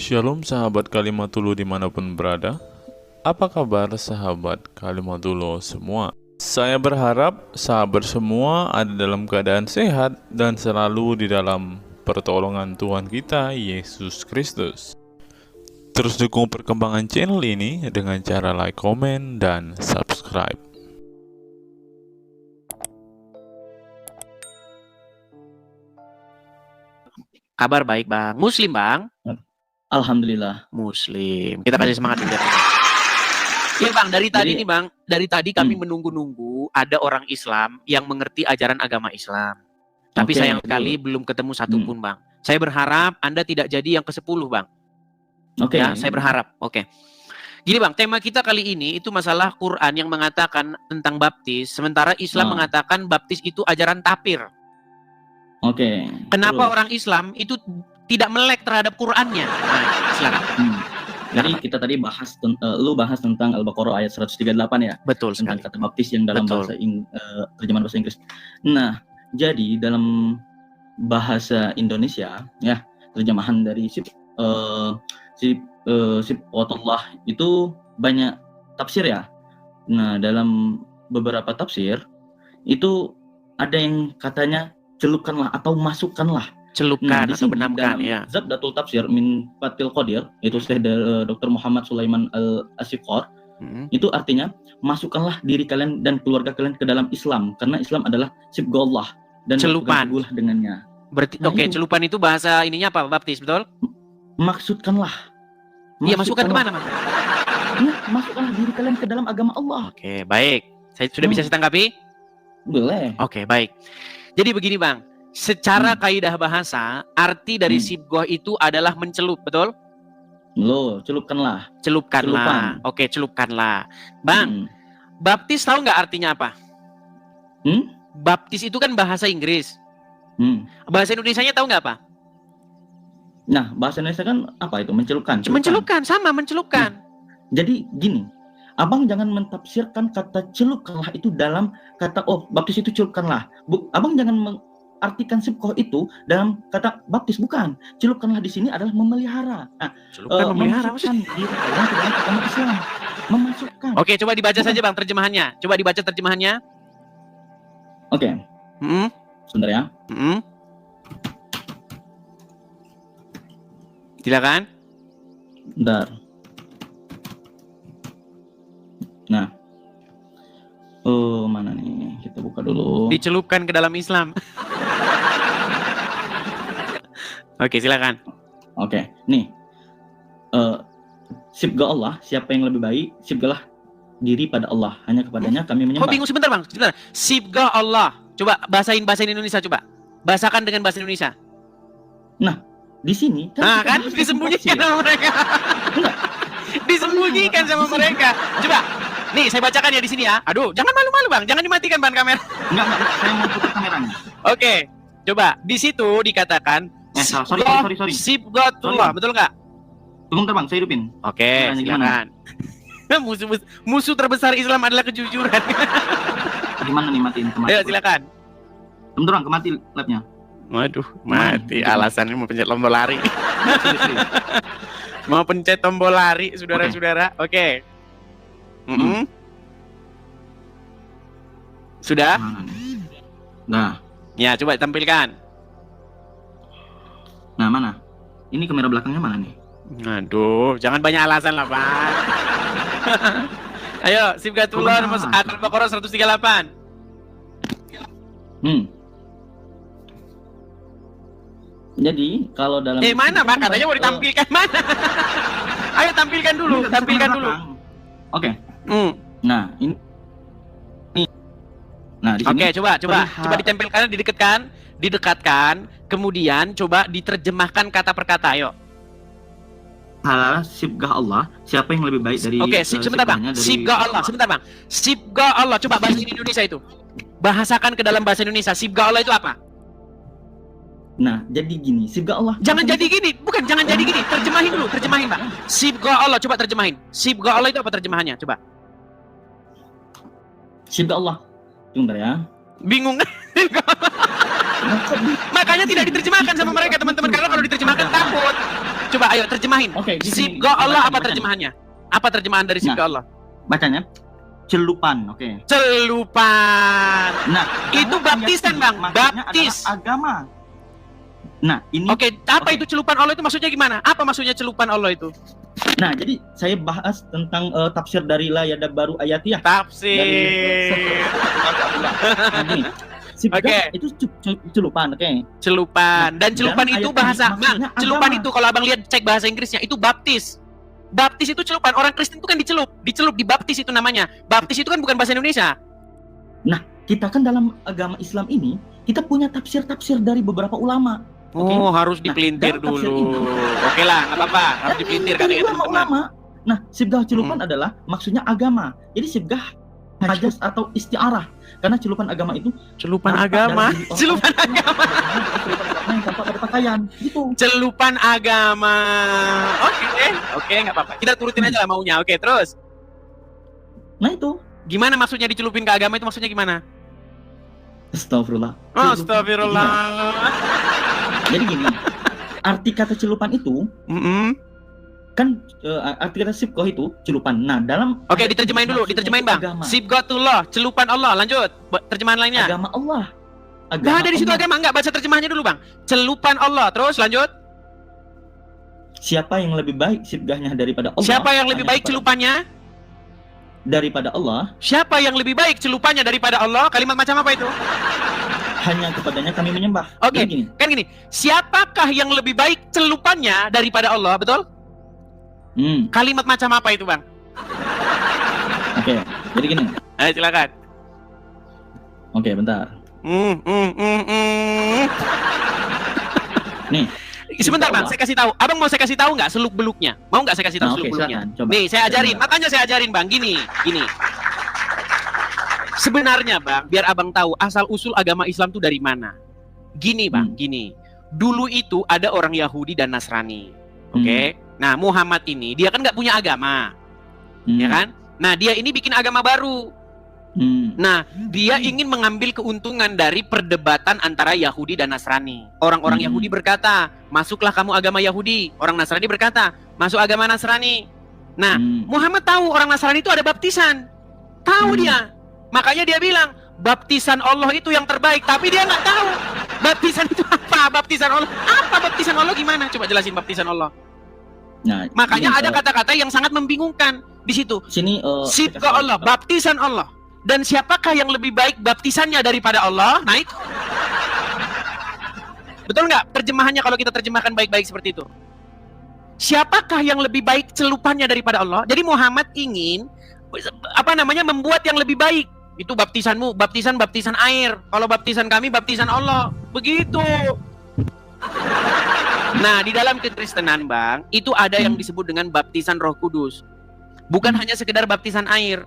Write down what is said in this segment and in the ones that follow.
Shalom sahabat Kalimatullah dimanapun berada. Apa kabar sahabat Kalimatullah semua? Saya berharap sahabat semua ada dalam keadaan sehat dan selalu di dalam pertolongan Tuhan kita Yesus Kristus. Terus dukung perkembangan channel ini dengan cara like, komen, dan subscribe. Kabar baik Bang. Muslim Bang? Alhamdulillah. Muslim. Kita kasih semangat juga. Iya Bang, dari tadi nih Bang, dari tadi kami menunggu-nunggu ada orang Islam yang mengerti ajaran agama Islam. Tapi sayang sekali belum ketemu satupun Bang. Saya berharap Anda tidak jadi yang ke-10 Bang. Ya, saya berharap. Gini Bang, tema kita kali ini itu masalah Quran yang mengatakan tentang baptis, sementara Islam mengatakan baptis itu ajaran tapir. Kenapa orang Islam itu tidak melek terhadap Qurannya? Nah, silakan. Jadi kita tadi bahas, lu bahas tentang Al-Baqarah ayat 138 ya? Betul tentang sekali. kata baptis yang dalam bahasa terjemahan bahasa Inggris. Nah, jadi dalam bahasa Indonesia ya, terjemahan dari Sifatullah itu banyak tafsir ya. Nah, dalam beberapa tafsir itu ada yang katanya celupkanlah atau masukkanlah. Celupkan atau benamkan ya. Zabdatul Tafsir min Fathil Qadir, itu Syekh Dr. Muhammad Sulaiman Al-Asyiqar, itu artinya masukkanlah diri kalian dan keluarga kalian ke dalam Islam, karena Islam adalah sibghallah dan celupan dengannya. Berarti celupan itu bahasa ininya apa? Baptis, betul? Maksudkanlah. Iya, masukkan kemana, Mas? Ya, masukkanlah diri kalian ke dalam agama Allah. Oke, baik. Saya sudah bisa ditanggapi? Boleh. Oke, baik. Jadi begini Bang, secara kaidah bahasa, arti dari sibghah itu adalah mencelup, betul? Loh, celupkanlah. Celupkanlah. Oke, celupkanlah. Bang, baptis tahu nggak artinya apa? Baptis itu kan bahasa Inggris. Bahasa Indonesianya tahu nggak apa? Nah, bahasa Indonesia kan apa itu? Mencelupkan. Mencelupkan, sama mencelupkan. Jadi gini, Abang jangan mentafsirkan kata celupkanlah itu dalam kata baptis itu celupkanlah. Abang jangan mengartikan sibghah itu dalam kata baptis, bukan. Celupkanlah di sini adalah memelihara. Nah, memelihara memasukkan diri kalian ke dalam agama Islam. Memasukkan. Oke, coba dibaca saja Bang terjemahannya. Coba dibaca terjemahannya. Oke. Sebentar ya. Silakan. Bentar. Nah, mana nih? Kita buka dulu. Dicelupkan ke dalam Islam. Oke, silakan. Oke, nih. Sibghah Allah, siapa yang lebih baik? Sibghahlah diri pada Allah. Hanya kepadanya kami menyembah. Kok bingung sebentar Bang? Sebentar. Sibghah Allah. Coba bahasain bahasa Indonesia coba. Bahasakan dengan bahasa Indonesia. Nah, di sini kan disembunyikan sama mereka. Disembunyikan sama mereka. Coba. Nih, saya bacakan ya di sini ya. Aduh, jangan malu-malu Bang. Jangan dimatikan Bang kamera. Enggak, saya mau tutup kameranya. Oke. Coba. Di situ dikatakan sorry. Sibghatullah, betul nggak? Tunggu bentar Bang, saya hidupin. Oke, silakan. Musuh terbesar Islam adalah kejujuran. Gimana nih matiin kemati? Ayo, silakan. Bentar Bang, kemati lapnya. Waduh, mati. Alasannya mau pencet tombol lari. Mau pencet tombol lari, saudara-saudara. Oke. Sudah? Nah. Ya, coba tampilkan. Nah, mana? Ini kamera belakangnya mana nih? Aduh, jangan banyak alasan lah, Pak. Ayo, Sibghatullah nomor Al-Baqarah 138. Jadi, kalau dalam mana, Pak? Katanya mau ditampilkan mana? Ayo tampilkan dulu, Oke. Nah, ini. Nah, di sini. Oke, coba ditempelkan, didekatkan, kemudian coba diterjemahkan kata per kata, ayo. Sibghah Allah, siapa yang lebih baik dari sebentar Bang. Sibghah Allah, sebentar Bang. Sibghah Allah, coba bahasa Indonesia itu. Bahasakan ke dalam bahasa Indonesia. Sibghah Allah itu apa? Nah, jadi gini, sibghah Allah. Jangan jadi gini, terjemahin Bang. Sibghah Allah, coba terjemahin. Sibghah Allah itu apa terjemahannya? Coba. Sibghah Allah. Tunggu ya. Bingung. Nah, kok Makanya tidak diterjemahkan sama mereka teman-teman, karena kalau diterjemahkan takut. Coba ayo terjemahin. Oke, di sini. Sibgha Allah apa Bacanya. terjemahannya? Apa terjemahan dari Sibgha Allah? Bacanya celupan, oke. Celupan. Nah, Itu dalam baptisan, ayat ini Bang. maksudnya Baptis. adalah agama. Nah, ini Oke, apa Oke. itu celupan Allah itu maksudnya gimana? Apa maksudnya celupan Allah itu? Nah, jadi saya bahas tentang tafsir dari la yadabbaru ayatiyah. Tafsir. Nah, gini. Sibgah Oke. itu celupan, oke. Celupan. Dan celupan dalam itu ayat ini bahasa, maksudnya Bang. Celupan agama. itu kalau Abang lihat cek bahasa Inggrisnya itu baptis. Baptis itu celupan. Orang Kristen itu kan dicelup, dibaptis itu namanya. Baptis itu kan bukan bahasa Indonesia. Kita kan dalam agama Islam ini kita punya tafsir-tafsir dari beberapa ulama. Oke. Oh, harus Nah, dipelintir dalam tafsir dulu. ini- Oke lah, nggak apa-apa. Harus dipelintir Dari katanya teman-teman. ulama-ulama. Nah, sibgah celupan adalah maksudnya agama. Jadi sibgah majas atau istiarah. Karena celupan agama itu Celupan nampak agama. dari diri orang. Celupan agama. Celupan agama yang tampak pada pakaian. Gitu. Celupan agama. Oke, nggak apa-apa. Kita turutin aja lah maunya. Oke, terus. Nah, itu. Gimana maksudnya dicelupin ke agama itu maksudnya gimana? Astagfirullah. Oh, Celupan. astagfirullah. Jadi gini. Arti kata celupan itu Mm-mm. kan arti kata sibgah itu celupan. Nah, dalam Oke, ayat ini diterjemahin dulu, maksudnya diterjemahin itu Bang. agama. Sibghatullah, celupan Allah. Lanjut. Terjemahan lainnya. Agama Allah. Nggak ada di situ Allah. agama, nggak baca terjemahannya dulu Bang. Celupan Allah. Terus lanjut. Siapa yang lebih baik sibgahnya daripada Allah? Siapa yang lebih Hanya baik kepada- celupannya? daripada Allah? Siapa yang lebih baik celupannya daripada Allah? Kalimat macam apa itu? Hanya kepadanya kami menyembah. Oke. Jadi gini. Kan gini, siapakah yang lebih baik celupannya daripada Allah? Betul? Kalimat macam apa itu Bang? Oke. Jadi gini. Ayo silakan. Oke, bentar. Nih. Sebentar Bang, saya kasih tahu. Abang mau saya kasih tahu nggak seluk beluknya? Mau nggak saya kasih tahu Nah, seluk oke, beluknya? silakan. Coba. Nih, saya ajarin. Makanya saya ajarin Bang. Gini. Sebenarnya Bang, biar Abang tahu asal usul agama Islam itu dari mana. Gini Bang, gini. Dulu itu ada orang Yahudi dan Nasrani. Oke. Nah, Muhammad ini dia kan nggak punya agama, ya kan? Nah, dia ini bikin agama baru. Nah, dia ingin mengambil keuntungan dari perdebatan antara Yahudi dan Nasrani. Orang-orang Yahudi berkata, masuklah kamu agama Yahudi. Orang Nasrani berkata, masuk agama Nasrani. Nah, Muhammad tahu orang Nasrani itu ada baptisan. Tahu dia. Makanya dia bilang, baptisan Allah itu yang terbaik. Tapi dia nggak tahu baptisan itu apa. Baptisan Allah. Apa baptisan Allah gimana? Coba jelasin baptisan Allah. Nah, Makanya ini, ada kata-kata yang sangat membingungkan di situ. sini Sibgha Allah, baptisan Allah. Dan siapakah yang lebih baik baptisannya daripada Allah? Nah itu. Betul nggak terjemahannya kalau kita terjemahkan baik-baik seperti itu? Siapakah yang lebih baik celupannya daripada Allah? Jadi Muhammad ingin membuat yang lebih baik. Itu baptisanmu, baptisan air. Kalau baptisan kami, baptisan Allah. Begitu. Nah, di dalam kekristenan, Bang, itu ada yang disebut dengan baptisan Roh Kudus. Bukan hanya sekedar baptisan air.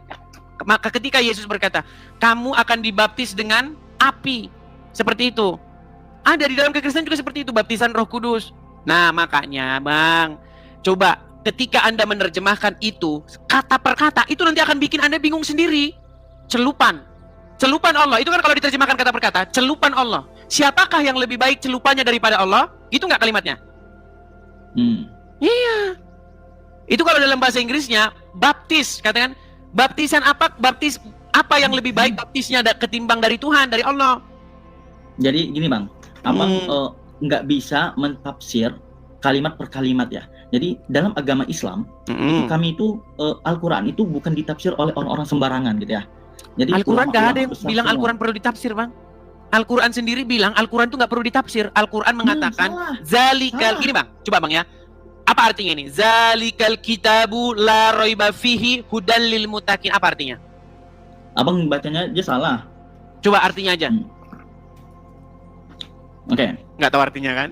Maka ketika Yesus berkata, kamu akan dibaptis dengan api. Seperti itu. Ada di dalam kekristenan juga seperti itu, baptisan Roh Kudus. Nah, makanya, Bang, coba ketika Anda menerjemahkan itu kata per kata, itu nanti akan bikin Anda bingung sendiri. Celupan Allah, itu kan kalau diterjemahkan kata per kata, celupan Allah. Siapakah yang lebih baik celupannya daripada Allah? Gitu nggak kalimatnya? Iya. Itu kalau dalam bahasa Inggrisnya baptis, katakan baptisan apa? Baptis apa yang lebih baik baptisnya ketimbang dari Tuhan, dari Allah? Jadi gini Bang, Abang nggak bisa mentafsir kalimat per kalimat ya. Jadi dalam agama Islam itu kami itu Al-Quran itu bukan ditafsir oleh orang-orang sembarangan gitu ya. Jadi Al-Quran nggak ada yang besar bilang semua. Al-Quran perlu ditafsir, Bang. Al-Quran sendiri bilang Al-Quran itu nggak perlu ditafsir. Al-Quran mengatakan zalikal, gini Bang, coba Bang ya. Apa artinya ini? Zalikal kitabu la raiba fihi hudan lil muttaqin. Apa artinya? Abang bacanya aja salah. Coba artinya aja. Oke. Nggak tahu artinya kan?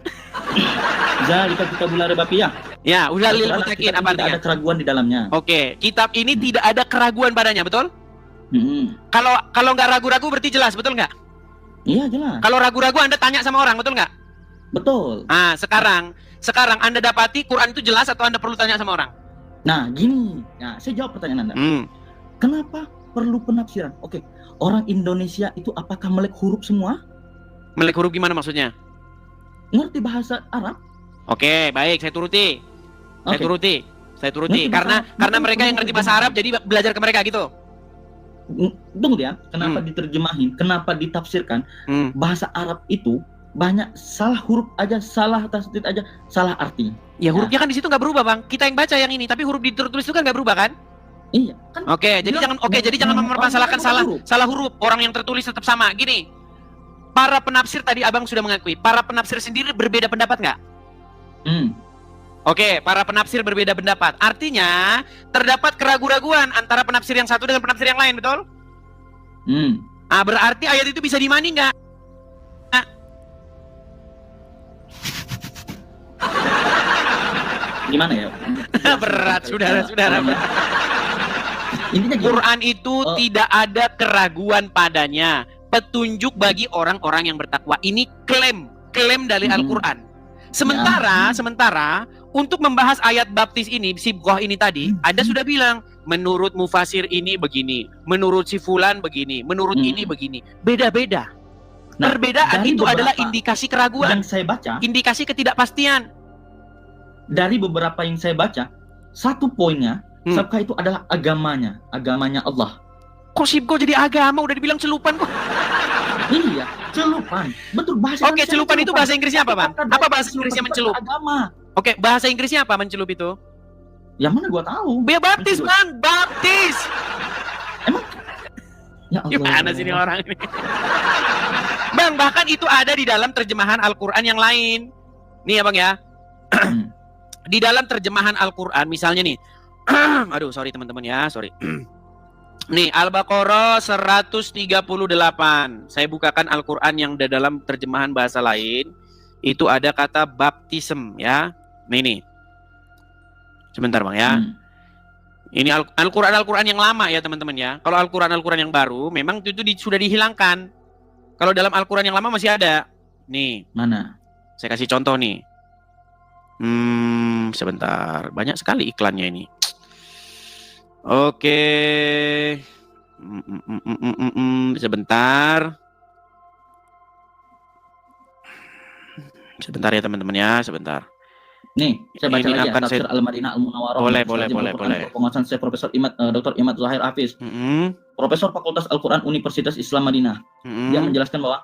Zalikal kitabu la raiba fihi. Ya, hudan lil Al-Quran muttaqin tidak apa artinya? ada keraguan di dalamnya. Oke, kitab ini tidak ada keraguan padanya, betul? Kalau nggak ragu-ragu berarti jelas, betul nggak? Iya jelas. Kalau ragu-ragu Anda tanya sama orang, betul nggak? Betul. Ah, sekarang Anda dapati Quran itu jelas atau Anda perlu tanya sama orang? Nah gini, nah saya jawab pertanyaan Anda. Kenapa perlu penafsiran. Oke, orang Indonesia itu apakah melek huruf semua? Melek huruf gimana maksudnya? Ngerti bahasa Arab? Oke, baik, saya turuti. Saya Oke. turuti. Saya turuti. Ngerti bahasa Karena Arab? mereka yang ngerti bahasa Arab jadi belajar ke mereka gitu. Tunggu ya, kenapa diterjemahin, kenapa ditafsirkan? Bahasa Arab itu banyak salah huruf aja, salah tasdid aja, salah arti. Ya hurufnya kan di situ nggak berubah, Bang. Kita yang baca yang ini, tapi huruf ditulis itu kan nggak berubah kan? Iya, kan Oke, jadi jangan mempermasalahkan salah huruf. Orang yang tertulis tetap sama. Gini, para penafsir tadi Abang sudah mengakui, para penafsir sendiri berbeda pendapat nggak? Oke, para penafsir berbeda pendapat. Artinya terdapat keraguan-raguan antara penafsir yang satu dengan penafsir yang lain, betul? Berarti ayat itu bisa dimani nggak? Gimana ya? Berat, saudara-saudara. Intinya gini, Quran itu tidak ada keraguan padanya. Petunjuk bagi orang-orang yang bertakwa. Ini klaim dari Al-Quran. Sementara untuk membahas ayat baptis ini, sibghah ini tadi, Anda sudah bilang, menurut mufasir ini begini, menurut si fulan begini, menurut ini begini. Beda-beda. Perbedaan itu adalah indikasi keraguan, yang saya baca, indikasi ketidakpastian. dari beberapa yang saya baca, satu poinnya, Sabka itu adalah agamanya Allah. Kok sibghah jadi agama? Udah dibilang celupan kok. Iya, celupan. Betul, bahasa Oke, celupan itu bahasa Inggrisnya apa, Bang? Apa bahasa Inggrisnya mencelup? Agama. Oke, bahasa Inggrisnya apa mencelup itu? Yang mana gua tahu? Ya baptis, Bang, baptis. Emang? Ya Allah. Gimana sih ini orang ini? Bang, bahkan itu ada di dalam terjemahan Al-Quran yang lain. Nih ya, Bang ya. Di dalam terjemahan Al-Quran, misalnya nih. Aduh, sorry teman-teman ya, sorry. Nih, Al-Baqarah 138. Saya bukakan Al-Quran yang ada dalam terjemahan bahasa lain. Itu ada kata baptism ya. Nih. Sebentar Bang ya. Ini Al-Quran yang lama ya teman-teman ya. Kalau Al-Quran yang baru memang itu sudah dihilangkan. Kalau dalam Al-Quran yang lama masih ada. Nih. Mana? Saya kasih contoh nih. Sebentar. Banyak sekali iklannya ini. Oke. Sebentar. Sebentar ya teman-teman ya, sebentar. Nih, saya baca Ini lagi ya, akan Tafsir Al-Madinah Al-Munawwarah. Boleh. Penguasaan saya Profesor Dr. Imad Zahir Hafiz. Profesor Fakultas Al-Quran Universitas Islam Madinah. Dia menjelaskan bahwa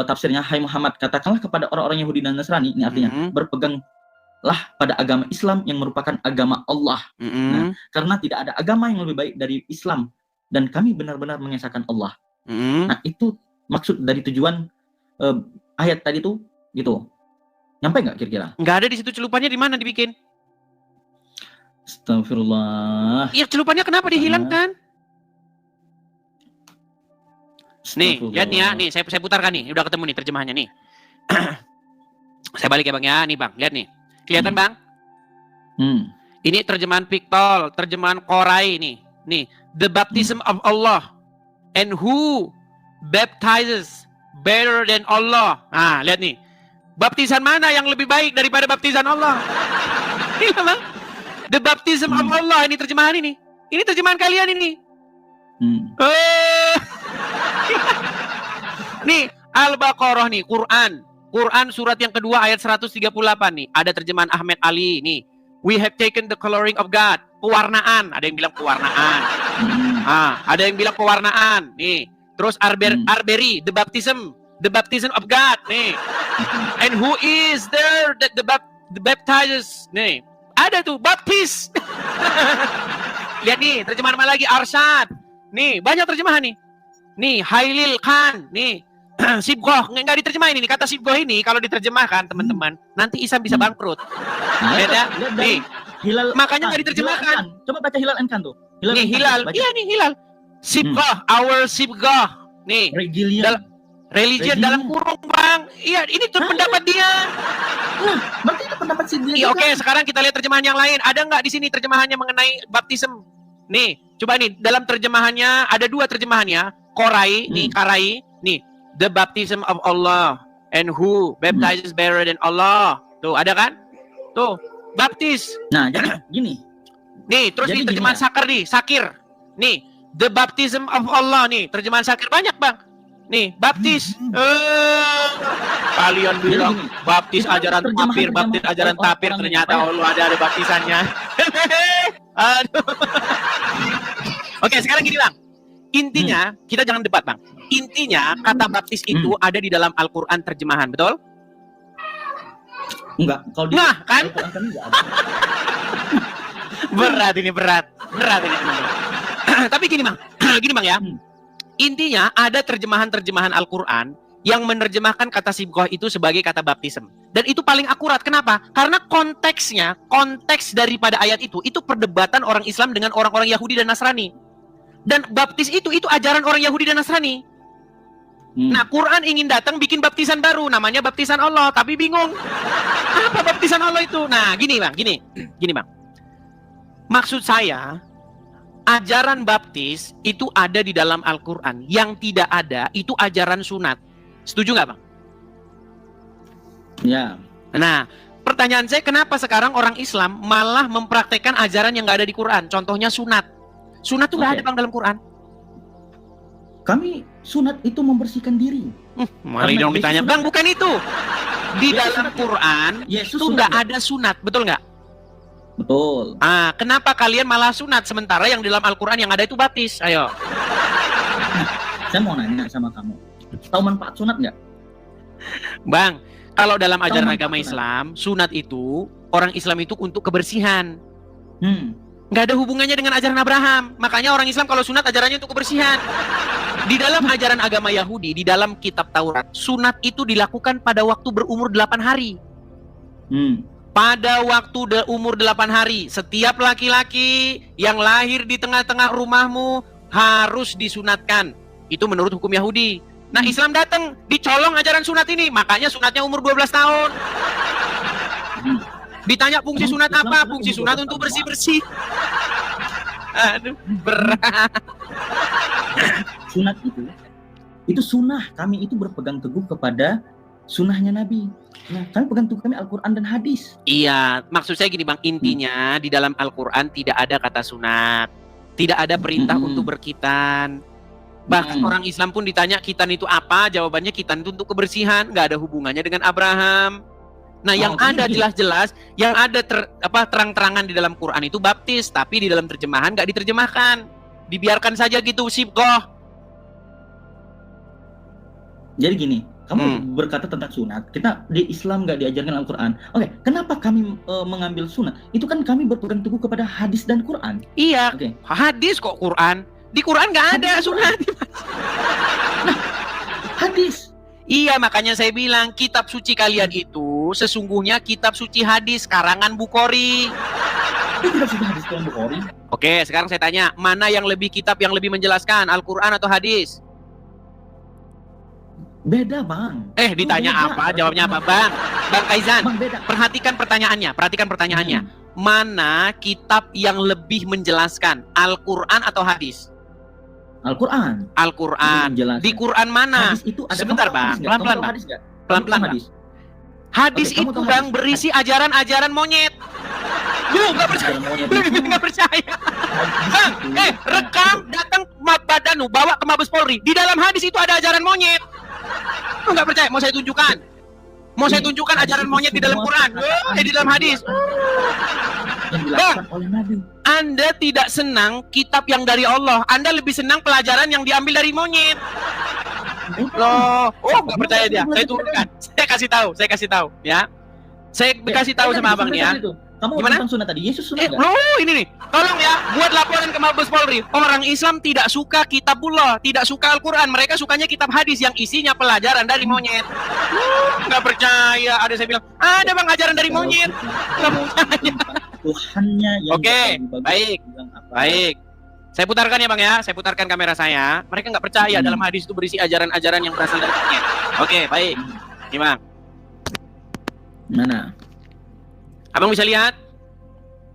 tafsirnya, hai Muhammad, katakanlah kepada orang-orang Yahudi dan Nasrani, ini artinya berpeganglah pada agama Islam yang merupakan agama Allah. Nah, karena tidak ada agama yang lebih baik dari Islam dan kami benar-benar mengesahkan Allah. Nah, itu maksud dari tujuan ayat tadi tuh gitu. Nyampe nggak kira-kira? Nggak ada di situ celupannya, di mana dibikin? Astagfirullah. Iya, celupannya kenapa dihilangkan? Nih, lihat nih ya, nih saya putarkan nih, udah ketemu nih terjemahannya nih. Saya balik ya Bang ya, nih Bang, lihat nih. Kelihatan Bang? Ini terjemahan Piktol, terjemahan Qorai nih. Nih, the baptism of Allah and who baptizes better than Allah. Nah, lihat nih. Baptisan mana yang lebih baik daripada baptisan Allah? Iya Bang. The baptism of Allah, ini terjemahan ini. Ini terjemahan kalian ini. Nih, Al-Baqarah nih, Quran surat yang kedua ayat 138 nih. Ada terjemahan Ahmed Ali nih. We have taken the coloring of God. Pewarnaan, ada yang bilang pewarnaan. Ada yang bilang pewarnaan nih. Terus Arberi, the baptism of God nih. And who is there that the baptizes nih. Ada tuh baptis. Lihat nih, terjemahan apa lagi? Arsyad. Nih, banyak terjemahan nih. Nih, Hailil Khan, nih. Sibghah, nggak diterjemahin ini. Kata sibghah ini kalau diterjemahkan teman-teman, nanti Isam bisa bangkrut. Lihat ya. Nih. Hilal. Makanya nggak diterjemahkan. Coba baca Hilal Enkan tuh. Hilal. Iya nih Hilal. Sibghah, our sibghah. Nih. Religion dalam kurung Bang. Iya, ini tuh pendapat dia. Nah, berarti itu pendapat si dia. Iya, oke, sekarang kita lihat terjemahan yang lain. Ada nggak di sini terjemahannya mengenai baptism? Nih, coba nih dalam terjemahannya ada dua terjemahannya. Qorai, nih Karai, nih the baptism of Allah and who baptizes better than Allah. Tuh, ada kan? Tuh, baptis. Nah, jadi gini. Nih, terus jadi nih terjemahan gini ya. Sakir nih, Sakir. Nih, The baptism of Allah nih, terjemahan Syakir banyak bang. Nih, baptis. Kalian bilang baptis ajaran tapir, ternyata Allah ada baptisannya. Aduh. Oke, sekarang gini bang. Intinya, kita jangan debat bang. Intinya, kata baptis itu ada di dalam Al-Quran terjemahan, betul? Enggak, kalau di Nah, kan? Al-Quran kan enggak ada. Berat ini. Tapi gini bang, ya. Intinya ada terjemahan-terjemahan Al-Quran yang menerjemahkan kata sibghah itu sebagai kata baptism. Dan itu paling akurat. Kenapa? Karena konteks daripada ayat itu perdebatan orang Islam dengan orang-orang Yahudi dan Nasrani. Dan baptis itu ajaran orang Yahudi dan Nasrani. Nah, Quran ingin datang bikin baptisan baru, namanya baptisan Allah, tapi bingung. Apa baptisan Allah itu? Nah, gini bang. Maksud saya, ajaran baptis itu ada di dalam Al-Quran. Yang tidak ada itu ajaran sunat. Setuju nggak bang? Ya. Nah, pertanyaan saya, kenapa sekarang orang Islam malah mempraktekkan ajaran yang nggak ada di Quran? Contohnya sunat. Sunat itu nggak ada bang dalam Quran. Kami sunat itu membersihkan diri. Mari dong ditanya, bang, bukan itu. Di dalam Quran Yesus itu nggak ada sunat, betul nggak? Betul. Kenapa kalian malah sunat sementara yang di dalam Al-Quran yang ada itu baptis? Ayo. Saya mau nanya sama kamu. Tahu manfaat sunat nggak? Bang, kalau dalam ajaran agama sunat. Islam, sunat itu orang Islam itu untuk kebersihan. Nggak ada hubungannya dengan ajaran Abraham. Makanya orang Islam kalau sunat ajarannya untuk kebersihan. Di dalam ajaran agama Yahudi, di dalam kitab Taurat, sunat itu dilakukan pada waktu berumur 8 hari. Pada waktu umur 8 hari, setiap laki-laki yang lahir di tengah-tengah rumahmu harus disunatkan. Itu menurut hukum Yahudi. Nah, Islam datang, dicolong ajaran sunat ini. Makanya sunatnya umur 12 tahun. Ditanya fungsi sunat apa? Fungsi sunat untuk bersih-bersih. Aduh, berat. Sunat itu sunnah. Kami itu berpegang teguh kepada sunnahnya Nabi. Nah, kami pegang teguh kami Al-Quran dan hadis. Iya, maksud saya gini bang, intinya di dalam Al-Quran tidak ada kata sunat, tidak ada perintah untuk berkitan. Bahkan orang Islam pun ditanya kitan itu apa, jawabannya kitan itu untuk kebersihan, nggak ada hubungannya dengan Abraham. Nah, yang ada jelas-jelas, yang ada terang-terangan di dalam Quran itu baptis, tapi di dalam terjemahan nggak diterjemahkan, dibiarkan saja gitu sibghah. Jadi gini, kamu berkata tentang sunat, kita di Islam nggak diajarkan Al-Quran. Oke, kenapa kami mengambil sunat? Itu kan kami berpegang teguh kepada hadis dan Quran. Iya, hadis kok Quran. Di Quran nggak ada sunat. Nah, hadis. Iya, makanya saya bilang kitab suci kalian itu sesungguhnya kitab suci hadis karangan Bukhari. Kitab suci hadis karangan Bukhari. Oke, sekarang saya tanya, mana yang lebih kitab yang lebih menjelaskan, Al-Quran atau hadis? Beda bang. Ditanya beda. apa? Jawabnya apa bang? Bang Kaizan, Bang, beda. perhatikan pertanyaannya. Mana kitab yang lebih menjelaskan, Al-Quran atau hadis? Al-Quran. Di Quran mana? Hadis itu ada. Sebentar bang, pelan-pelan bang. Pelan-pelan bang. Hadis Oke, itu bang berisi ajaran-ajaran monyet. Lu nggak percaya? Lu nggak percaya? Bang, rekam datang Badanu bawa ke Mabes Polri. Di dalam hadis itu ada ajaran monyet. Lu nggak percaya? Mau saya tunjukkan? Mau saya tunjukkan ajaran monyet di dalam Quran? Di dalam hadis. Bang, oleh Nabi. Anda tidak senang kitab yang dari Allah. Anda lebih senang pelajaran yang diambil dari monyet. Loh, nggak percaya dia. Saya turunkan. Saya kasih tahu, ya. Saya kasih tahu sama abang nih ya. Kamu gimana? tentang sunat tadi. Yesus sunat nggak? Loh, ini nih. Tolong ya, buat laporan ke Mabes Polri. Orang Islam tidak suka kitabullah, tidak suka Al-Quran. Mereka sukanya kitab hadis yang isinya pelajaran dari monyet. Nggak percaya. Ada saya bilang, ada bang ajaran dari monyet. Nggak percaya. Tuhannya yang Oke, baik. Saya putarkan ya bang ya. Saya putarkan kamera saya. Mereka nggak percaya dalam hadis itu berisi ajaran-ajaran yang berasal dari monyet. Oke, baik. Ini bang. Mana? Abang bisa lihat?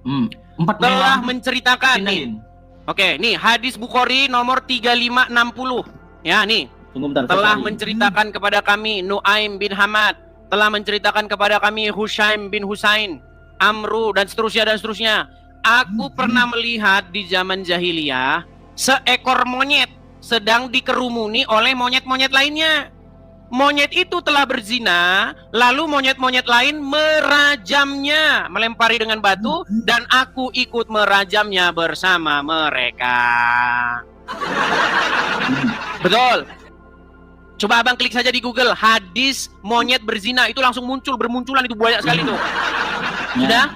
4 Telah menceritakan nih. Oke, nih hadis Bukhari nomor 3560. Ya, nih. Tunggu bentar. Telah menceritakan kepada kami Nuaim bin Hamad, telah menceritakan kepada kami Hushaim bin Husain, Amru dan seterusnya. Aku pernah melihat di zaman jahiliyah seekor monyet sedang dikerumuni oleh monyet-monyet lainnya. Monyet itu telah berzina, lalu monyet-monyet lain merajamnya, melempari dengan batu, dan aku ikut merajamnya bersama mereka. Betul. Coba abang klik saja di Google, hadis monyet berzina, itu langsung muncul, bermunculan, itu banyak sekali tuh. Sudah?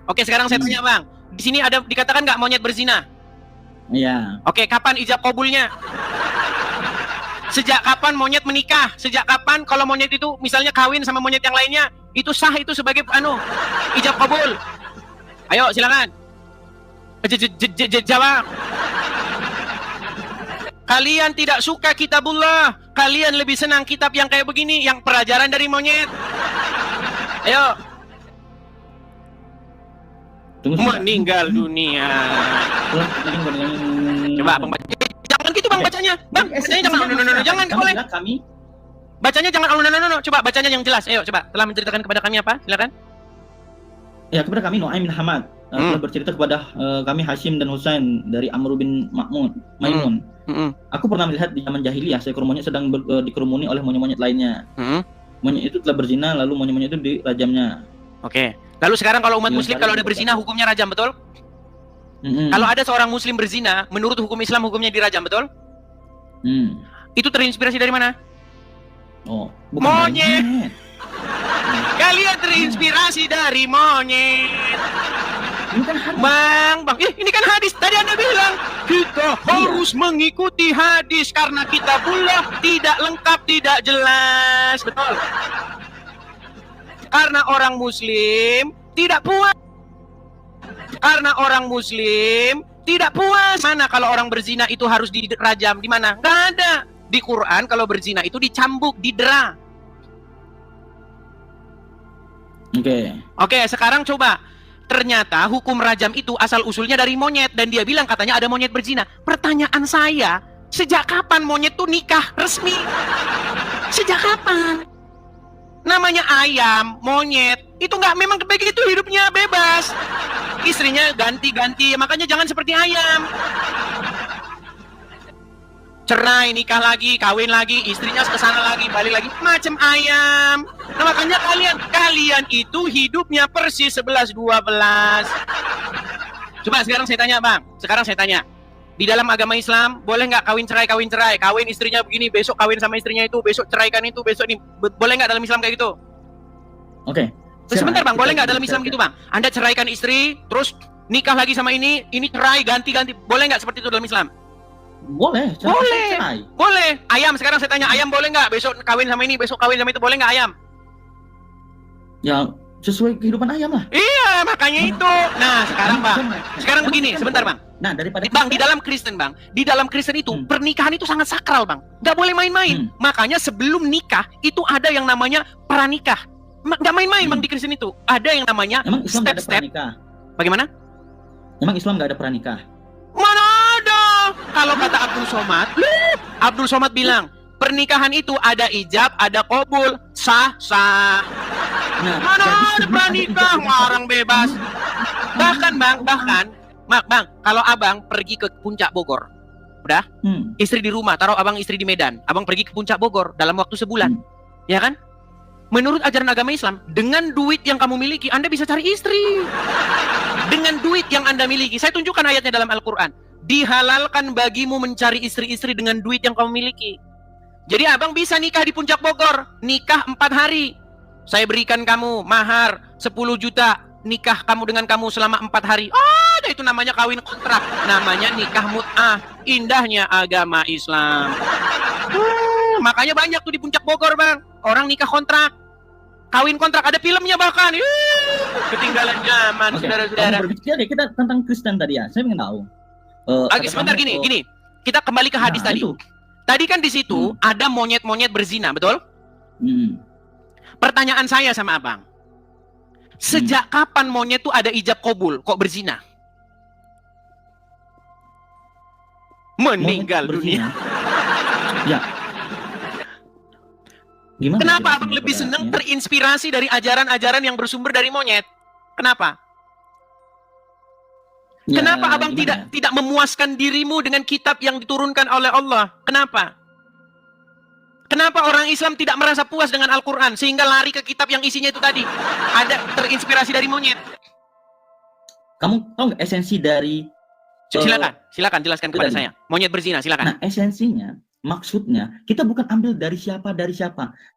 Oke, sekarang saya tanya bang, di sini ada dikatakan nggak monyet berzina? Iya. Oke, kapan ijab kabulnya? Sejak kapan monyet menikah? Sejak kapan kalau monyet itu misalnya kawin sama monyet yang lainnya, itu sah itu sebagai ijab kabul? Ayo silakan. Jawab. Kalian tidak suka kitabullah, kalian lebih senang kitab yang kayak begini, yang pelajaran dari monyet. Ayo. Meninggal dunia. Coba abang baca. Jangan gitu bang bacanya. Bang, bacanya jangan. No, jangan boleh. Bacanya jangan. No. Coba bacanya yang jelas. Ayo coba. Telah menceritakan kepada kami apa? Silakan. Ya, kepada kami Nu'aim bin Hamad telah bercerita kepada kami Hashim dan Husain dari Amr bin Maimun. Aku pernah melihat di zaman jahiliyah seekor monyet sedang dikerumuni oleh monyet-monyet lainnya. Monyet itu telah berzina, lalu monyet-monyet itu dirajamnya. Oke. Lalu sekarang kalau umat muslim kalau ada berzina hukumnya rajam, betul? Kalau ada seorang muslim berzina, menurut hukum Islam hukumnya dirajam, betul? Itu terinspirasi dari mana? Oh, bukan monyet. Kalian terinspirasi dari monyet. Ini kan hadis. Bang, ini kan hadis. Tadi Anda bilang kita harus mengikuti hadis karena kitabullah tidak lengkap, tidak jelas, betul? Karena orang muslim tidak puas. Karena orang muslim tidak puas. Mana kalau orang berzina itu harus dirajam? Di mana? Nggak ada. Di Quran kalau berzina itu dicambuk, didera. Oke, sekarang coba. Ternyata hukum rajam itu asal usulnya dari monyet. Dan dia bilang katanya ada monyet berzina. Pertanyaan saya, sejak kapan monyet tuh nikah resmi? Sejak kapan? Namanya ayam, monyet, itu nggak memang begitu hidupnya bebas. Istrinya ganti-ganti, makanya jangan seperti ayam. Cerai, nikah lagi, kawin lagi, istrinya kesana lagi, balik lagi, macam ayam. Nah makanya kalian itu hidupnya persis 11-12. Coba sekarang saya tanya bang, di dalam agama Islam boleh nggak kawin cerai, kawin istrinya begini, besok kawin sama istrinya itu, besok ceraikan itu, besok ini, boleh nggak dalam Islam kayak gitu? Oke. Sebentar bang, boleh nggak dalam Islam gitu bang? Anda ceraikan istri, terus nikah lagi sama ini cerai, ganti-ganti, boleh nggak seperti itu dalam Islam? Boleh. Boleh. Ayam, sekarang saya tanya, ayam boleh nggak besok kawin sama ini, besok kawin sama itu, boleh nggak ayam? Ya sesuai kehidupan ayam lah. Iya, makanya itu. Nah, sekarang begini, sebentar bang. Nah, daripada bang, di dalam Kristen itu pernikahan itu sangat sakral bang, nggak boleh main-main. Makanya sebelum nikah itu ada yang namanya pranikah. Nggak main-main bang, di Kristen itu ada yang namanya step-step. Bagaimana? Emang Islam nggak ada pranikah? Mana ada? Kalau kata Abdul Somad bilang pernikahan itu ada ijab, ada qabul, sah. Mana ada pranikah, orang bebas. Bahkan kalau abang pergi ke puncak Bogor, udah, istri di rumah, taruh abang istri di Medan, abang pergi ke puncak Bogor dalam waktu sebulan, ya kan? Menurut ajaran agama Islam, dengan duit yang kamu miliki, Anda bisa cari istri. Dengan duit yang Anda miliki, saya tunjukkan ayatnya dalam Al-Quran. Dihalalkan bagimu mencari istri-istri dengan duit yang kamu miliki. Jadi abang bisa nikah di puncak Bogor, nikah 4 hari. Saya berikan kamu mahar 10 juta, nikah kamu dengan kamu selama 4 hari. Itu namanya kawin kontrak, namanya nikah mut'ah. Indahnya agama Islam. Makanya banyak tuh di puncak Bogor bang, orang nikah kontrak, kawin kontrak, ada filmnya bahkan. Ketinggalan zaman, saudara-saudara. Kita tentang Kristen tadi ya, saya ingin tahu. Sebentar gini, kita kembali ke hadis tadi. Itu. Tadi kan di situ ada monyet-monyet berzina, betul? Pertanyaan saya sama abang, sejak kapan monyet tuh ada ijab kabul, kok berzina? Meninggal dunia. Ya. Gimana? Kenapa abang lebih senang terinspirasi dari ajaran-ajaran yang bersumber dari monyet? Kenapa? Ya, Kenapa abang gimana tidak memuaskan dirimu dengan kitab yang diturunkan oleh Allah? Kenapa? Kenapa orang Islam tidak merasa puas dengan Al-Quran sehingga lari ke kitab yang isinya itu tadi? Ada terinspirasi dari monyet. Kamu tahu nggak esensi dari Silakan jelaskan kepada tadi? saya. Monyet berzina, silakan. Nah, esensinya, maksudnya kita bukan ambil dari siapa,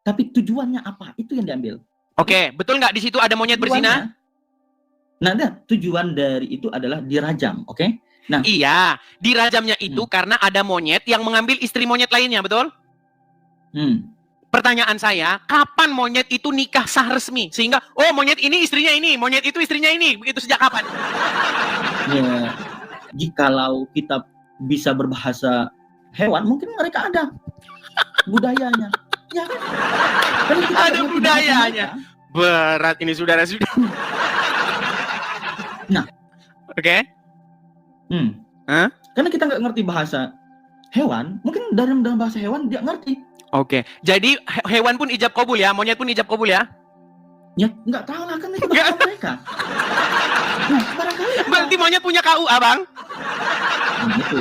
tapi tujuannya apa? Itu yang diambil. Oke, betul nggak di situ ada monyet berzina? Nah, tujuan dari itu adalah dirajam, oke? Nah, Iya, dirajamnya itu karena ada monyet yang mengambil istri monyet lainnya, betul? Pertanyaan saya, kapan monyet itu nikah sah resmi? Sehingga, oh monyet ini istrinya ini, monyet itu istrinya ini. Begitu sejak kapan? ya, jikalau kita bisa berbahasa hewan, mungkin mereka ada budayanya. Ya kan? Karena kita Ada nggak ngerti bahasa budayanya. mereka. Berat ini saudara-saudara. Nah. Oke. Hah? Karena kita nggak ngerti bahasa hewan, mungkin dalam bahasa hewan dia ngerti. Oke. Jadi hewan pun ijab kabul ya, monyet pun ijab kabul ya. Ya nggak tahu lah, kan itu bahasa mereka. Nah, barangkali ada. Berarti monyet punya KUA, Bang? Gitu.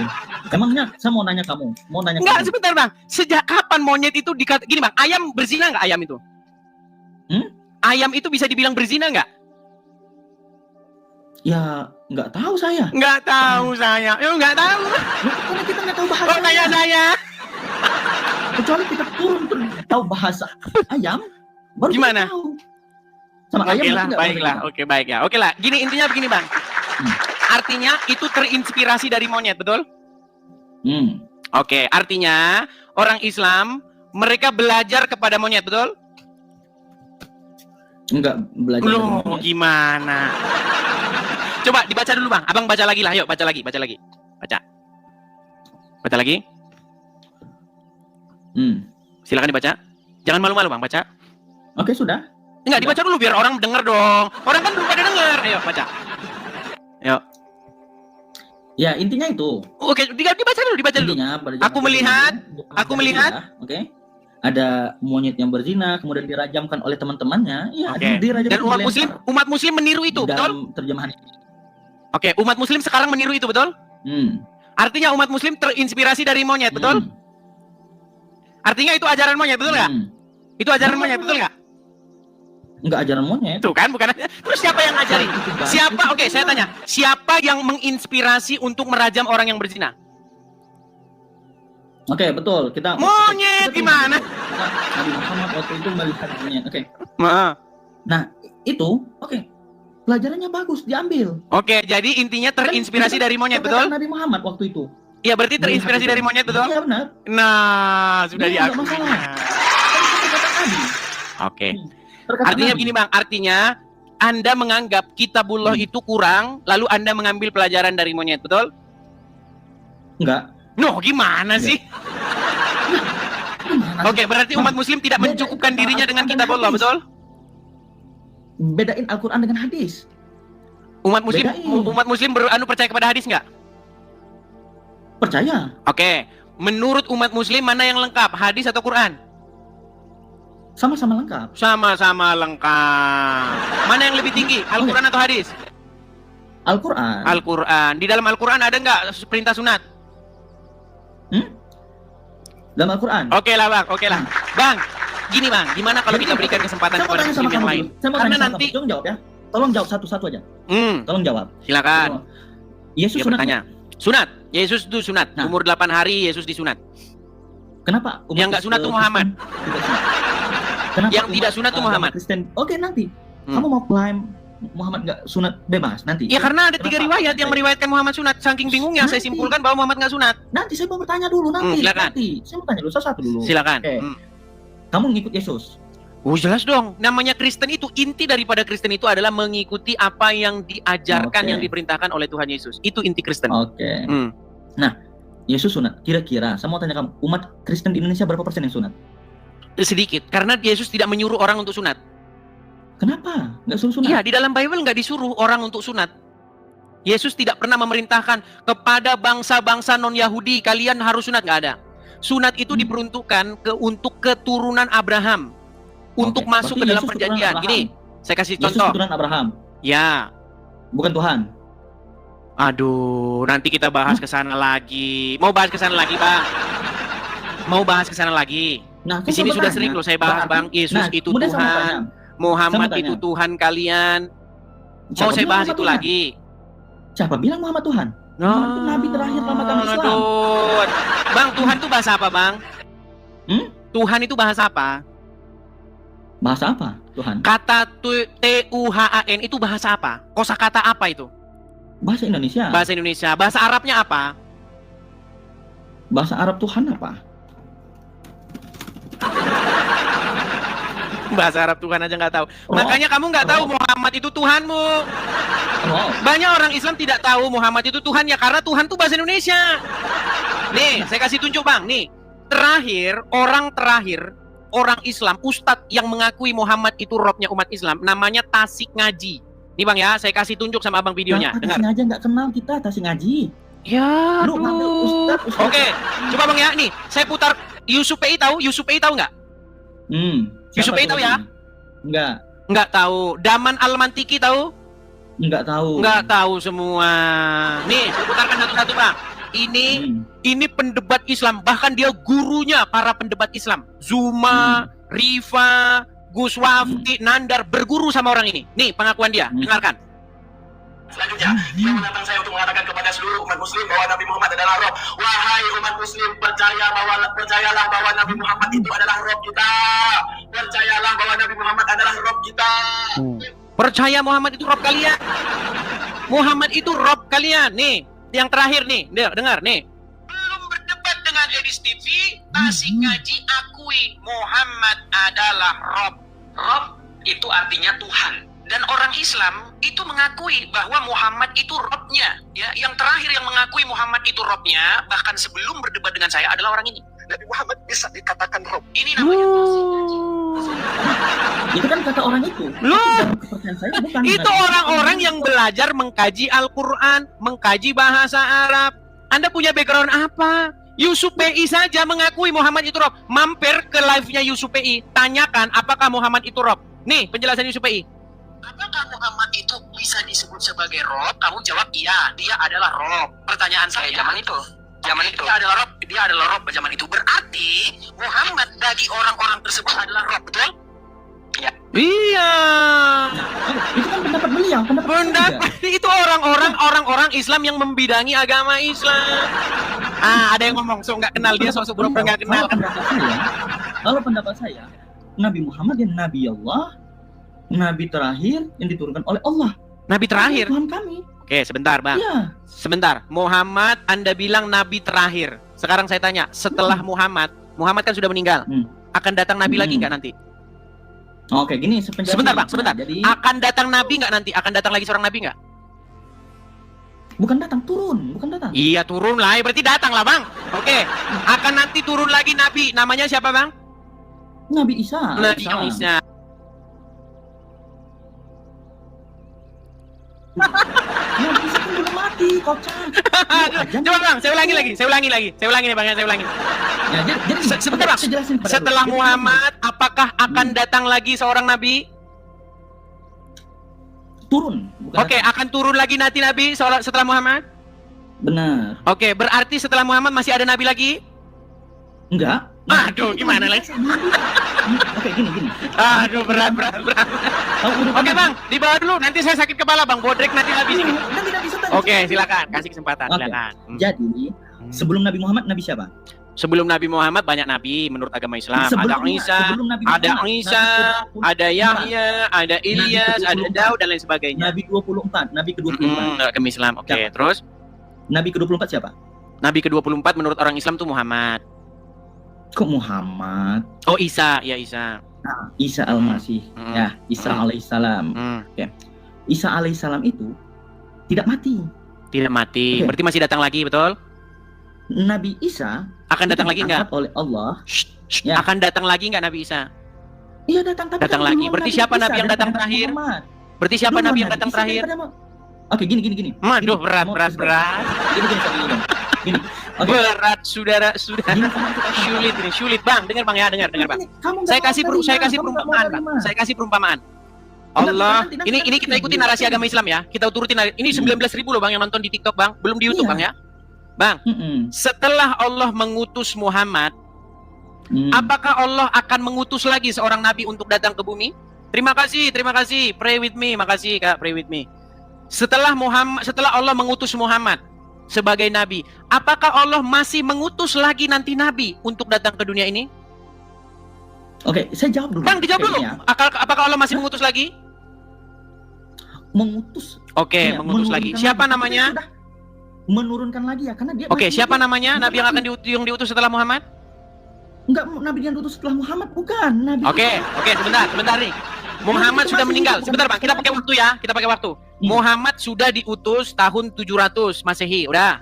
Emangnya saya mau nanya kamu, Enggak, sebentar Bang. Sejak kapan monyet itu gini Bang, ayam berzina nggak ayam itu? Ayam itu bisa dibilang berzina nggak? Ya nggak tahu saya. Nggak tahu saya. Ya nggak tahu. Karena kita nggak tahu bahasa. Oh, tanya saya. Kecuali kita turun tahu bahasa ayam, baru Gimana? kita tahu. Sama ayam Oke lah, berarti nggak baiklah. tahu. Oke, baik ya. Oke lah. Gini intinya begini Bang. Artinya itu terinspirasi dari monyet, betul? Oke, artinya orang Islam mereka belajar kepada monyet, betul? Enggak belajar. Loh, dari monyet. gimana? Coba dibaca dulu Bang. Abang baca lagi lah, yuk baca lagi. Baca. Baca lagi. Silakan dibaca. Jangan malu-malu Bang, baca. Oke, sudah. Enggak, dibaca dulu biar orang dengar dong. Orang kan belum pada dengar. Ayo, baca. Yuk. Ya, intinya itu. Oke, dibaca dulu. Intinya pada zaman Aku melihat. Oke. Ada monyet yang berzina, kemudian dirajamkan oleh teman-temannya. Iya, Oke. dirajamkan. Dan umat muslim meniru itu, betul? dalam terjemahan. Oke, umat muslim sekarang meniru itu, betul? Artinya umat muslim terinspirasi dari monyet, betul? Artinya itu ajaran monyet, betul nggak? Itu ajaran monyet, betul nggak? Enggak ajaran monyet. Itu kan, bukan? Terus siapa yang ngajarin? Siapa? Oke, saya tanya. Siapa yang menginspirasi untuk merajam orang yang berzina? Oke, betul. Monyet gimana? Nabi Muhammad waktu itu melihat monyet. Oke. Maaf. Nah, itu pelajarannya bagus, diambil. Oke, jadi intinya terinspirasi dari monyet, betul? Nabi Muhammad waktu itu. Iya, berarti terinspirasi dari monyet, betul? Iya, benar. Nah, sudah Iya, nggak diakui. masalah. Kata Nabi. Oke. Perkataan Artinya Nabi. begini Bang, artinya Anda menganggap kitabullah itu kurang, lalu Anda mengambil pelajaran dari monyet, betul? Enggak. Noh, gimana sih? Gimana? Oke, berarti umat muslim tidak mencukupkan dirinya dengan kitabullah, betul? Bedain Al-Quran dengan hadis. Umat muslim Bedain. percaya kepada hadis nggak? Percaya. Oke, menurut umat muslim mana yang lengkap, hadis atau Quran? Sama-sama lengkap. Sama-sama lengkap. Mana yang lebih tinggi, Al-Quran atau hadis? Al-Quran. Al-Quran. Di dalam Al-Quran ada nggak perintah sunat? Dalam Al-Quran. Oke lah Bang, oke lah. Bang, gini Bang, gimana kalau kita berikan kesempatan Saya mau kepada tanya sama muslim yang kamu lain? dulu. Saya mau Karena tanya sama nanti, kamu. Tolong jawab ya. Tolong jawab satu-satu aja. Tolong jawab. Silakan. Yesus Dia sunat. bertanya. Sunat. Yesus itu sunat. Nah. Umur 8 hari Yesus disunat. Kenapa? Yang nggak sunat tuh Muhammad. Kenapa Yang tidak sunat tuh Muhammad. Kristen. Oke, nanti. Kamu mau klaim Muhammad nggak sunat, bebas nanti. Ya karena ada 3 Kenapa? riwayat yang meriwayatkan Muhammad sunat. Saking bingungnya saya Nanti. simpulkan bahwa Muhammad nggak sunat. Nanti saya mau bertanya dulu nanti. Silakan. Nanti. Saya mau tanya dulu satu dulu. Silakan. Oke. Kamu ngikut Yesus. Oh jelas dong. Namanya Kristen itu, inti daripada Kristen itu adalah mengikuti apa yang diajarkan, Oke. yang diperintahkan oleh Tuhan Yesus. Itu inti Kristen. Oke. Nah, Yesus sunat. Kira-kira saya mau tanya kamu, umat Kristen di Indonesia berapa persen yang sunat? Sedikit. Karena Yesus tidak menyuruh orang untuk sunat. Kenapa? Nggak suruh sunat? Iya, di dalam Bible nggak disuruh orang untuk sunat. Yesus tidak pernah memerintahkan kepada bangsa-bangsa non-Yahudi, kalian harus sunat, nggak ada. Sunat itu diperuntukkan untuk keturunan Abraham. Untuk Oke, masuk ke berarti dalam Yesus perjanjian. keturunan Gini, Abraham. saya kasih Yesus contoh. keturunan Abraham, Ya, bukan Tuhan. Aduh, nanti kita bahas ke sana lagi. Mau bahas ke sana lagi, Bang? Mau bahas ke sana lagi? Nah, Di sini sudah sering loh saya bahas, Bang. Yesus itu kemudian sama Tuhan, tanya, Muhammad sama itu tanya. Tuhan kalian. Mau Siapa saya bilang bahas Muhammad itu Tuhan? lagi? Siapa bilang Muhammad Tuhan? Muhammad itu nabi terakhir dalam agama Islam. Aduh. Bang, Tuhan itu bahasa apa, Bang? Tuhan itu bahasa apa? Bahasa apa Tuhan? Kata Tuhan itu bahasa apa? Kosakata apa itu? Bahasa Indonesia. Bahasa Indonesia. Bahasa Arabnya apa? Bahasa Arab Tuhan apa? Bahasa Arab Tuhan aja nggak tahu. Makanya kamu nggak tahu Muhammad itu Tuhanmu. Oh. Banyak orang Islam tidak tahu Muhammad itu Tuhan ya karena Tuhan itu bahasa Indonesia. Nih, saya kasih tunjuk Bang. Nih, terakhir orang Islam, Ustadz yang mengakui Muhammad itu Robnya umat Islam, namanya Tasik Ngaji. Nih Bang ya, saya kasih tunjuk sama Abang videonya. Tasik Dengar. Ngaji nggak kenal kita Tasik Ngaji. Ya, Lu manggil Ustadz. Oke, coba Bang ya, nih saya putar. Yusuf PI tahu? Yusuf PI tahu nggak? Yusuf PI tahu ya? Enggak. Nggak tahu. Daman Al-Mantiki tahu? Enggak tahu. Nggak tahu semua. Nih, saya putarkan satu-satu Bang. Ini pendebat Islam, bahkan dia gurunya para pendebat Islam. Zuma, Rifa, Gus Wafdi, Nandar berguru sama orang ini. Nih pengakuan dia, dengarkan. Selanjutnya, dia menantang saya untuk mengatakan kepada seluruh umat muslim bahwa Nabi Muhammad adalah Rob. Wahai umat muslim, percayalah bahwa Nabi Muhammad itu adalah Rob kita. Percayalah bahwa Nabi Muhammad adalah Rob kita. Percaya Muhammad itu Rob kalian. Muhammad itu Rob kalian. Nih, yang terakhir nih, dengar nih. Belum berdebat dengan Edis TV, Tasik Ngaji akui Muhammad adalah Rob. Rob itu artinya Tuhan. Dan orang Islam itu mengakui bahwa Muhammad itu Robnya. Ya, yang terakhir yang mengakui Muhammad itu Robnya, bahkan sebelum berdebat dengan saya adalah orang ini. Nabi Muhammad bisa dikatakan Rob. Ini namanya Itu kan kata orang itu. Loh, Kepercayaan saya bukan. itu orang-orang yang belajar mengkaji Al-Quran, mengkaji bahasa Arab. Anda punya background apa? Yusuf PI saja mengakui Muhammad itu Rob. Mampir ke live-nya Yusuf PI, tanyakan apakah Muhammad itu Rob. Nih penjelasan Yusuf PI. Apakah Muhammad itu bisa disebut sebagai Rob? Kamu jawab iya, dia adalah Rob. Pertanyaan saya, zaman itu dia adalah Rob zaman itu. Berarti Muhammad bagi orang-orang tersebut adalah Rob, betul? Ya. Iya. Itu kan pendapat beliau, Pendapat itu orang-orang Islam yang membidangi agama Islam. Ada yang ngomong, so nggak kenal dia, sosok pura-pura nggak kenal. Kalau pendapat saya, Nabi Muhammad yang Nabi Allah, Nabi terakhir yang diturunkan oleh Allah. Nabi terakhir. Tuhan kami. Oke, sebentar Bang. Iya. Sebentar. Muhammad, Anda bilang Nabi terakhir. Sekarang saya tanya, setelah Muhammad kan sudah meninggal. Akan datang Nabi lagi nggak nanti? Oke, gini sepenjelasan. Sebentar Bang, sebentar. Jadi Akan datang Nabi nggak nanti? Akan datang lagi seorang Nabi nggak? bukan datang, turun, bukan datang. Iya turun lah, berarti datang lah Bang. Oke, akan nanti turun lagi Nabi. Namanya siapa Bang? Nabi Isa. Nabi Isa. Nabi Isa kan belum mati, kocak. Coba Bang, saya ulangi lagi nih Bang, saya ulangi. Ya, jadi Sebentar Bang, saya jelasin pada setelah dulu. Muhammad, apakah akan datang lagi seorang Nabi? Turun. Bukan Oke, akan turun lagi nanti Nabi setelah Muhammad? Benar. Oke, berarti setelah Muhammad masih ada Nabi lagi? Enggak. Aduh, gimana lagi? Oke, gini. Aduh, berat. Udah Oke Bang, di bawah dulu, nanti saya sakit kepala Bang, bodrek nanti habis ini. Dan tidak bisa tanya. Oke, silakan, kasih kesempatan, Oke. silakan. Jadi, sebelum Nabi Muhammad, Nabi siapa? Sebelum Nabi Muhammad banyak nabi menurut agama Islam. Ada Sebelumnya, Isa, sebelum Nabi ada Muhammad, Isa, Nabi ada Yahya, ada Ilyas, ada ke-24. Daud dan lain sebagainya. Nabi 24, Nabi ke-24. Agama Islam. Oke, Siapa? terus Nabi ke-24 siapa? Nabi ke-24 menurut orang Islam tuh Muhammad. Kok Muhammad? Oh, Isa, ya Isa. Nah, Isa Al-Masih. Ya, Isa alaihissalam. Isa alaihissalam itu tidak mati. Tidak mati. Oke. Berarti masih datang lagi, betul? Nabi Isa Akan datang lagi diangkat nggak? oleh Allah. Ya. Akan datang lagi nggak Nabi Isa? Iya datang, tapi Datang kan lagi. duluan Berarti Nabi siapa Isa Nabi yang datang daripada terakhir? Muhammad. Berarti siapa Duluan Nabi yang datang Isa terakhir? daripada Muhammad. Oke, gini. Aduh, berat. Gini. Oke. Berat, saudara. Gini, Sulit Bang. Dengar Bang ya, dengar Bang. Kamu nggak Saya mau kasih terima, perumpamaan, kamu nggak mau Bang. terima. Saya kasih perumpamaan. Allah, Nanti ini kita ikutin narasi agama Islam ya. Kita turutin ini 19.000 loh Bang yang nonton di TikTok Bang, belum di YouTube Iya. Bang ya. Bang, setelah Allah mengutus Muhammad, apakah Allah akan mengutus lagi seorang nabi untuk datang ke bumi? Terima kasih. Pray with me, makasih Kak, pray with me. Setelah Allah mengutus Muhammad sebagai nabi, apakah Allah masih mengutus lagi nanti nabi untuk datang ke dunia ini? Oke, saya jawab dulu. Bang, dijawab dulu. Kayaknya. Apakah Allah masih mengutus lagi? Mengutus. Oke, Ya, mengutus lagi. menurunkan Siapa lagi. namanya? Sudah menurunkan lagi ya, karena dia. Oke, masih- siapa namanya nabi yang akan Nabi. diutus setelah Muhammad? Enggak, nabi yang diutus setelah Muhammad bukan nabi. Oke, sebentar nih. Muhammad Itu sudah masih meninggal. hidup, Sebentar bukan Bang, kita pakai waktu ya. Kita pakai waktu. Muhammad sudah diutus tahun 700 Masehi. Udah.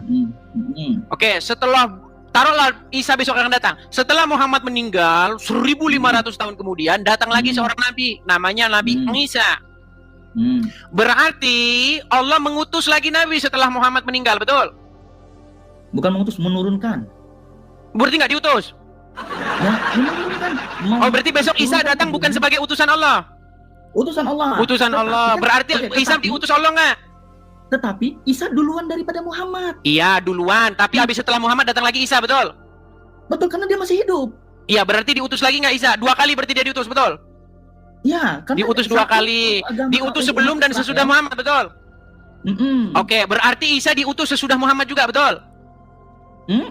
Oke, setelah taruhlah Isa besok akan datang. Setelah Muhammad meninggal 1500 tahun kemudian datang lagi seorang nabi, namanya Nabi Isa. Berarti Allah mengutus lagi nabi setelah Muhammad meninggal, betul? Bukan mengutus, menurunkan. Berarti nggak diutus? Ya, menurunkan. Oh, berarti besok Isa datang bukan sebagai utusan Allah? utusan Allah. Utusan Allah. Berarti Isa diutus Allah nggak? Tetapi Isa duluan daripada Muhammad. Iya, duluan. Tapi habis setelah Muhammad datang lagi Isa, betul? Betul, karena dia masih hidup. Iya, berarti diutus lagi nggak Isa? 2 kali berarti dia diutus, betul? Ya, karena Diutus 2 satu kali. agama Diutus Islam sebelum dan ya. sesudah Muhammad, betul? Mm-mm. Oke, berarti Isa diutus sesudah Muhammad juga, betul?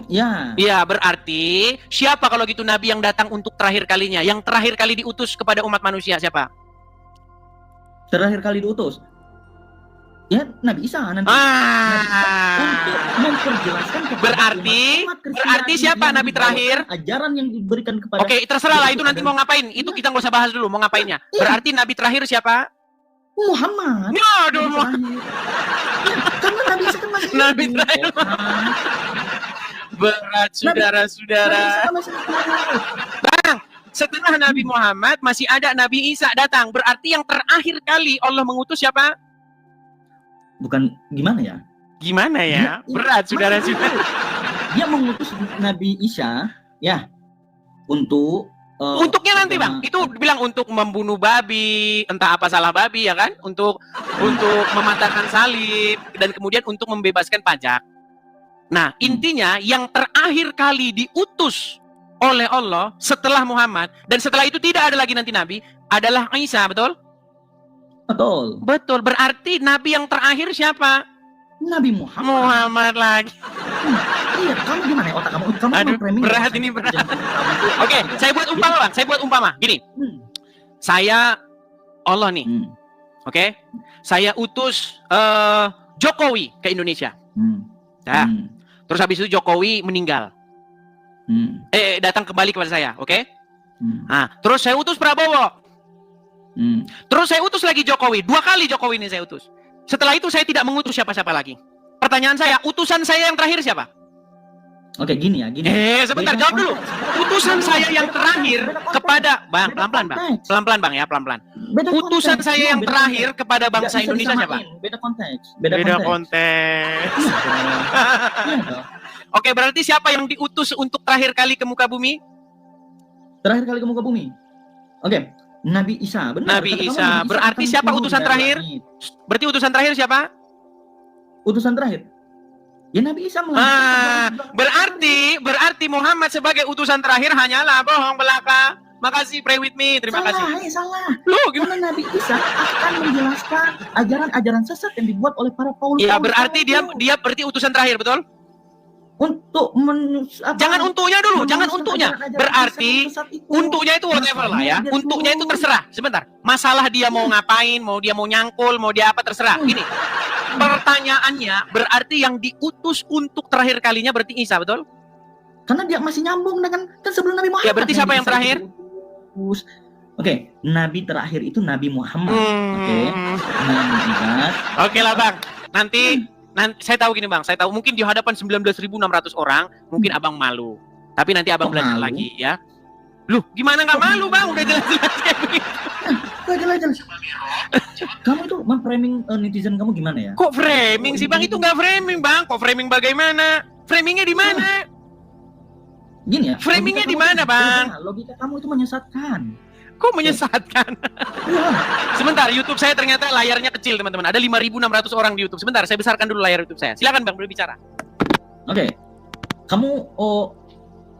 Ya. Iya, berarti siapa kalau gitu nabi yang datang untuk terakhir kalinya? Yang terakhir kali diutus kepada umat manusia siapa? Terakhir kali diutus. Ya, Nabi Isa nanti. Untuk memperjelaskan kepada Berarti umat Kristen berarti siapa yang nabi terakhir? Ajaran yang diberikan kepada. Oke, terserah lah itu nanti mau ngapain. Itu kita nggak usah bahas dulu mau ngapainnya. Berarti nabi terakhir siapa? Muhammad. Aduh, Nabi terakhir. Ya, karena Nabi Isa kan masih Nabi hidup, terakhir. ya kan? Berat saudara-saudara. Nabi Isa kan masih hidup. Bang, setelah Nabi Muhammad masih ada Nabi Isa datang. Berarti yang terakhir kali Allah mengutus siapa? Bukan gimana ya? Gimana ya? Berat saudara-saudara. Dia mengutus Nabi Isa ya untuk Untuknya nanti Bang, itu bilang untuk membunuh babi, entah apa salah babi ya kan? Untuk mematahkan salib dan kemudian untuk membebaskan pajak. Nah, intinya yang terakhir kali diutus oleh Allah setelah Muhammad dan setelah itu tidak ada lagi nanti nabi adalah Isa, betul? Betul. Betul. Berarti nabi yang terakhir siapa? Nabi Muhammad. Muhammad lagi. Iya, kamu gimana ya otak kamu? Kamu Aduh, framing berat ya? ini, berat. Oke, saya buat umpama Bang. Saya buat umpama. Gini, saya Allah nih. Oke? Saya utus Jokowi ke Indonesia. Nah, terus habis itu Jokowi meninggal. Datang kembali kepada saya, oke? Nah, terus saya utus Prabowo. Terus saya utus lagi Jokowi. 2 kali Jokowi ini saya utus. Setelah itu saya tidak mengutus siapa-siapa lagi. Pertanyaan saya, utusan saya yang terakhir siapa? Oke, gini ya, gini. Sebentar, Beda jawab dulu. konteks. Utusan saya yang terakhir Beda konteks. kepada Bang, Beda pelan-pelan Bang. konteks. Pelan-pelan Bang ya, pelan-pelan. Beda Utusan konteks. saya yang Beda terakhir konteks. kepada Nggak bangsa bisa Indonesia siapa? disamain. Beda konteks. Beda konteks. Iya dong. Oke, berarti siapa yang diutus untuk terakhir kali ke muka bumi? Terakhir kali ke muka bumi. Oke, Nabi Isa. Benar. Nabi Kata kamu, Isa. Berarti akan siapa turun utusan dari terakhir? langit. Berarti utusan terakhir siapa? Utusan terakhir. Ya Nabi Isa Berarti Muhammad sebagai utusan terakhir hanyalah bohong belaka. Makasih, pray with me. Terima kasih. Salah. Loh, gimana? Karena Nabi Isa akan menjelaskan ajaran-ajaran sesat yang dibuat oleh para Paulus. Ya, berarti dia berarti utusan terakhir, betul? Untuk Jangan untuknya dulu, jangan untuknya. Berarti untuknya itu whatever lah ya. Untuknya itu terserah. Sebentar. Masalah dia mau ngapain, mau dia mau nyangkul, mau dia apa terserah. Gini. Pertanyaannya, berarti yang diutus untuk terakhir kalinya berarti Isa, betul? Karena dia masih nyambung dengan kan sebelum Nabi Muhammad. Ya, berarti siapa yang terakhir? Oke, Nabi terakhir itu Nabi Muhammad. Oke lah Bang. Nanti saya tahu gini Bang, saya tahu mungkin di hadapan 19.600 orang mungkin Abang malu. Tapi nanti Abang Kok belajar malu? lagi ya. Loh, gimana nggak malu Bang? Udah jelas-jelas kayak begitu. Jelas. Kamu itu memframing netizen kamu gimana ya? Kok framing sih Bang? Itu nggak framing Bang. Kok framing bagaimana? Framingnya di mana? Gini ya. Framingnya logika di kamu mana, itu Bang? beda. Logika kamu itu menyesatkan. Kok menyesatkan? Iya. Sebentar, YouTube saya ternyata layarnya kecil, teman-teman. Ada 5.600 orang di YouTube. Sebentar, saya besarkan dulu layar YouTube saya. Silakan Bang, berbicara. Oke. Kamu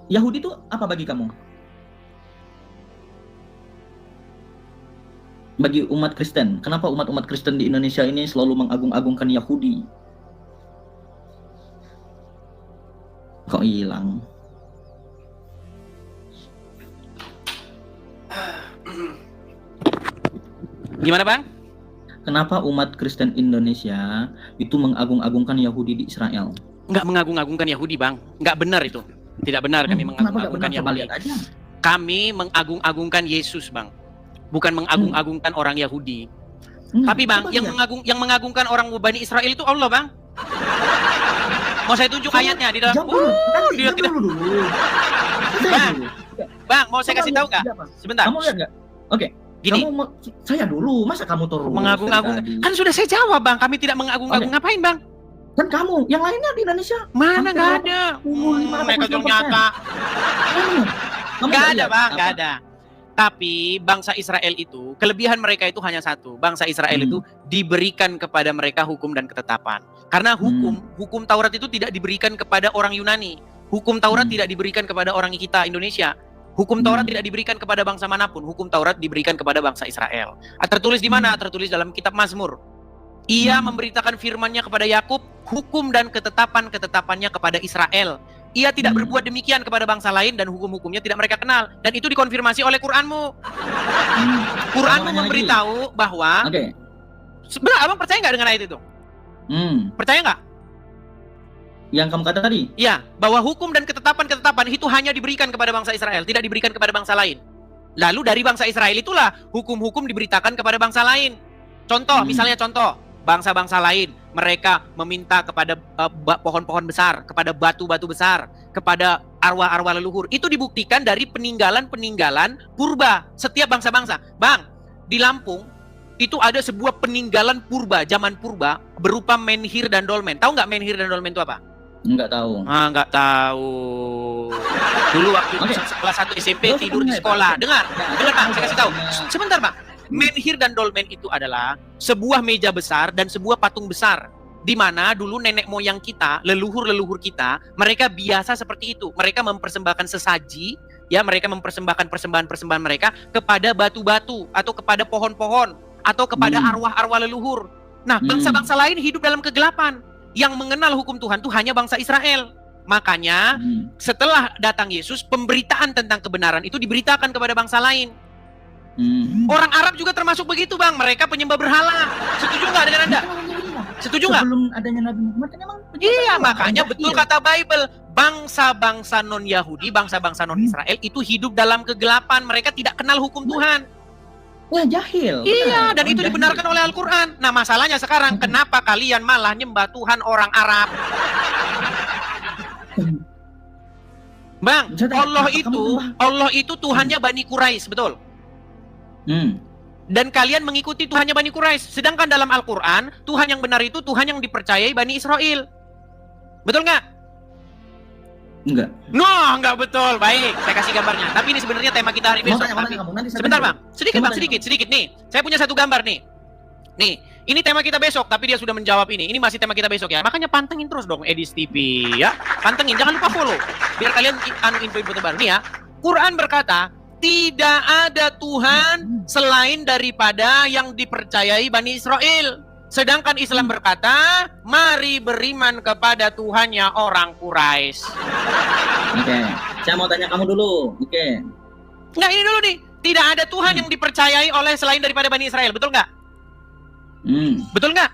Yahudi itu apa bagi kamu? Bagi umat Kristen. Kenapa umat-umat Kristen di Indonesia ini selalu mengagung-agungkan Yahudi? Kok hilang? Gimana Bang? Kenapa umat Kristen Indonesia itu mengagung-agungkan Yahudi di Israel? Nggak mengagung-agungkan Yahudi Bang. Nggak benar itu. Tidak benar kami Kenapa nggak mengagung-agungkan benar? Coba Yahudi. lihat aja. Kami mengagung-agungkan Yesus Bang. Bukan mengagung-agungkan orang Yahudi. Tapi Bang, coba lihat. yang mengagungkan orang Bani Israel itu Allah Bang. Mau saya tunjuk ayatnya di dalam. Jawab dulu. Dia Jawab tidak. dulu. Bang, Bang, mau saya kasih tahu nggak? Sebentar. Kamu lihat nggak? Oke. Gini, Saya dulu. Masa kamu terus? mengagung-agung. dari tadi? Kan sudah saya jawab Bang, kami tidak mengagung-agung. Ngapain Bang? Kan kamu, yang lainnya di Indonesia. Mana Hampir nggak ada? 85% Mereka tuh nyata. Kamu Nggak ada lihat Bang, apa? nggak ada. Tapi bangsa Israel itu, kelebihan mereka itu hanya satu. Bangsa Israel itu diberikan kepada mereka hukum dan ketetapan. Karena hukum Taurat itu tidak diberikan kepada orang Yunani. Hukum Taurat tidak diberikan kepada orang kita Indonesia. Hukum Taurat tidak diberikan kepada bangsa manapun. Hukum Taurat diberikan kepada bangsa Israel. Tertulis di mana? Tertulis dalam kitab Mazmur. Ia memberitakan firman-Nya kepada Yakub, hukum dan ketetapan-ketetapannya kepada Israel. Ia tidak berbuat demikian kepada bangsa lain dan hukum-hukumnya tidak mereka kenal. Dan itu dikonfirmasi oleh Quranmu. Quranmu memberitahu bahwa Oke. sebenarnya abang percaya nggak dengan ayat itu? Percaya nggak? Yang kamu kata tadi? Ya, bahwa hukum dan ketetapan-ketetapan itu hanya diberikan kepada bangsa Israel, tidak diberikan kepada bangsa lain. Lalu dari bangsa Israel itulah hukum-hukum diberitakan kepada bangsa lain. Contoh, misalnya contoh, bangsa-bangsa lain, mereka meminta kepada pohon-pohon besar, kepada batu-batu besar, kepada arwah-arwah leluhur. Itu dibuktikan dari peninggalan-peninggalan purba setiap bangsa-bangsa. Bang, di Lampung itu ada sebuah peninggalan purba, zaman purba, berupa menhir dan dolmen. Tahu nggak menhir dan dolmen itu apa? Enggak tahu. Nggak tahu. Dulu waktu kelas 1 SMP tidur di sekolah. Dengar Bang, saya kasih tahu. Sebentar Bang. Menhir dan dolmen itu adalah sebuah meja besar dan sebuah patung besar, di mana dulu nenek moyang kita, leluhur-leluhur kita, mereka biasa seperti itu. Mereka mempersembahkan sesaji, ya, mereka mempersembahkan persembahan-persembahan mereka kepada batu-batu atau kepada pohon-pohon atau kepada arwah-arwah leluhur. Nah, bangsa-bangsa lain hidup dalam kegelapan. Yang mengenal hukum Tuhan itu hanya bangsa Israel. Makanya setelah datang Yesus, pemberitaan tentang kebenaran itu diberitakan kepada bangsa lain. Orang Arab juga termasuk begitu Bang. Mereka penyembah berhala. Setuju nggak dengan Anda? Setuju nggak? Sebelum adanya Nabi Muhammad kan emang Iya, makanya betul kata Bible. Bangsa-bangsa non-Yahudi, bangsa-bangsa non-Israel itu hidup dalam kegelapan. Mereka tidak kenal hukum Tuhan. Wah, jahil. Iya, dan Orang itu jahil. dibenarkan oleh Al-Quran. Nah, masalahnya sekarang, kenapa kalian malah nyembah Tuhan orang Arab? Bang, Saya tanya, Allah kenapa kamu Allah itu Tuhannya Bani Quraisy, betul? Dan kalian mengikuti Tuhannya Bani Quraisy. Sedangkan dalam Al-Quran, Tuhan yang benar itu Tuhan yang dipercayai Bani Israel. Betul nggak? Enggak. No, nggak betul. Baik, saya kasih gambarnya. Tapi ini sebenarnya tema kita hari Mau besok. tanya kamu nanti saya Sebentar tanya. Bang, sedikit Coba Bang, tanya. sedikit nih. Saya punya satu gambar nih. Nih, ini tema kita besok, tapi dia sudah menjawab ini. Ini masih tema kita besok ya. Makanya pantengin terus dong Edis TV ya. Pantengin, jangan lupa follow. Biar kalian info-info terbaru nih ya. Quran berkata, tidak ada Tuhan selain daripada yang dipercayai Bani Israel. Sedangkan Islam berkata, mari beriman kepada Tuhannya orang Quraisy. Oke. Saya mau tanya kamu dulu. Oke. Nah ini dulu nih, tidak ada Tuhan yang dipercayai oleh selain daripada Bani Israel, betul nggak? Betul nggak?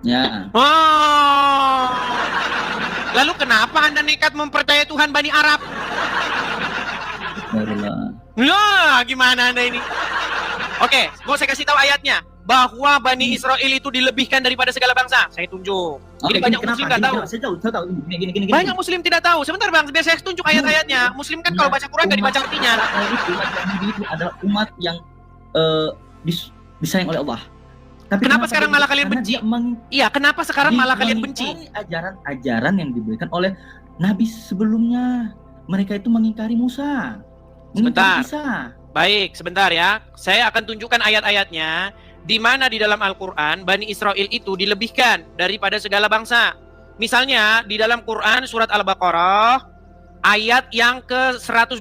Ya. Oh. Lalu kenapa Anda nekat mempercayai Tuhan Bani Arab? Barulah. Lah, gimana Anda ini? Oke, mau saya kasih tahu ayatnya. Bahwa Bani Israel itu dilebihkan daripada segala bangsa. Saya tunjuk. Ini banyak muslim nggak tahu. Saya tahu. Gini. Banyak muslim tidak tahu. Sebentar Bang, biar saya tunjuk ayat-ayatnya. Muslim kan kalau baca Quran nggak dibaca artinya. Itu adalah umat yang disayang oleh Allah. Tapi Kenapa sekarang malah kalian karena benci? dia Iya, kenapa sekarang malah kalian benci? mengingkari ajaran-ajaran yang diberikan oleh Nabi sebelumnya. Mereka itu mengingkari Musa. Sebentar. Mengingkari Isa. Baik, sebentar ya. Saya akan tunjukkan ayat-ayatnya di mana di dalam Al-Qur'an Bani Israel itu dilebihkan daripada segala bangsa. Misalnya di dalam Quran surat Al-Baqarah ayat yang ke-122.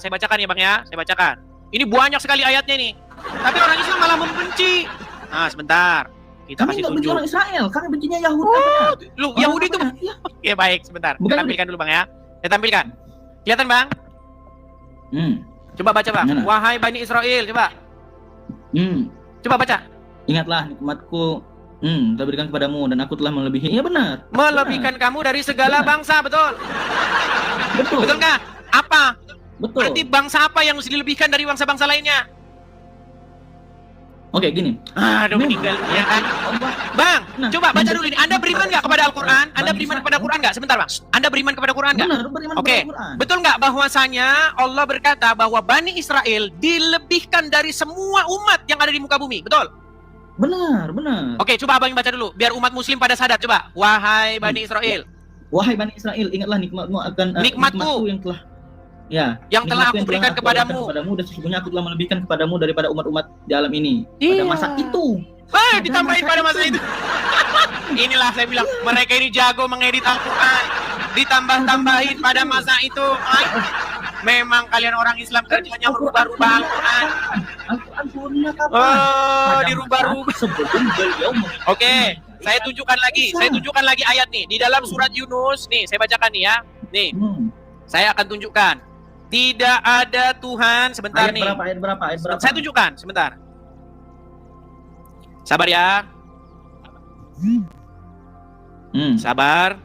Saya bacakan ya Bang ya, saya bacakan. Ini banyak sekali ayatnya nih. Tapi orang Islam malah membenci. Nah, sebentar. Kita Kami kasih nggak benci tunjuk. orang Israel, kami bencinya Yahudi. Lu Orang Yahudi itu. apa ya? Oke, baik, sebentar. Bukan. Saya tampilkan dulu Bang ya. Saya tampilkan. Kelihatan Bang? Coba baca Bang. Mana? Wahai Bani Israel, coba. Coba baca. Ingatlah nikmatku telah berikan kepadamu dan aku telah melebihi. Iya benar. Melebihkan kamu dari segala Benar. bangsa, betul? Betul. Betul nggak? Apa? Betul. Berarti bangsa apa yang mesti dilebihkan dari bangsa-bangsa lainnya? Oke, gini. Aduh, Memang. meninggal. Ya kan? Allah. Bang, Nah, coba baca dulu ini. Anda beriman nggak kepada Al-Quran? Anda Bani beriman Israel. kepada Quran nggak? Sebentar Bang. Anda beriman kepada Quran nggak? Benar, beriman Oke. kepada Al-Quran. Betul nggak bahwasanya Allah berkata bahwa Bani Israel dilebihkan dari semua umat yang ada di muka bumi? Betul? Benar, benar. Oke, coba abang baca dulu. Biar umat muslim pada sadar. Coba. Wahai Bani Israel. Wahai Bani Israel, ingatlah nikmatmu akan Nikmatku. yang telah yang telah aku berikan kepadamu. dan sesungguhnya aku telah melebihkan kepadamu daripada umat-umat di alam ini pada Iya. masa itu. Ditambahin pada masa itu. Inilah saya bilang, mereka ini jago mengedit Al-Quran. Ditambah-tambahin pada masa itu. Memang kalian orang Islam kerjanya merubah-rubah Al-Quran. Al-Quran turunnya kapan? Oh, Pada dirubah-rubah. masa sebelum beliau Oke, saya tunjukkan lagi ayat nih. Di dalam surat Yunus, nih saya bacakan nih ya. Nih, saya akan tunjukkan. Tidak ada Tuhan, sebentar Ayat nih. berapa? Saya tunjukkan, sebentar. Sabar ya, sabar.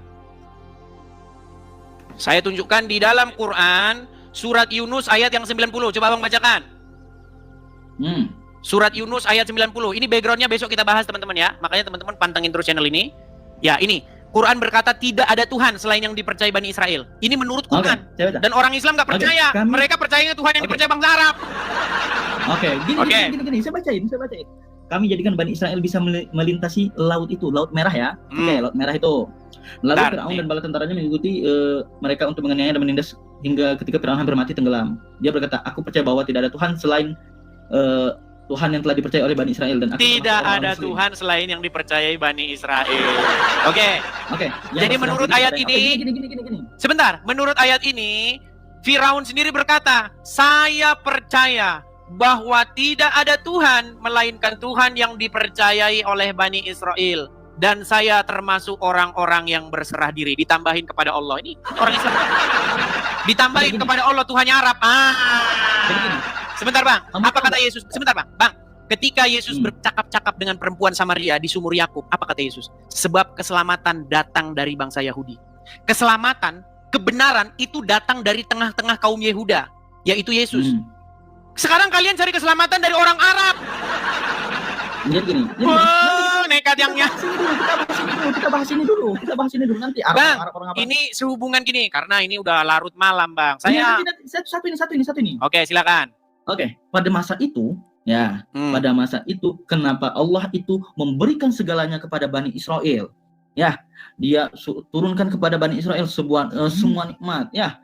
Saya tunjukkan di dalam Quran surat Yunus ayat yang 90. Coba Abang bacakan. Surat Yunus ayat 90. Ini backgroundnya besok kita bahas teman-teman ya. Makanya teman-teman pantengin terus channel ini. Ya, ini Quran berkata tidak ada Tuhan selain yang dipercayai Bani Israel. Ini menurut Quran. Saya baca. Dan orang Islam nggak percaya. Oke, kami- Mereka percayanya Tuhan yang dipercaya bangsa Arab. Oke, Oke. gini. Saya bacain. Kami jadikan Bani Israel bisa melintasi laut itu, laut merah ya. Oke, laut merah itu. Lalu Bentar, Firaun nih. dan bala tentaranya mengikuti mereka untuk menganiaya dan menindas hingga ketika Firaun hampir mati tenggelam. Dia berkata, aku percaya bahwa tidak ada Tuhan selain Tuhan yang telah dipercaya oleh Bani Israel dan aku Tidak termasuk orang ada Muslim." Tuhan selain yang dipercayai Bani Israel. Oke, Oke. Jadi menurut ayat ini- gini. sebentar. Menurut ayat ini, Firaun sendiri berkata, saya percaya bahwa tidak ada Tuhan melainkan Tuhan yang dipercayai oleh Bani Israel. Dan saya termasuk orang-orang yang berserah diri. Ditambahin kepada Allah. Ini orang Islam. Ditambahin kepada Allah Tuhannya Arab. Jadi gini. Sebentar Bang, Kamu apa tahu kata Yesus? Sebentar Bang. Ketika Yesus bercakap-cakap dengan perempuan Samaria di sumur Yakub, apa kata Yesus? Sebab keselamatan datang dari bangsa Yahudi. Keselamatan, kebenaran itu datang dari tengah-tengah kaum Yehuda, yaitu Yesus. Sekarang kalian cari keselamatan dari orang Arab. Jadi gini. Nekat yangnya. Kita bahas ini dulu nanti. Bang, orang apa? ini sehubungan gini, karena ini udah larut malam Bang. Saya, Satu ini. oke silakan. Oke, pada masa itu, ya, pada masa itu kenapa Allah itu memberikan segalanya kepada Bani Israel? Ya, dia turunkan kepada Bani Israel semua nikmat, ya.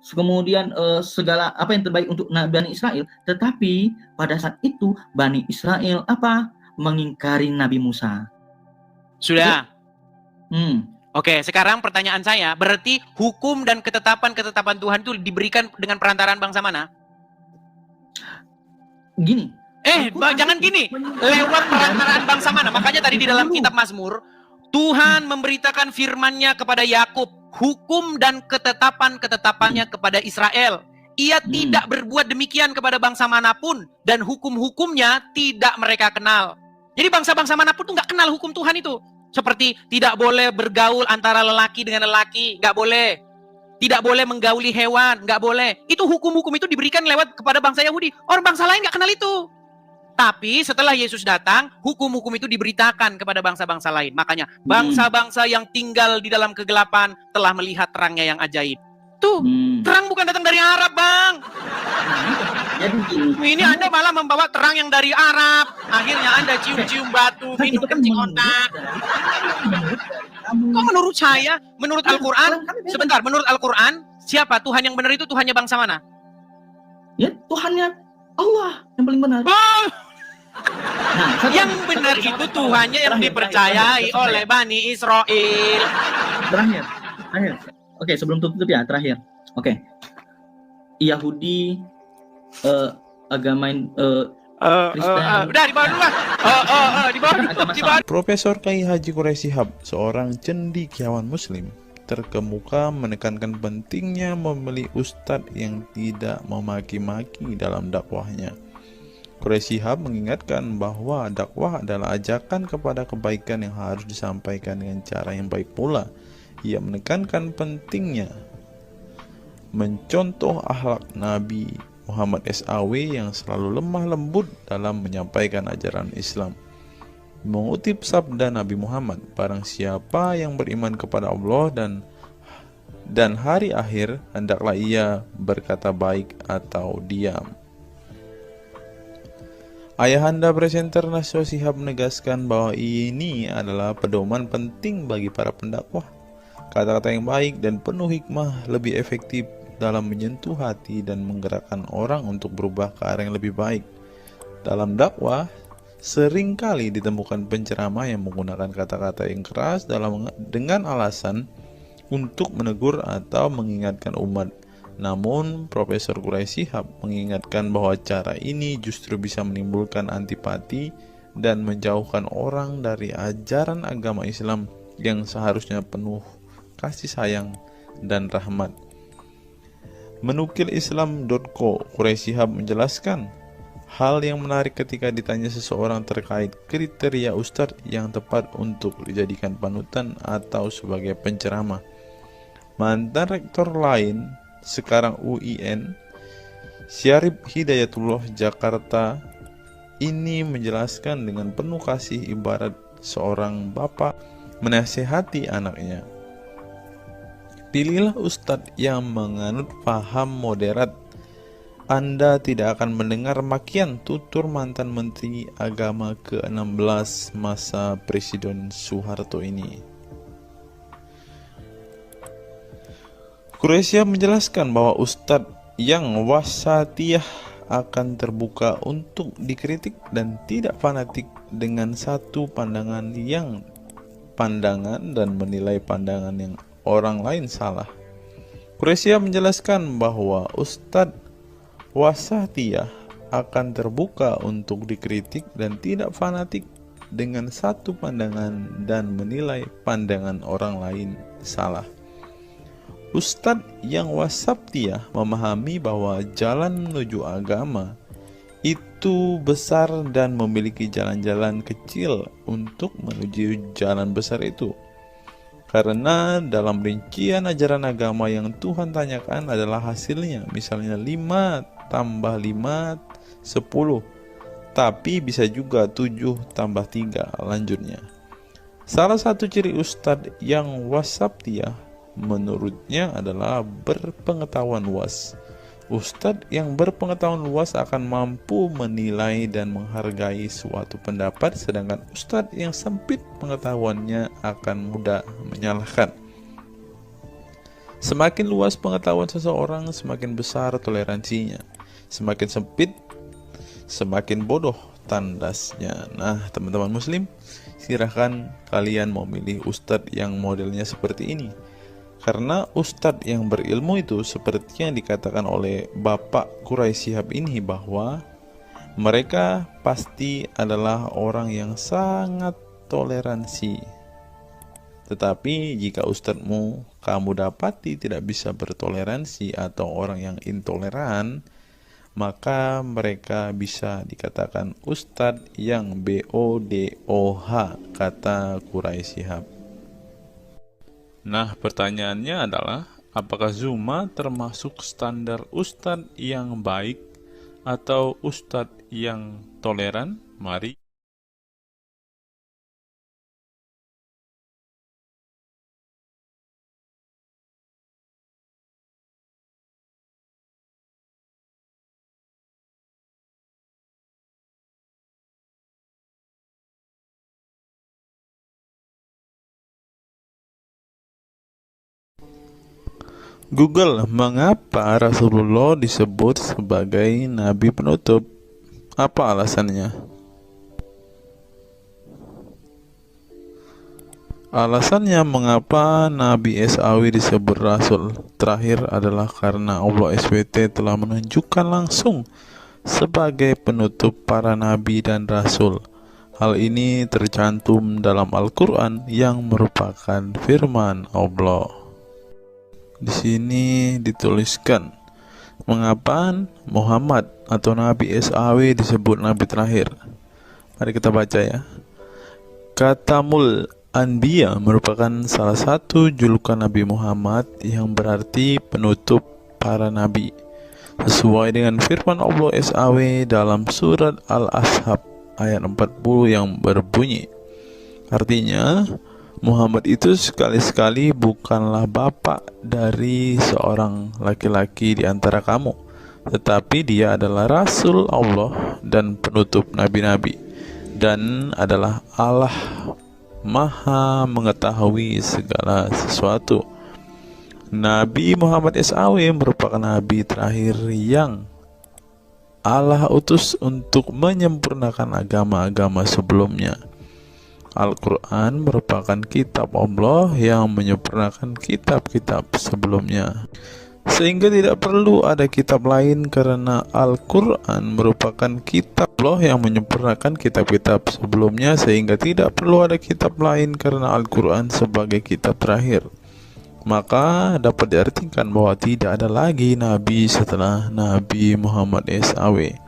Kemudian segala apa yang terbaik untuk Bani Israel, tetapi pada saat itu Bani Israel mengingkari Nabi Musa. Sudah. Hmm. Oke, sekarang pertanyaan saya, berarti hukum dan ketetapan Tuhan itu diberikan dengan perantaraan bangsa mana? Gini. Jangan gini. Lewat perantaraan bangsa mana? Makanya tadi di dalam kitab Mazmur, Tuhan memberitakan firman-Nya kepada Yakub, hukum dan ketetapan-ketetapannya kepada Israel. Ia tidak berbuat demikian kepada bangsa manapun, dan hukum-hukumnya tidak mereka kenal. Jadi bangsa-bangsa manapun tuh nggak kenal hukum Tuhan itu. Seperti tidak boleh bergaul antara lelaki dengan lelaki, nggak boleh. Tidak boleh menggauli hewan, nggak boleh. Itu hukum-hukum itu diberikan lewat kepada bangsa Yahudi. Orang bangsa lain nggak kenal itu. Tapi setelah Yesus datang, hukum-hukum itu diberitakan kepada bangsa-bangsa lain. Makanya bangsa-bangsa yang tinggal di dalam kegelapan telah melihat terangnya yang ajaib. Tuh, terang bukan datang dari Arab, Bang. Jadi gini. Ini Anda malah membawa terang yang dari Arab. Akhirnya Anda cium-cium batu, minum kencing otak. Kok menurut saya, menurut Al-Quran, sebentar, menurut Al-Quran, siapa Tuhan yang benar itu Tuhannya bangsa mana? Ya, Tuhannya Allah yang paling benar. Oh, Nah, yang benar itu Tuhannya yang dipercayai oleh Bani Israel. Terakhir. Oke, sebelum tutup ya, terakhir. Oke. Yahudi, agama Kristen. Udah di bawah dulu lah. Di bawah dulu, di bawah. Profesor Kiai Haji Quraisy Shihab, seorang cendekiawan muslim, terkemuka menekankan pentingnya memilih ustadz yang tidak memaki-maki dalam dakwahnya. Quraisy Shihab mengingatkan bahwa dakwah adalah ajakan kepada kebaikan yang harus disampaikan dengan cara yang baik pula. Ia menekankan pentingnya mencontoh akhlak Nabi Muhammad SAW yang selalu lemah lembut dalam menyampaikan ajaran Islam. Mengutip sabda Nabi Muhammad, barang siapa yang beriman kepada Allah dan hari akhir, hendaklah ia berkata baik atau diam. Ayahanda presenter Naswa Shihab menegaskan bahwa ini adalah pedoman penting bagi para pendakwah. Kata-kata yang baik dan penuh hikmah lebih efektif dalam menyentuh hati dan menggerakkan orang untuk berubah ke arah yang lebih baik. Dalam dakwah, seringkali ditemukan penceramah yang menggunakan kata-kata yang keras dengan alasan untuk menegur atau mengingatkan umat. Namun, Profesor Quraisy Shihab mengingatkan bahwa cara ini justru bisa menimbulkan antipati dan menjauhkan orang dari ajaran agama Islam yang seharusnya penuh kasih sayang dan rahmat. Menukil Islam.co, Quraisy Shihab menjelaskan hal yang menarik ketika ditanya seseorang terkait kriteria ustadz yang tepat untuk dijadikan panutan atau sebagai penceramah. Mantan rektor lain, sekarang UIN, Syarif Hidayatullah Jakarta, ini menjelaskan dengan penuh kasih ibarat seorang bapak menasihati anaknya. Pilihlah ustadz yang menganut paham moderat. Anda tidak akan mendengar makian tutur mantan Menteri Agama ke-16 masa Presiden Soeharto ini. Quraisy menjelaskan bahwa ustadz yang wasatiyah akan terbuka untuk dikritik dan tidak fanatik dengan satu pandangan dan menilai pandangan yang orang lain salah. Quraisy menjelaskan bahwa ustadz wasatiyah akan terbuka untuk dikritik dan tidak fanatik dengan satu pandangan dan menilai pandangan orang lain salah. Ustadz yang wasatiyah memahami bahwa jalan menuju agama itu besar dan memiliki jalan-jalan kecil untuk menuju jalan besar itu. Karena dalam rincian ajaran agama yang Tuhan tanyakan adalah hasilnya, misalnya 5 tambah 5, 10, tapi bisa juga 7 tambah 3, lanjutnya. Salah satu ciri ustadz yang wasatiyah menurutnya adalah berpengetahuan luas. Ustadz yang berpengetahuan luas akan mampu menilai dan menghargai suatu pendapat, sedangkan ustadz yang sempit pengetahuannya akan mudah menyalahkan. Semakin luas pengetahuan seseorang, semakin besar toleransinya. Semakin sempit, semakin bodoh tandasnya. Nah, teman-teman muslim, silahkan kalian memilih ustadz yang modelnya seperti ini. Karena ustadz yang berilmu itu seperti yang dikatakan oleh Bapak Quraisy Shihab ini, bahwa mereka pasti adalah orang yang sangat toleransi. Tetapi jika ustadzmu kamu dapati tidak bisa bertoleransi atau orang yang intoleran, maka mereka bisa dikatakan ustadz yang BODOH, kata Quraisy Shihab. Nah, pertanyaannya adalah, apakah Zuma termasuk standar ustadz yang baik atau ustadz yang toleran? Mari Google, mengapa Rasulullah disebut sebagai nabi penutup? Apa alasannya? Alasannya mengapa Nabi SAW disebut Rasul terakhir adalah karena Allah SWT telah menunjukkan langsung sebagai penutup para nabi dan rasul. Hal ini tercantum dalam Al-Quran yang merupakan firman Allah. Di sini dituliskan, mengapa Muhammad atau Nabi SAW disebut Nabi terakhir? Mari kita baca ya. Katamul Anbiya merupakan salah satu julukan Nabi Muhammad yang berarti penutup para nabi. Sesuai dengan firman Allah SAW dalam surat Al-Ashab ayat 40 yang berbunyi, artinya Muhammad itu sekali-sekali bukanlah bapak dari seorang laki-laki di antara kamu, tetapi dia adalah Rasul Allah dan penutup nabi-nabi, dan adalah Allah Maha mengetahui segala sesuatu. Nabi Muhammad SAW merupakan nabi terakhir yang Allah utus untuk menyempurnakan agama-agama sebelumnya. Al-Quran merupakan kitab Allah yang menyempurnakan kitab-kitab sebelumnya, sehingga tidak perlu ada kitab lain karena Al-Quran merupakan kitab Allah yang menyempurnakan kitab-kitab sebelumnya, sehingga tidak perlu ada kitab lain karena Al-Quran sebagai kitab terakhir. Maka dapat diartikan bahwa tidak ada lagi nabi setelah Nabi Muhammad SAW.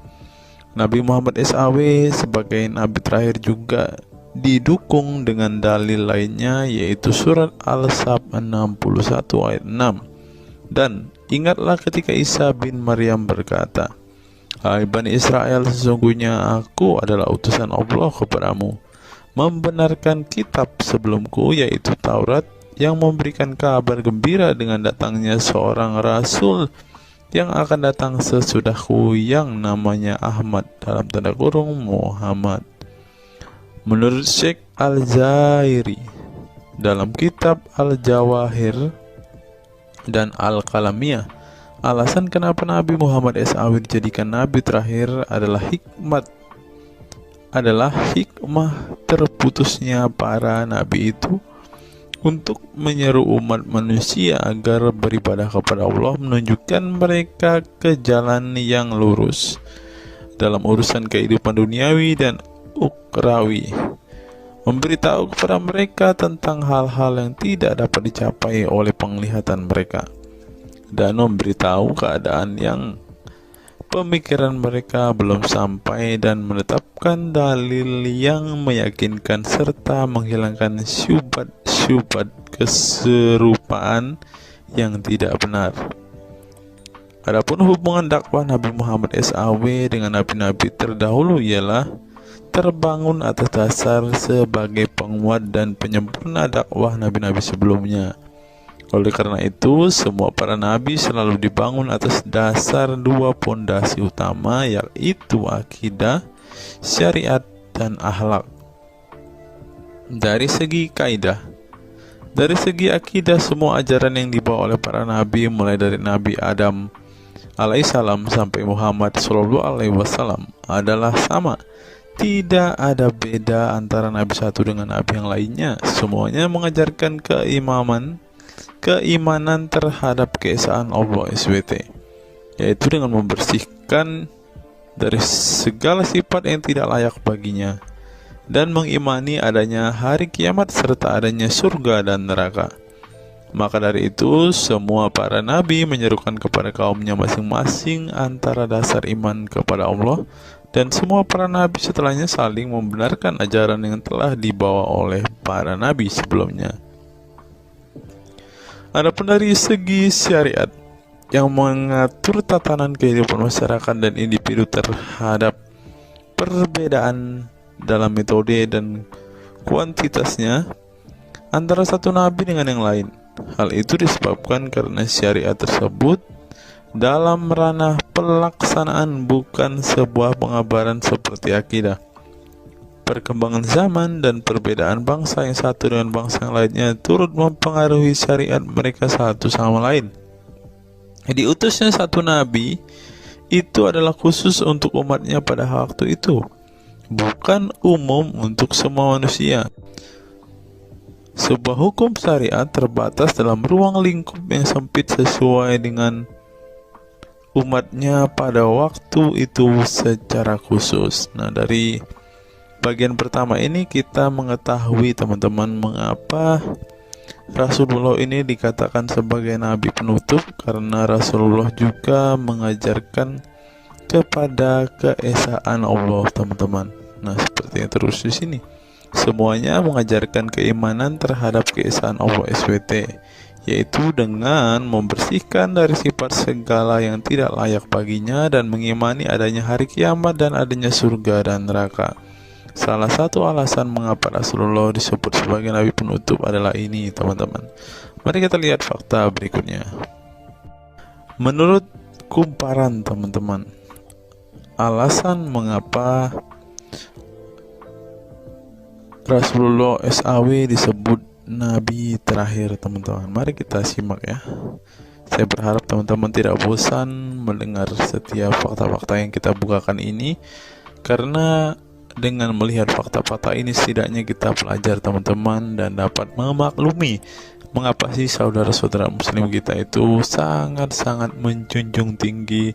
Nabi Muhammad SAW sebagai nabi terakhir juga didukung dengan dalil lainnya, yaitu surat Al-Sab 61 ayat 6. Dan ingatlah ketika Isa bin Maryam berkata, "Hai Bani Israel, sesungguhnya aku adalah utusan Allah kepadamu, membenarkan kitab sebelumku, yaitu Taurat, yang memberikan kabar gembira dengan datangnya seorang Rasul yang akan datang sesudahku, yang namanya Ahmad, dalam tanda kurung Muhammad." Menurut Syekh Al-Zairi dalam kitab Al-Jawahir dan Al-Kalamiyah, alasan kenapa Nabi Muhammad SAW dijadikan nabi terakhir adalah hikmah terputusnya para nabi itu untuk menyeru umat manusia agar beribadah kepada Allah, menunjukkan mereka ke jalan yang lurus dalam urusan kehidupan duniawi dan ukrawi, memberitahu kepada mereka tentang hal-hal yang tidak dapat dicapai oleh penglihatan mereka, dan memberitahu keadaan yang pemikiran mereka belum sampai, dan menetapkan dalil yang meyakinkan serta menghilangkan syubhat keserupaan yang tidak benar. Adapun hubungan dakwah Nabi Muhammad SAW dengan nabi-nabi terdahulu ialah terbangun atas dasar sebagai penguat dan penyempurna dakwah nabi-nabi sebelumnya. Oleh karena itu, semua para nabi selalu dibangun atas dasar dua pondasi utama, yaitu akidah, syariat, dan akhlak. Dari segi kaidah, dari segi akidah, semua ajaran yang dibawa oleh para nabi, mulai dari Nabi Adam alaihissalam sampai Muhammad SAW, adalah sama. Tidak ada beda antara nabi satu dengan nabi yang lainnya. Semuanya mengajarkan keimanan terhadap keesaan Allah SWT, yaitu dengan membersihkan dari segala sifat yang tidak layak baginya, dan mengimani adanya hari kiamat serta adanya surga dan neraka. Maka dari itu, semua para nabi menyerukan kepada kaumnya masing-masing antara dasar iman kepada Allah, dan semua para nabi setelahnya saling membenarkan ajaran yang telah dibawa oleh para nabi sebelumnya. Adapun dari segi syariat yang mengatur tatanan kehidupan masyarakat dan individu terhadap perbedaan dalam metode dan kuantitasnya antara satu nabi dengan yang lain. Hal itu disebabkan karena syariat tersebut dalam ranah pelaksanaan, bukan sebuah pengabaran seperti akidah. Perkembangan zaman dan perbedaan bangsa yang satu dengan bangsa yang lainnya turut mempengaruhi syariat mereka satu sama lain. Diutusnya satu nabi itu adalah khusus untuk umatnya pada waktu itu, bukan umum untuk semua manusia. Sebuah hukum syariat terbatas dalam ruang lingkup yang sempit sesuai dengan umatnya pada waktu itu secara khusus. Nah, dari bagian pertama ini kita mengetahui teman-teman mengapa Rasulullah ini dikatakan sebagai nabi penutup, karena Rasulullah juga mengajarkan kepada keesaan Allah, teman-teman. Nah, seperti yang terus di sini. Semuanya mengajarkan keimanan terhadap keesaan Allah SWT, yaitu dengan membersihkan dari sifat segala yang tidak layak baginya dan mengimani adanya hari kiamat dan adanya surga dan neraka. Salah satu alasan mengapa Rasulullah disebut sebagai nabi penutup adalah ini, teman-teman. Mari kita lihat fakta berikutnya. Menurut kumparan, teman-teman, alasan mengapa Rasulullah SAW disebut nabi terakhir, teman-teman. Mari kita simak ya. Saya berharap teman-teman tidak bosan mendengar setiap fakta-fakta yang kita bukakan ini, karena dengan melihat fakta-fakta ini setidaknya kita belajar, teman-teman, dan dapat memaklumi mengapa sih saudara-saudara muslim kita itu sangat-sangat menjunjung tinggi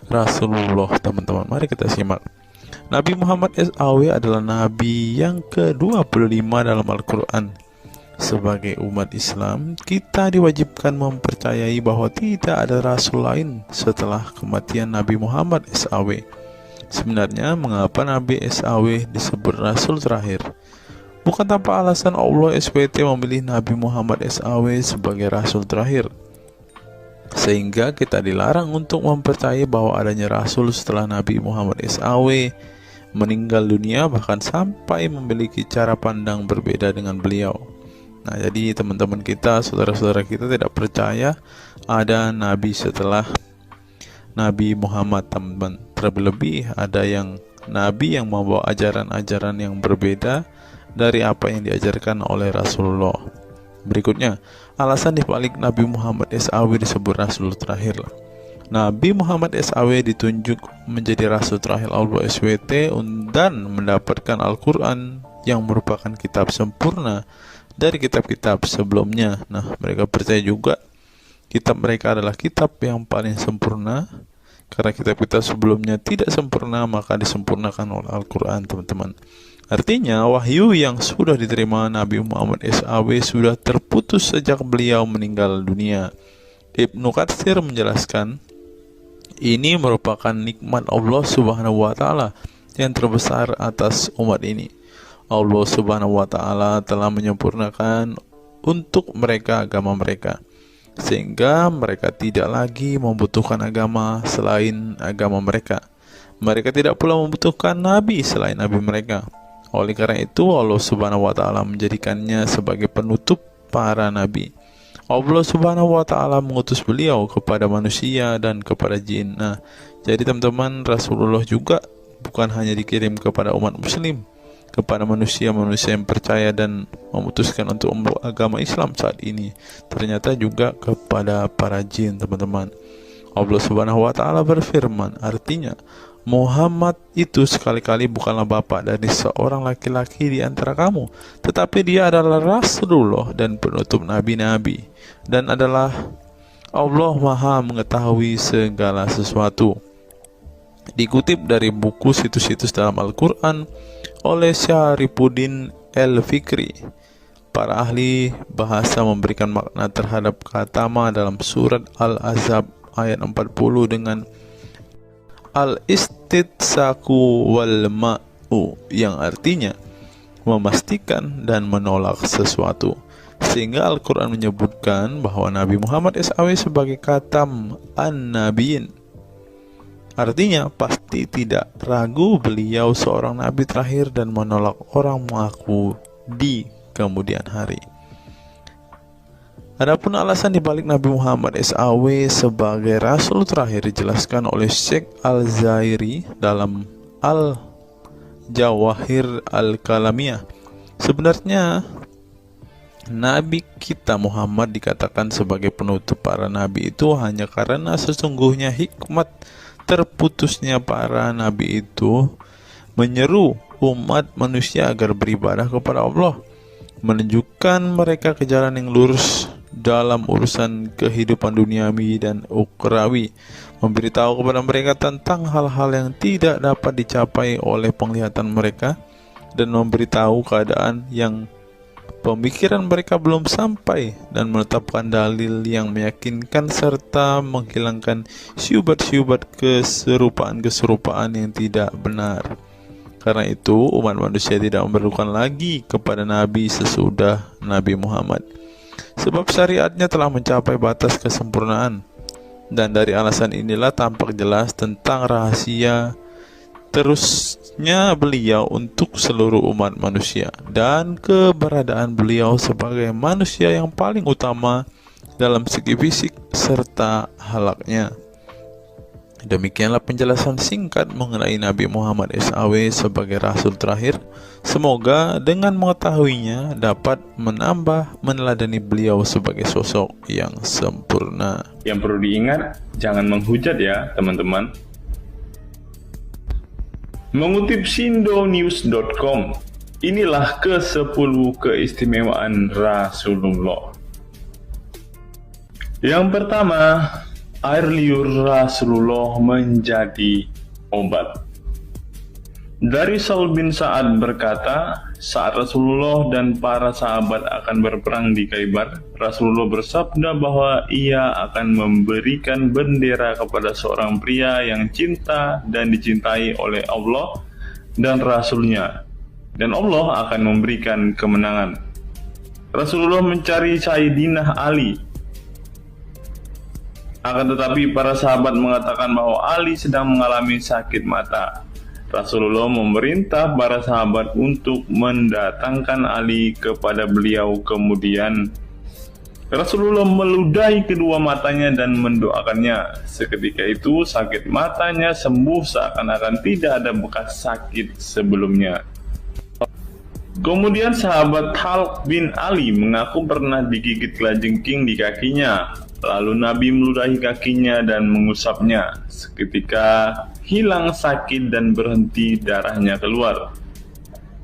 Rasulullah, teman-teman. Mari kita simak. Nabi Muhammad SAW adalah nabi yang ke-25 dalam Al-Quran. Sebagai umat Islam, kita diwajibkan mempercayai bahwa tidak ada rasul lain setelah kematian Nabi Muhammad SAW. Sebenarnya, mengapa Nabi SAW disebut rasul terakhir? Bukan tanpa alasan Allah SWT memilih Nabi Muhammad SAW sebagai rasul terakhir, sehingga kita dilarang untuk mempercayai bahwa adanya rasul setelah Nabi Muhammad SAW meninggal dunia, bahkan sampai memiliki cara pandang berbeda dengan beliau. Nah, jadi teman-teman kita, saudara-saudara kita tidak percaya ada nabi setelah Nabi Muhammad, teman-teman. Terlebih ada yang nabi yang membawa ajaran-ajaran yang berbeda dari apa yang diajarkan oleh Rasulullah. Berikutnya, alasan dibalik Nabi Muhammad SAW disebut rasul terakhir. Nabi Muhammad SAW ditunjuk menjadi rasul terakhir Allah SWT dan mendapatkan Al-Quran yang merupakan kitab sempurna dari kitab-kitab sebelumnya. Nah, mereka percaya juga kitab mereka adalah kitab yang paling sempurna, karena kitab-kitab sebelumnya tidak sempurna, maka disempurnakan oleh Al-Quran, teman-teman. Artinya, wahyu yang sudah diterima Nabi Muhammad SAW sudah terputus sejak beliau meninggal dunia. Ibnu Katsir menjelaskan, ini merupakan nikmat Allah Subhanahu wa Ta'ala yang terbesar atas umat ini. Allah Subhanahu wa Ta'ala telah menyempurnakan untuk mereka agama mereka, sehingga mereka tidak lagi membutuhkan agama selain agama mereka. Mereka tidak pula membutuhkan nabi selain nabi mereka. Oleh karena itu, Allah Subhanahu wa Ta'ala menjadikannya sebagai penutup para nabi. Allah Subhanahu wa Ta'ala mengutus beliau kepada manusia dan kepada jin. Nah, jadi teman-teman, Rasulullah juga bukan hanya dikirim kepada umat muslim, kepada manusia-manusia yang percaya dan memutuskan untuk memeluk agama Islam saat ini, ternyata juga kepada para jin, teman-teman. Allah Subhanahu wa Ta'ala berfirman, artinya Muhammad itu sekali-kali bukanlah bapak dari seorang laki-laki di antara kamu, tetapi dia adalah Rasulullah dan penutup nabi-nabi, dan adalah Allah Maha mengetahui segala sesuatu. Dikutip dari buku situs-situs dalam Al-Quran oleh Syarifuddin al-Fikri, para ahli bahasa memberikan makna terhadap kata ma dalam surat Al-Ahzab ayat 40 dengan al-istitsaku wal ma'u, yang artinya memastikan dan menolak sesuatu, sehingga Al-Quran menyebutkan bahwa Nabi Muhammad SAW sebagai khatam an-nabiyin, artinya pasti tidak ragu beliau seorang nabi terakhir dan menolak orang mengaku di kemudian hari. Adapun alasan dibalik Nabi Muhammad SAW sebagai rasul terakhir dijelaskan oleh Syekh Al-Zairi dalam Al-Jawahir Al-Kalamiyah. Sebenarnya Nabi kita Muhammad dikatakan sebagai penutup para nabi itu hanya karena sesungguhnya hikmat terputusnya para nabi itu menyeru umat manusia agar beribadah kepada Allah, menunjukkan mereka ke jalan yang lurus dalam urusan kehidupan duniawi dan ukhrawi, memberitahu kepada mereka tentang hal-hal yang tidak dapat dicapai oleh penglihatan mereka, dan memberitahu keadaan yang pemikiran mereka belum sampai, dan menetapkan dalil yang meyakinkan serta menghilangkan syubhat-syubhat keserupaan-keserupaan yang tidak benar. Karena itu umat manusia tidak memerlukan lagi kepada Nabi sesudah Nabi Muhammad, sebab syariatnya telah mencapai batas kesempurnaan. Dan dari alasan inilah tampak jelas tentang rahasia terusnya beliau untuk seluruh umat manusia, dan keberadaan beliau sebagai manusia yang paling utama dalam segi fisik serta halaknya. Demikianlah penjelasan singkat mengenai Nabi Muhammad SAW sebagai Rasul terakhir. Semoga dengan mengetahuinya dapat menambah meneladani beliau sebagai sosok yang sempurna. Yang perlu diingat, jangan menghujat ya teman-teman. Mengutip sindonews.com, inilah ke-10 keistimewaan Rasulullah. Yang pertama, air liur Rasulullah menjadi obat. Dari Saul bin Sa'ad berkata, saat Rasulullah dan para sahabat akan berperang di Khaybar, Rasulullah bersabda bahwa ia akan memberikan bendera kepada seorang pria yang cinta dan dicintai oleh Allah dan Rasul-Nya, dan Allah akan memberikan kemenangan. Rasulullah mencari Sayyidina Ali, akan tetapi para sahabat mengatakan bahwa Ali sedang mengalami sakit mata. Rasulullah memerintah para sahabat untuk mendatangkan Ali kepada beliau. Kemudian Rasulullah meludahi kedua matanya dan mendoakannya. Seketika itu sakit matanya sembuh seakan-akan tidak ada bekas sakit sebelumnya. Kemudian sahabat Talq bin Ali mengaku pernah digigit kalajengking di kakinya. Lalu Nabi meludahi kakinya dan mengusapnya. Seketika hilang sakit dan berhenti darahnya keluar.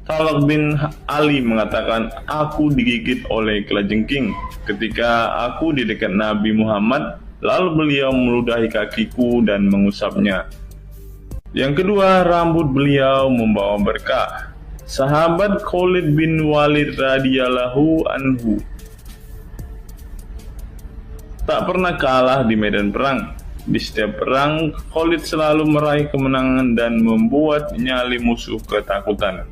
Talq bin Ali mengatakan, aku digigit oleh kalajengking ketika aku di dekat Nabi Muhammad, lalu beliau meludahi kakiku dan mengusapnya. Yang kedua, rambut beliau membawa berkah. Sahabat Khalid bin Walid radhiyallahu anhu tak pernah kalah di medan perang. Di setiap perang, Khalid selalu meraih kemenangan dan membuat nyali musuh ketakutan.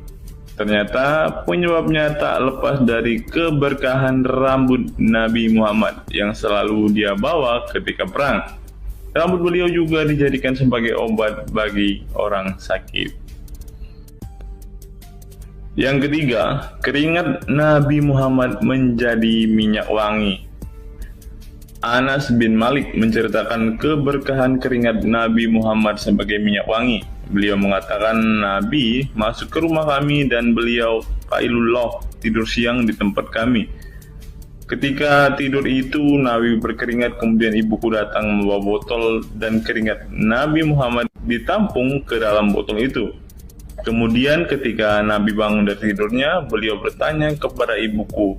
Ternyata penyebabnya tak lepas dari keberkahan rambut Nabi Muhammad yang selalu dia bawa ketika perang. Rambut beliau juga dijadikan sebagai obat bagi orang sakit. Yang ketiga, keringat Nabi Muhammad menjadi minyak wangi. Anas bin Malik menceritakan keberkahan keringat Nabi Muhammad sebagai minyak wangi. Beliau mengatakan, Nabi masuk ke rumah kami dan beliau qailullah, tidur siang di tempat kami. Ketika tidur itu Nabi berkeringat, kemudian ibuku datang membawa botol dan keringat Nabi Muhammad ditampung ke dalam botol itu. Kemudian ketika Nabi bangun dari tidurnya, beliau bertanya kepada ibuku,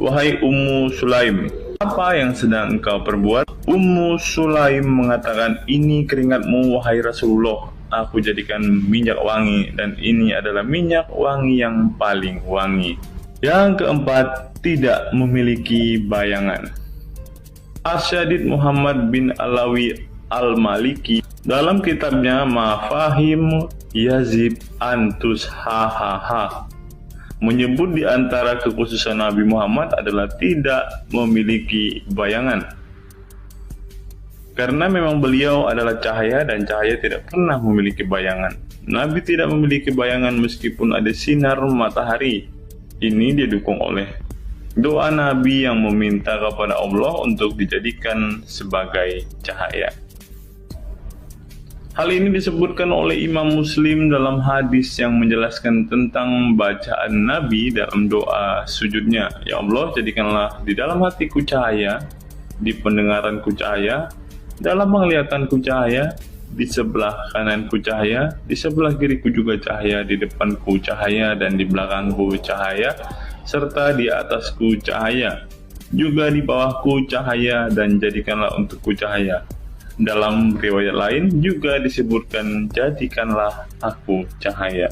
wahai Ummu Sulaim, apa yang sedang engkau perbuat? Ummu Sulaim mengatakan, ini keringatmu wahai Rasulullah, aku jadikan minyak wangi dan ini adalah minyak wangi yang paling wangi. Yang keempat, tidak memiliki bayangan. Asyadid Muhammad bin Alawi Al-Maliki dalam kitabnya Mafahim Yazib Antus Hahaha menyebut di antara kekhususan Nabi Muhammad adalah tidak memiliki bayangan. Karena memang beliau adalah cahaya dan cahaya tidak pernah memiliki bayangan. Nabi tidak memiliki bayangan meskipun ada sinar matahari. Ini didukung oleh doa Nabi yang meminta kepada Allah untuk dijadikan sebagai cahaya. Hal ini disebutkan oleh Imam Muslim dalam hadis yang menjelaskan tentang bacaan Nabi dalam doa sujudnya. Ya Allah, jadikanlah di dalam hatiku cahaya, di pendengaranku cahaya, dalam penglihatanku cahaya, di sebelah kananku cahaya, di sebelah kiriku juga cahaya, di depanku cahaya, dan di belakangku cahaya, serta di atasku cahaya, juga di bawahku cahaya, dan jadikanlah untukku cahaya. Dalam riwayat lain juga disebutkan, jadikanlah aku cahaya.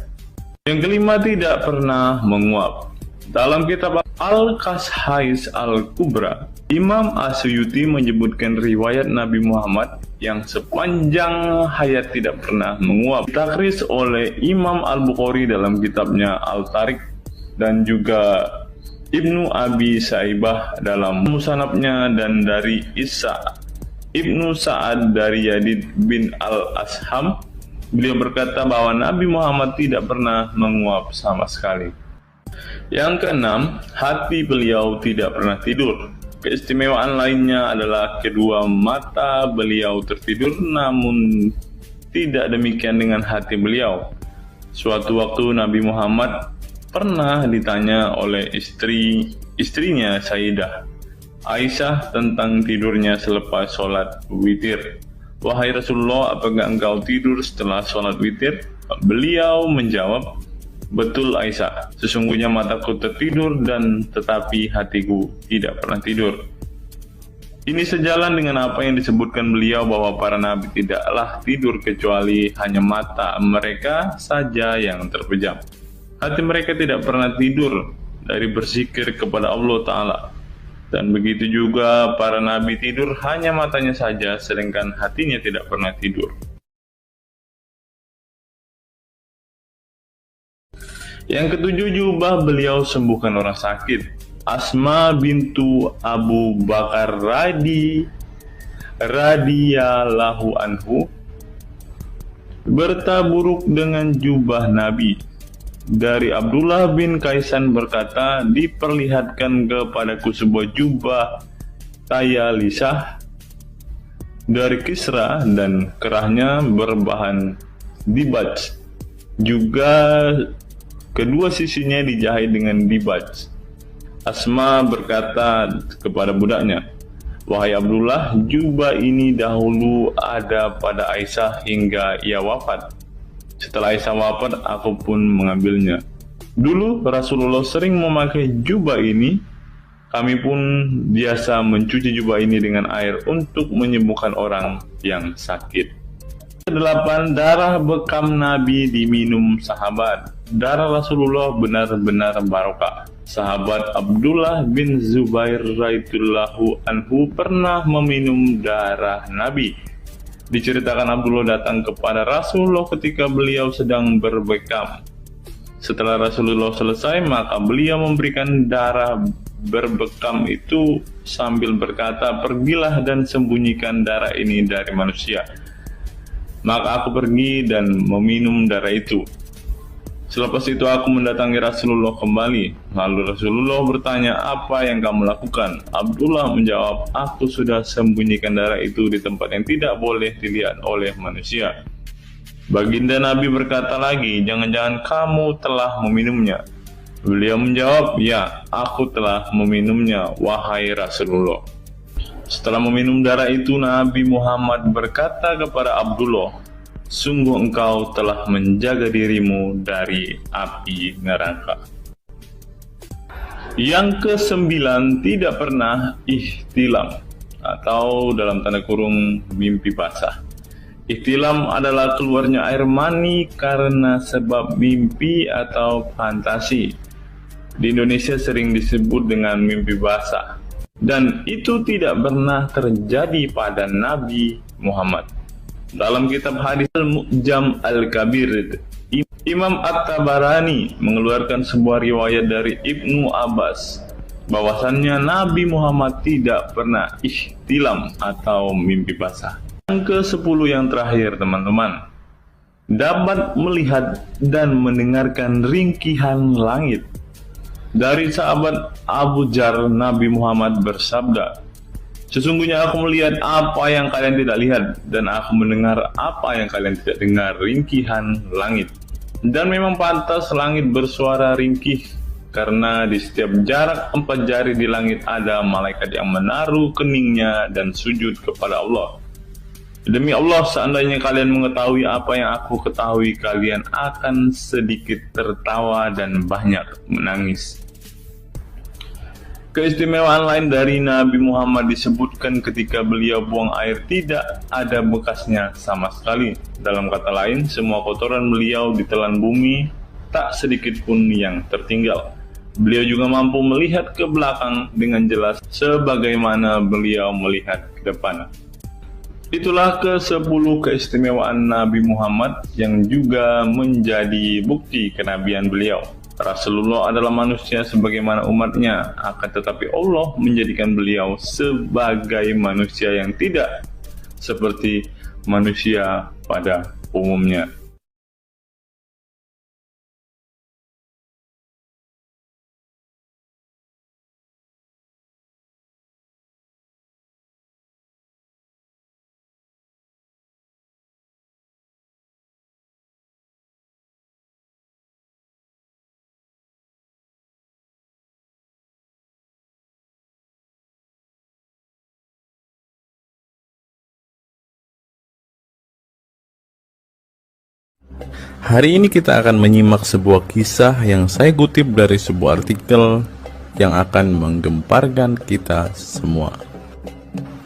Yang kelima, tidak pernah menguap. Dalam kitab Al-Qashais Al-Kubra, Imam Asyuyuti menyebutkan riwayat Nabi Muhammad yang sepanjang hayat tidak pernah menguap. Ditakris oleh Imam Al-Bukhari dalam kitabnya Al-Tariq, dan juga Ibnu Abi Saibah dalam Musannafnya, dan dari Isa Ibnu Sa'ad dari Yazid bin Al-Asham, beliau berkata bahwa Nabi Muhammad tidak pernah menguap sama sekali. Yang keenam, hati beliau tidak pernah tidur. Keistimewaan lainnya adalah kedua mata beliau tertidur, namun tidak demikian dengan hati beliau. Suatu waktu Nabi Muhammad pernah ditanya oleh istrinya Sayyidah Aisyah tentang tidurnya selepas sholat witir. Wahai Rasulullah, apakah engkau tidur setelah sholat witir? Beliau menjawab, betul Aisyah, sesungguhnya mataku tertidur dan tetapi hatiku tidak pernah tidur. Ini sejalan dengan apa yang disebutkan beliau bahwa para nabi tidaklah tidur kecuali hanya mata mereka saja yang terpejam. Hati mereka tidak pernah tidur dari berzikir kepada Allah Ta'ala. Dan begitu juga para nabi tidur hanya matanya saja, sedangkan hatinya tidak pernah tidur. Yang ketujuh, jubah beliau sembuhkan orang sakit. Asma bintu Abu Bakar radhiyallahu anhu bertaburuk dengan jubah Nabi. Dari Abdullah bin Kaisan berkata, diperlihatkan kepadaku sebuah jubah tayalisah dari Kisra dan kerahnya berbahan dibaj. Juga kedua sisinya dijahit dengan dibaj. Asma berkata kepada budaknya, wahai Abdullah, jubah ini dahulu ada pada Aisyah hingga ia wafat. Setelah Aisyah wafat, aku pun mengambilnya. Dulu Rasulullah sering memakai jubah ini. Kami pun biasa mencuci jubah ini dengan air untuk menyembuhkan orang yang sakit. 8. Darah bekam Nabi diminum sahabat. Darah Rasulullah benar-benar barokah. Sahabat Abdullah bin Zubair radhiyallahu anhu pernah meminum darah Nabi. Diceritakan Abdullah datang kepada Rasulullah ketika beliau sedang berbekam. Setelah Rasulullah selesai, maka beliau memberikan darah berbekam itu sambil berkata, pergilah dan sembunyikan darah ini dari manusia. Maka aku pergi dan meminum darah itu. Selepas itu aku mendatangi Rasulullah kembali. Lalu Rasulullah bertanya, apa yang kamu lakukan? Abdullah menjawab, aku sudah sembunyikan darah itu di tempat yang tidak boleh dilihat oleh manusia. Baginda Nabi berkata lagi, jangan-jangan kamu telah meminumnya? Beliau menjawab, ya, aku telah meminumnya, wahai Rasulullah. Setelah meminum darah itu, Nabi Muhammad berkata kepada Abdullah, sungguh engkau telah menjaga dirimu dari api neraka. Yang ke-9, tidak pernah ihtilam atau dalam tanda kurung mimpi basah. Ihtilam adalah keluarnya air mani karena sebab mimpi atau fantasi. Di Indonesia sering disebut dengan mimpi basah. Dan itu tidak pernah terjadi pada Nabi Muhammad. Dalam kitab hadis Al-Mu'jam Al-Kabir, Imam At-Tabarani mengeluarkan sebuah riwayat dari Ibnu Abbas bahwasannya Nabi Muhammad tidak pernah ihtilam atau mimpi basah. Yang ke-10 yang terakhir, teman-teman, dapat melihat dan mendengarkan ringkihan langit. Dari sahabat Abu Dzar, Nabi Muhammad bersabda, Sesungguhnya aku melihat apa yang kalian tidak lihat, dan aku mendengar apa yang kalian tidak dengar, ringkihan langit. Dan memang pantas langit bersuara ringkih, karena di setiap jarak 4 jari di langit ada malaikat yang menaruh keningnya dan sujud kepada Allah. Demi Allah, seandainya kalian mengetahui apa yang aku ketahui, kalian akan sedikit tertawa dan banyak menangis. Keistimewaan lain dari Nabi Muhammad disebutkan ketika beliau buang air tidak ada bekasnya sama sekali. Dalam kata lain, semua kotoran beliau ditelan bumi, tak sedikit pun yang tertinggal. Beliau juga mampu melihat ke belakang dengan jelas sebagaimana beliau melihat ke depan. Itulah ke-10 keistimewaan Nabi Muhammad yang juga menjadi bukti kenabian beliau. Rasulullah adalah manusia sebagaimana umatnya, akan tetapi Allah menjadikan beliau sebagai manusia yang tidak seperti manusia pada umumnya. Hari ini kita akan menyimak sebuah kisah yang saya kutip dari sebuah artikel yang akan menggemparkan kita semua.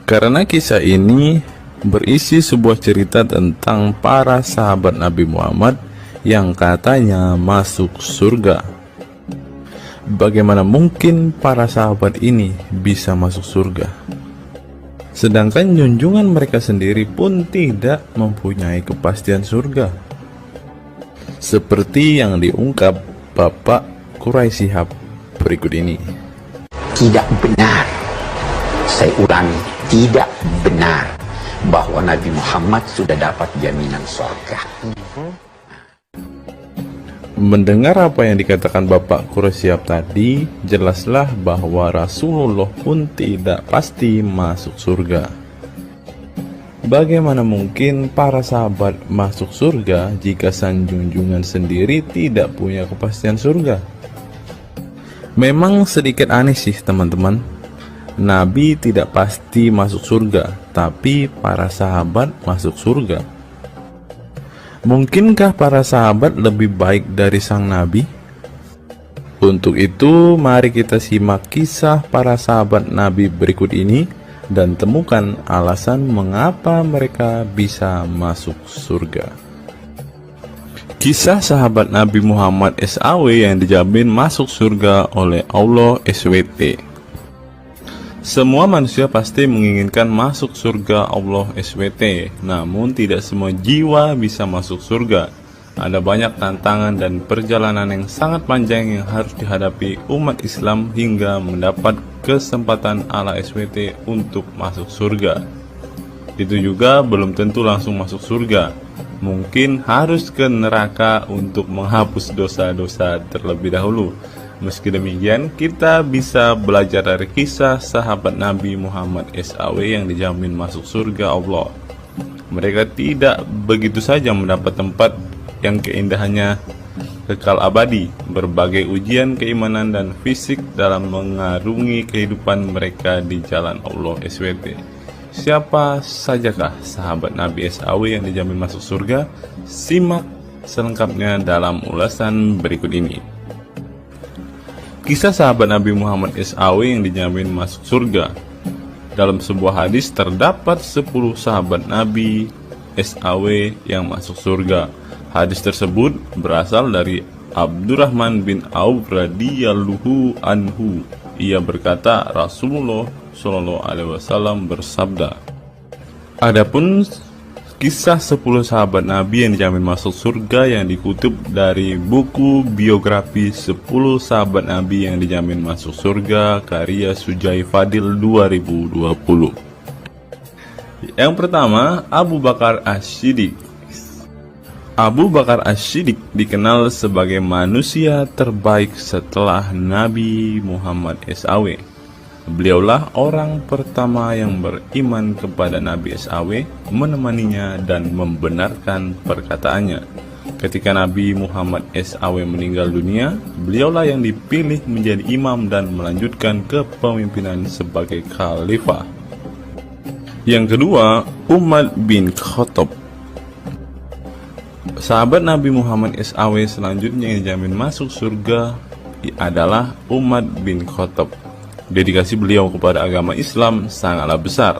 Karena kisah ini berisi sebuah cerita tentang para sahabat Nabi Muhammad yang katanya masuk surga. Bagaimana mungkin para sahabat ini bisa masuk surga? Sedangkan junjungan mereka sendiri pun tidak mempunyai kepastian surga. Seperti yang diungkap Bapak Quraisy Shihab berikut ini. Tidak benar, saya ulangi, tidak benar bahwa Nabi Muhammad sudah dapat jaminan surga. Mendengar apa yang dikatakan Bapak Quraisy Shihab tadi, jelaslah bahwa Rasulullah pun tidak pasti masuk surga. Bagaimana mungkin para sahabat masuk surga jika sang junjungan sendiri tidak punya kepastian surga? Memang sedikit aneh sih teman-teman. Nabi tidak pasti masuk surga, tapi para sahabat masuk surga. Mungkinkah para sahabat lebih baik dari sang Nabi? Untuk itu, mari kita simak kisah para sahabat Nabi berikut ini dan temukan alasan mengapa mereka bisa masuk surga. Kisah sahabat Nabi Muhammad SAW yang dijamin masuk surga oleh Allah SWT. Semua manusia pasti menginginkan masuk surga Allah SWT, namun tidak semua jiwa bisa masuk surga. Ada banyak tantangan dan perjalanan yang sangat panjang yang harus dihadapi umat Islam hingga mendapat kesempatan ala SWT untuk masuk surga. Itu juga belum tentu langsung masuk surga. Mungkin harus ke neraka untuk menghapus dosa-dosa terlebih dahulu. Meski demikian, kita bisa belajar dari kisah sahabat Nabi Muhammad SAW yang dijamin masuk surga Allah. Mereka tidak begitu saja mendapat tempat yang keindahannya kekal abadi. Berbagai ujian keimanan dan fisik dalam mengarungi kehidupan mereka di jalan Allah SWT. Siapa sajakah sahabat Nabi SAW yang dijamin masuk surga? Simak selengkapnya dalam ulasan berikut ini. Kisah sahabat Nabi Muhammad SAW yang dijamin masuk surga. Dalam sebuah hadis terdapat 10 sahabat Nabi SAW yang masuk surga. Hadis tersebut berasal dari Abdurrahman bin Auf radhiyallahu anhu. Ia berkata, Rasulullah SAW bersabda. Adapun kisah 10 sahabat Nabi yang dijamin masuk surga yang dikutip dari buku biografi 10 sahabat Nabi yang dijamin masuk surga karya Sujai Fadil 2020. Yang pertama, Abu Bakar As-Siddiq. Abu Bakar As-Siddiq dikenal sebagai manusia terbaik setelah Nabi Muhammad SAW. Beliaulah orang pertama yang beriman kepada Nabi SAW, menemaninya dan membenarkan perkataannya. Ketika Nabi Muhammad SAW meninggal dunia, beliaulah yang dipilih menjadi imam dan melanjutkan kepemimpinan sebagai khalifah. Yang kedua, Umar bin Khattab. Sahabat Nabi Muhammad SAW selanjutnya yang dijamin masuk surga adalah Umar bin Khattab. Dedikasi beliau kepada agama Islam sangatlah besar.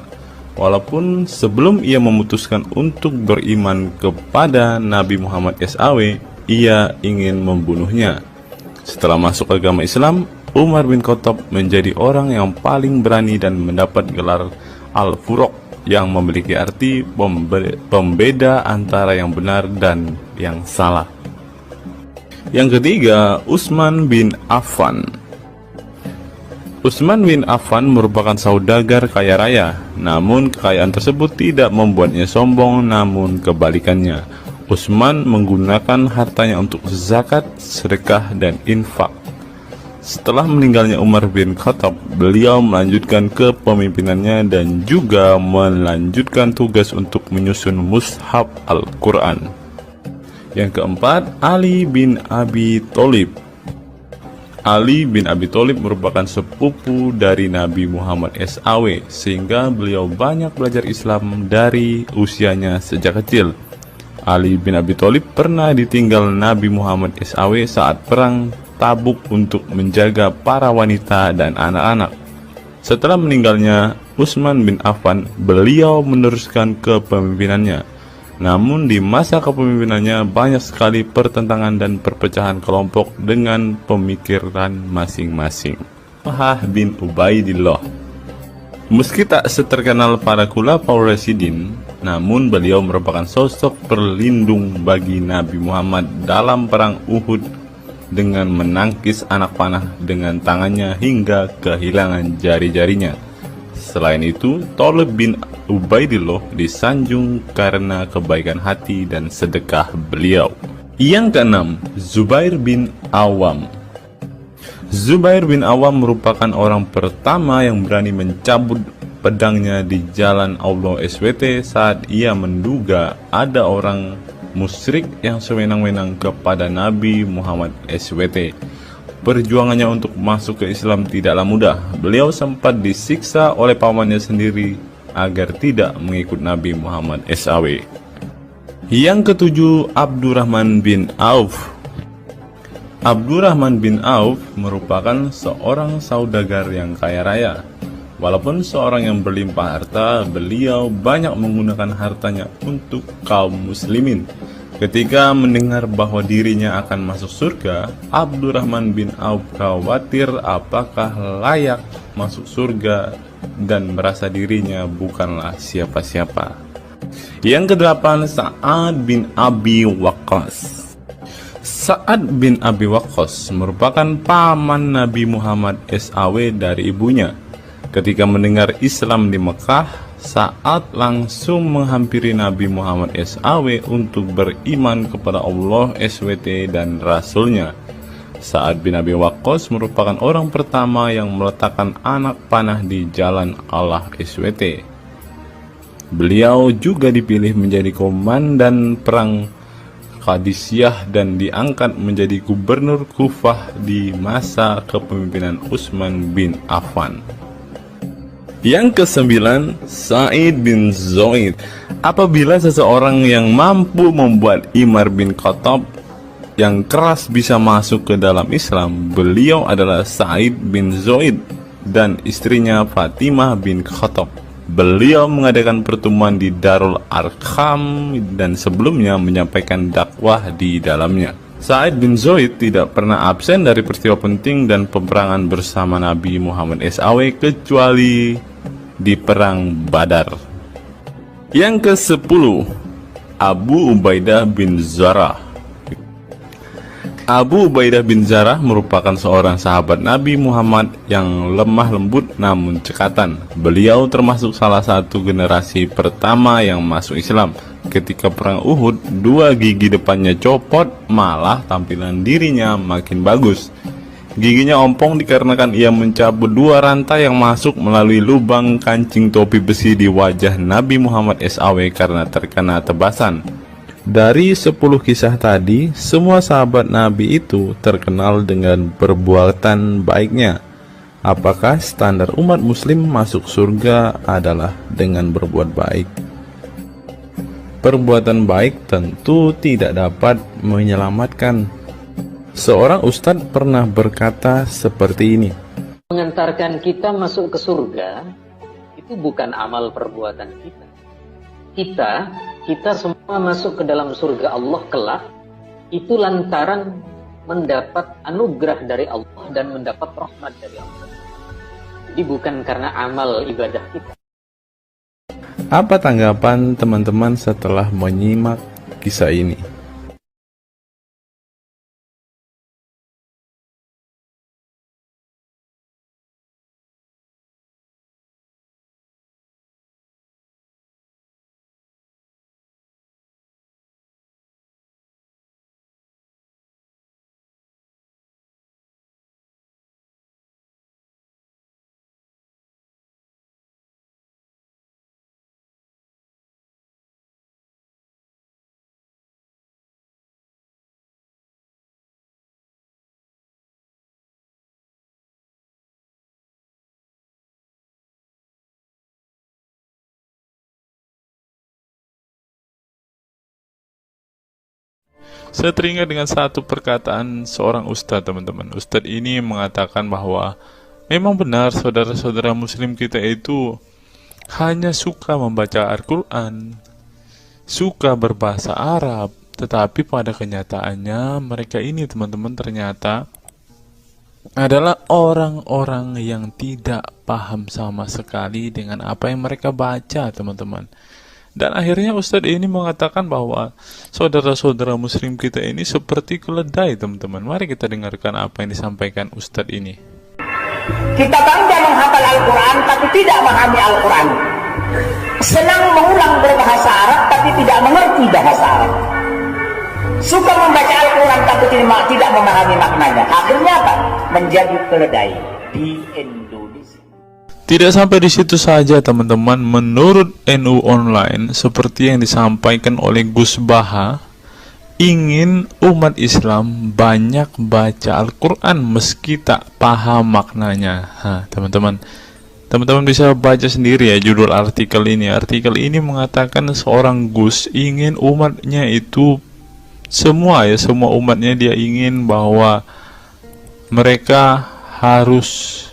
Walaupun sebelum ia memutuskan untuk beriman kepada Nabi Muhammad SAW, ia ingin membunuhnya. Setelah masuk agama Islam, Umar bin Khattab menjadi orang yang paling berani dan mendapat gelar Al-Furuq, yang memiliki arti pembeda antara yang benar dan yang salah. Yang ketiga, Utsman bin Affan. Utsman bin Affan merupakan saudagar kaya raya, namun kekayaan tersebut tidak membuatnya sombong, namun kebalikannya. Utsman menggunakan hartanya untuk zakat, sedekah, dan infak. Setelah meninggalnya Umar bin Khattab, beliau melanjutkan kepemimpinannya dan juga melanjutkan tugas untuk menyusun mushaf Al-Quran. Yang keempat, Ali bin Abi Thalib. Ali bin Abi Thalib merupakan sepupu dari Nabi Muhammad SAW, sehingga beliau banyak belajar Islam dari usianya sejak kecil. Ali bin Abi Thalib pernah ditinggal Nabi Muhammad SAW saat perang Tabuk untuk menjaga para wanita dan anak-anak. Setelah meninggalnya Utsman bin Affan, beliau meneruskan kepemimpinannya. Namun di masa kepemimpinannya banyak sekali pertentangan dan perpecahan kelompok dengan pemikiran masing-masing. Talhah bin Ubaidillah. Meski tak seterkenal para khulafaur rasyidin, namun beliau merupakan sosok pelindung bagi Nabi Muhammad dalam perang Uhud dengan menangkis anak panah dengan tangannya hingga kehilangan jari-jarinya. Selain itu, Talib bin Ubaidillah disanjung karena kebaikan hati dan sedekah beliau. Yang keenam, Zubair bin Awam. Zubair bin Awam merupakan orang pertama yang berani mencabut pedangnya di jalan Allah SWT saat ia menduga ada orang musyrik yang sewenang-wenang kepada Nabi Muhammad SWT. Perjuangannya untuk masuk ke Islam tidaklah mudah. Beliau sempat disiksa oleh pamannya sendiri agar tidak mengikut Nabi Muhammad SAW. Yang ketujuh, Abdurrahman bin Auf. Abdurrahman bin Auf merupakan seorang saudagar yang kaya raya. Walaupun seorang yang berlimpah harta, beliau banyak menggunakan hartanya untuk kaum muslimin. Ketika mendengar bahwa dirinya akan masuk surga, Abdurrahman bin Auf khawatir apakah layak masuk surga dan merasa dirinya bukanlah siapa-siapa. Yang kedelapan, Sa'ad bin Abi Waqqas. Sa'ad bin Abi Waqqas merupakan paman Nabi Muhammad SAW dari ibunya. Ketika mendengar Islam di Mekah, Sa'ad langsung menghampiri Nabi Muhammad SAW untuk beriman kepada Allah SWT dan Rasulnya. Sa'ad bin Abi Waqqas merupakan orang pertama yang meletakkan anak panah di jalan Allah SWT. Beliau juga dipilih menjadi komandan perang Qadisiyah dan diangkat menjadi gubernur Kufah di masa kepemimpinan Utsman bin Affan. Yang kesembilan, Sa'id bin Zaid. Apabila seseorang yang mampu membuat Umar bin Khattab yang keras bisa masuk ke dalam Islam, beliau adalah Sa'id bin Zaid dan istrinya Fatimah bin Khattab. Beliau mengadakan pertemuan di Darul Arqam dan sebelumnya menyampaikan dakwah di dalamnya. Sa'id bin Zaid tidak pernah absen dari peristiwa penting dan peperangan bersama Nabi Muhammad SAW kecuali di perang Badar. Yang ke-10, Abu Ubaidah bin Zarah. Abu Ubaidah bin Zarah merupakan seorang sahabat Nabi Muhammad yang lemah lembut namun cekatan. Beliau termasuk salah satu generasi pertama yang masuk Islam. Ketika perang Uhud, 2 gigi depannya copot, malah tampilan dirinya makin bagus. Giginya ompong dikarenakan ia mencabut 2 rantai yang masuk melalui lubang kancing topi besi di wajah Nabi Muhammad SAW karena terkena tebasan. Dari 10 kisah tadi, semua sahabat Nabi itu terkenal dengan perbuatan baiknya. Apakah standar umat muslim masuk surga adalah dengan berbuat baik? Perbuatan baik tentu tidak dapat menyelamatkan. Seorang ustadz pernah berkata seperti ini. Mengantarkan kita masuk ke surga itu bukan amal perbuatan kita. Kita semua masuk ke dalam surga Allah kelak itu lantaran mendapat anugerah dari Allah dan mendapat rahmat dari Allah. Jadi bukan karena amal ibadah kita. Apa tanggapan teman-teman setelah menyimak kisah ini? Saya teringat dengan satu perkataan seorang ustadz, teman-teman. Ustadz ini mengatakan bahwa memang benar saudara-saudara muslim kita itu hanya suka membaca Al-Quran, suka berbahasa Arab, tetapi pada kenyataannya mereka ini, teman-teman, ternyata adalah orang-orang yang tidak paham sama sekali dengan apa yang mereka baca, teman-teman. Dan akhirnya Ustadz ini mengatakan bahwa saudara-saudara muslim kita ini seperti keledai, teman-teman. Mari kita dengarkan apa yang disampaikan Ustadz ini. Kita bangga menghafal Al-Quran tapi tidak memahami Al-Quran. Senang mengulang berbahasa Arab tapi tidak mengerti bahasa Arab. Suka membaca Al-Quran tapi tidak memahami maknanya. Akhirnya apa? Menjadi keledai di Indonesia. Tidak sampai di situ saja, teman-teman. Menurut NU Online, seperti yang disampaikan oleh Gus Baha, ingin umat Islam banyak baca Al-Quran meski tak paham maknanya. Teman-teman bisa baca sendiri ya judul artikel ini. Artikel ini mengatakan seorang Gus ingin umatnya itu semua umatnya dia ingin bahwa mereka harus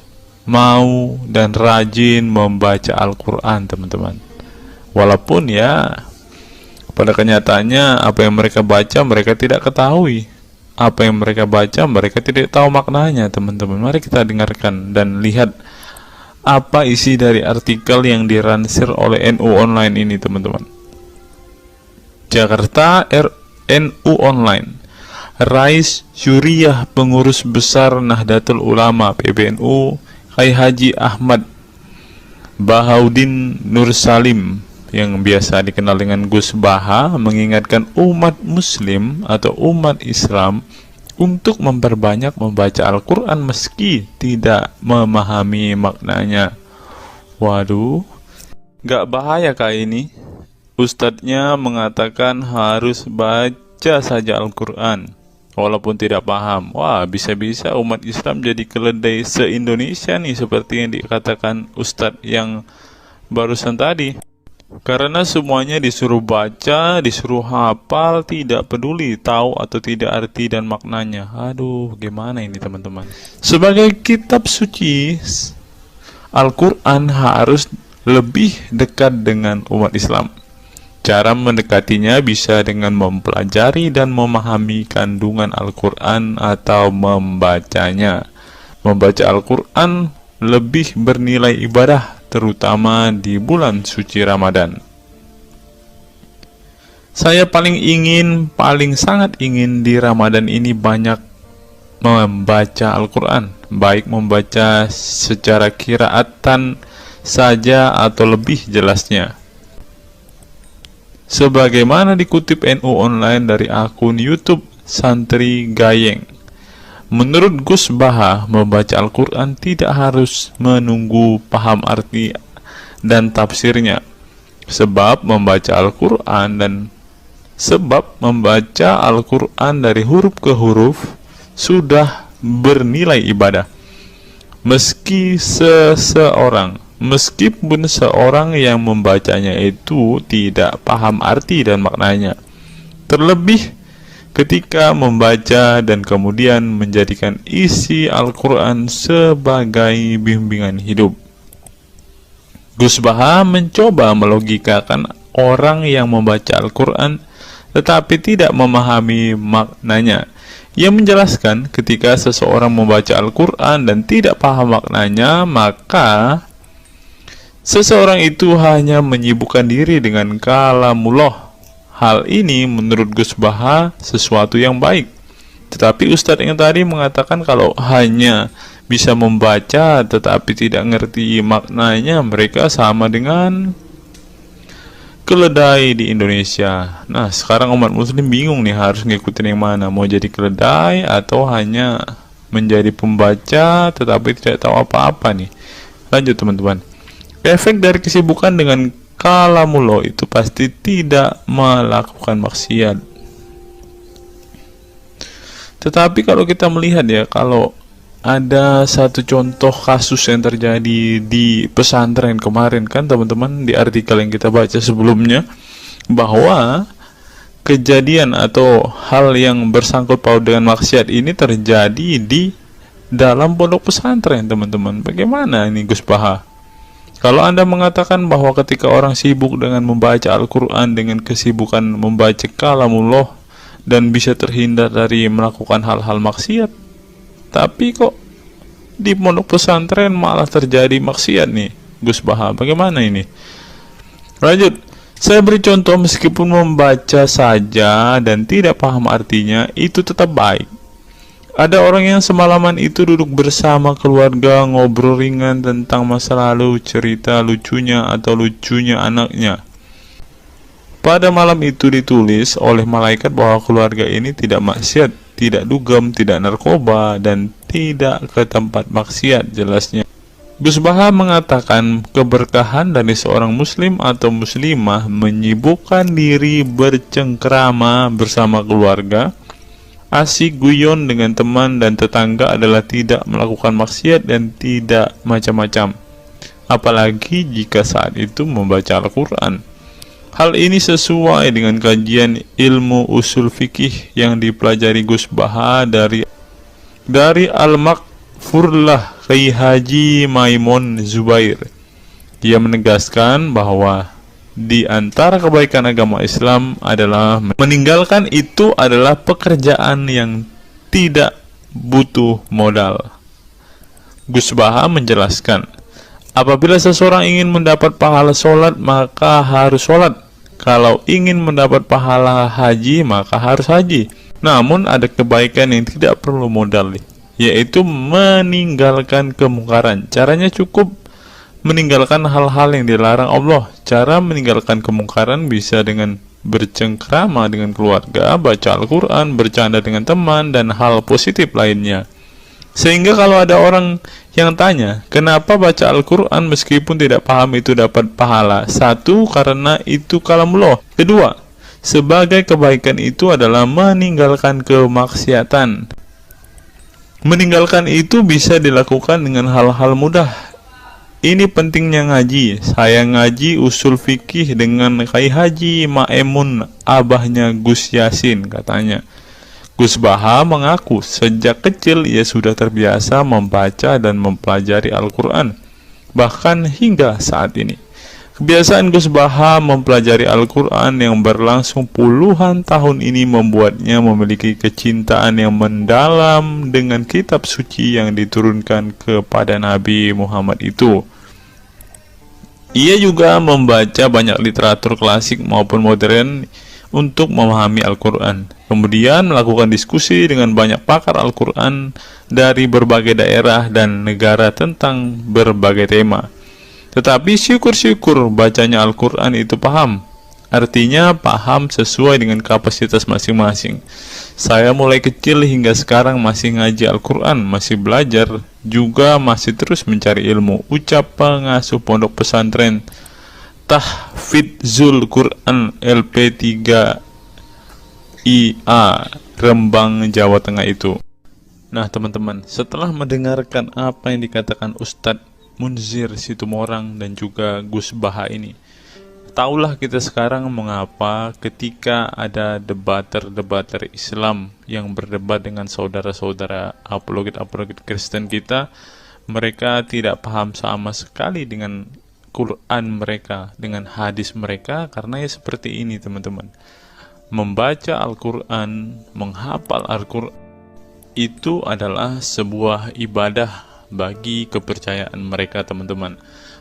mau dan rajin membaca Al-Quran, teman-teman. Walaupun ya pada kenyataannya apa yang mereka baca mereka tidak ketahui. Apa yang mereka baca mereka tidak tahu maknanya, teman-teman. Mari kita dengarkan dan lihat apa isi dari artikel yang diransir oleh NU Online ini, teman-teman. Jakarta, NU Online. Rais Syuriah Pengurus Besar Nahdlatul Ulama PBNU Kiai Haji Ahmad Bahaudin Nur Salim yang biasa dikenal dengan Gus Baha mengingatkan umat muslim atau umat Islam untuk memperbanyak membaca Al-Quran meski tidak memahami maknanya. Waduh, gak bahaya kah ini? Ustadznya mengatakan harus baca saja Al-Quran walaupun tidak paham. Wah, bisa-bisa umat Islam jadi keledai se-Indonesia nih, seperti yang dikatakan Ustadz yang barusan tadi. Karena semuanya disuruh baca, disuruh hafal, tidak peduli tahu atau tidak arti dan maknanya. Aduh, gimana ini, teman-teman? Sebagai kitab suci, Al-Quran harus lebih dekat dengan umat Islam. Cara mendekatinya bisa dengan mempelajari dan memahami kandungan Al-Quran atau membacanya. Membaca Al-Quran lebih bernilai ibadah, terutama di bulan suci Ramadan. Saya paling sangat ingin di Ramadan ini banyak membaca Al-Quran, baik membaca secara qiraatan saja atau lebih jelasnya. Sebagaimana dikutip NU Online dari akun YouTube Santri Gayeng, Menurut Gus Baha, membaca Al-Quran tidak harus menunggu paham arti dan tafsirnya. Sebab membaca Al-Quran dari huruf ke huruf sudah bernilai ibadah. Meskipun seorang yang membacanya itu tidak paham arti dan maknanya. Terlebih ketika membaca dan kemudian menjadikan isi Al-Quran sebagai bimbingan hidup. Gus Baha mencoba melogikakan orang yang membaca Al-Quran tetapi tidak memahami maknanya. Ia menjelaskan ketika seseorang membaca Al-Quran dan tidak paham maknanya, maka seseorang itu hanya menyibukkan diri dengan kalamullah. Hal ini menurut Gus Baha sesuatu yang baik. Tetapi Ustadz yang tadi mengatakan kalau hanya bisa membaca tetapi tidak ngerti maknanya, mereka sama dengan keledai di Indonesia. Nah, sekarang umat muslim bingung nih harus ngikutin yang mana, mau jadi keledai atau hanya menjadi pembaca tetapi tidak tahu apa-apa nih. Lanjut teman-teman. Efek dari kesibukan dengan kalamullah itu pasti tidak melakukan maksiat. Tetapi kalau kita melihat ya, kalau ada satu contoh kasus yang terjadi di pesantren kemarin kan teman-teman, di artikel yang kita baca sebelumnya, bahwa kejadian atau hal yang bersangkut paut dengan maksiat ini terjadi di dalam pondok pesantren teman-teman. Bagaimana ini Gus Baha? Kalau Anda mengatakan bahwa ketika orang sibuk dengan membaca Al-Quran dengan kesibukan membaca kalamullah dan bisa terhindar dari melakukan hal-hal maksiat, tapi kok di pondok pesantren malah terjadi maksiat nih Gus Baha, bagaimana ini? Lanjut, saya beri contoh, meskipun membaca saja dan tidak paham artinya itu tetap baik. Ada orang yang semalaman itu duduk bersama keluarga, ngobrol ringan tentang masa lalu, cerita lucunya atau lucunya anaknya. Pada malam itu ditulis oleh malaikat bahwa keluarga ini tidak maksiat, tidak dugem, tidak narkoba, dan tidak ke tempat maksiat, jelasnya. Gus Baha mengatakan keberkahan dari seorang muslim atau muslimah menyibukkan diri bercengkrama bersama keluarga, asik guyon dengan teman dan tetangga adalah tidak melakukan maksiat dan tidak macam-macam, apalagi jika saat itu membaca Al-Quran. Hal ini sesuai dengan kajian ilmu usul fikih yang dipelajari Gus Baha dari Al-Makfurlah Kiai Haji Maimun Zubair. Dia menegaskan bahwa di antara kebaikan agama Islam adalah meninggalkan itu adalah pekerjaan yang tidak butuh modal. Gus Baha menjelaskan, apabila seseorang ingin mendapat pahala sholat, maka harus sholat. Kalau ingin mendapat pahala haji, maka harus haji. Namun ada kebaikan yang tidak perlu modal, yaitu meninggalkan kemungkaran. Caranya cukup meninggalkan hal-hal yang dilarang Allah. Cara meninggalkan kemungkaran bisa dengan bercengkrama dengan keluarga, baca Al-Quran, bercanda dengan teman, dan hal positif lainnya. Sehingga kalau ada orang yang tanya, kenapa baca Al-Quran meskipun tidak paham itu dapat pahala? Satu, karena itu kalamullah. Kedua, sebagai kebaikan itu adalah meninggalkan kemaksiatan. Meninggalkan itu bisa dilakukan dengan hal-hal mudah. Ini pentingnya ngaji. Saya ngaji usul fikih dengan Kiai Haji Maimun, abahnya Gus Yasin, katanya. Gus Baha mengaku sejak kecil ia sudah terbiasa membaca dan mempelajari Al-Quran, bahkan hingga saat ini. Kebiasaan Gus Baha mempelajari Al-Quran yang berlangsung puluhan tahun ini membuatnya memiliki kecintaan yang mendalam dengan kitab suci yang diturunkan kepada Nabi Muhammad itu. Ia juga membaca banyak literatur klasik maupun modern untuk memahami Al-Quran. Kemudian melakukan diskusi dengan banyak pakar Al-Quran dari berbagai daerah dan negara tentang berbagai tema. Tetapi syukur-syukur bacanya Al-Quran itu paham. Artinya paham sesuai dengan kapasitas masing-masing. Saya mulai kecil hingga sekarang masih ngaji Al-Quran, masih belajar, juga masih terus mencari ilmu. Ucap pengasuh pondok pesantren Tahfidzul Quran LP3IA Rembang, Jawa Tengah itu. Nah teman-teman, setelah mendengarkan apa yang dikatakan Ustadz Munzir Situmorang dan juga Gus Baha ini, taulah kita sekarang mengapa ketika ada debater Islam yang berdebat dengan saudara-saudara apologet Kristen kita, mereka tidak paham sama sekali dengan Quran mereka, dengan hadis mereka, karena ya seperti ini teman-teman. Membaca Al-Quran, menghafal Al-Quran itu adalah sebuah ibadah bagi kepercayaan mereka teman-teman.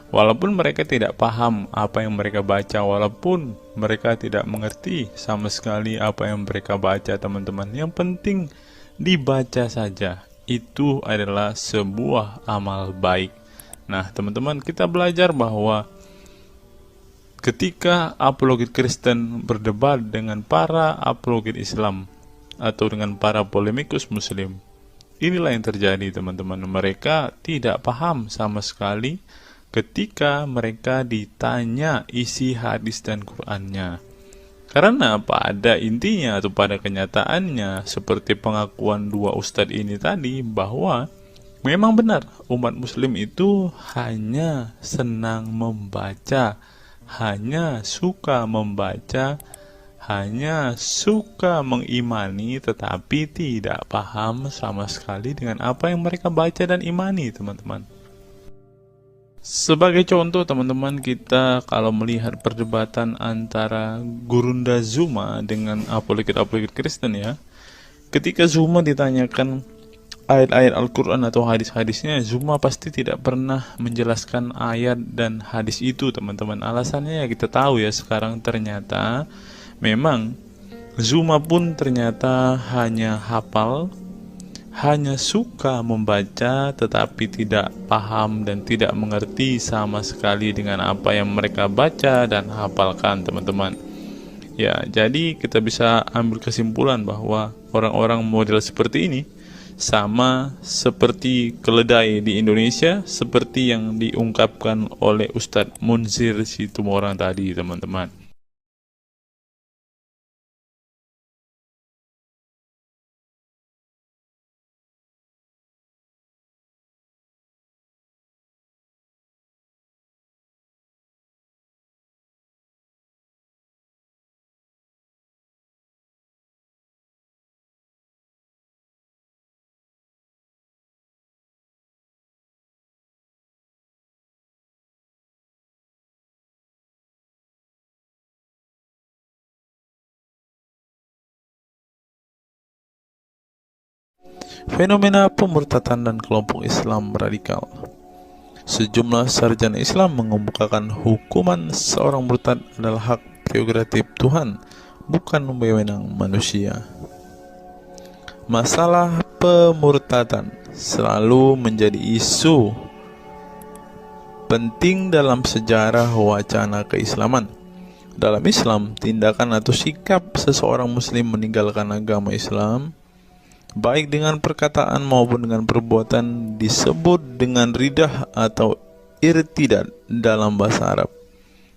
Walaupun mereka tidak paham apa yang mereka baca, walaupun mereka tidak mengerti sama sekali apa yang mereka baca teman-teman, yang penting dibaca saja, itu adalah sebuah amal baik. Nah teman-teman, kita belajar bahwa ketika apologet Kristen berdebat dengan para apologet Islam atau dengan para polemikus Muslim, inilah yang terjadi teman-teman. Mereka tidak paham sama sekali ketika mereka ditanya isi hadis dan Qur'annya. Karena pada intinya atau pada kenyataannya, seperti pengakuan dua ustadz ini tadi, bahwa memang benar umat muslim itu hanya senang membaca, hanya suka membaca, hanya suka mengimani, tetapi tidak paham sama sekali dengan apa yang mereka baca dan imani teman-teman. Sebagai contoh teman-teman, kita kalau melihat perdebatan antara Gurunda Zuma dengan apologet Kristen ya, ketika Zuma ditanyakan ayat-ayat Al-Quran atau hadis-hadisnya, Zuma pasti tidak pernah menjelaskan ayat dan hadis itu teman-teman. Alasannya ya kita tahu ya, sekarang ternyata memang Zuma pun ternyata hanya hafal, hanya suka membaca, tetapi tidak paham dan tidak mengerti sama sekali dengan apa yang mereka baca dan hafalkan teman-teman. Ya, jadi kita bisa ambil kesimpulan bahwa orang-orang model seperti ini sama seperti keledai di Indonesia, seperti yang diungkapkan oleh Ustadz Munzir Situmorang tadi teman-teman. Fenomena pemurtadan dan kelompok Islam radikal. Sejumlah sarjana Islam mengemukakan hukuman seorang murtad adalah hak prerogatif Tuhan, bukan wewenang manusia. Masalah pemurtadan selalu menjadi isu penting dalam sejarah wacana keislaman. Dalam Islam, tindakan atau sikap seseorang muslim meninggalkan agama Islam, baik dengan perkataan maupun dengan perbuatan, disebut dengan ridah atau irtidad dalam bahasa Arab.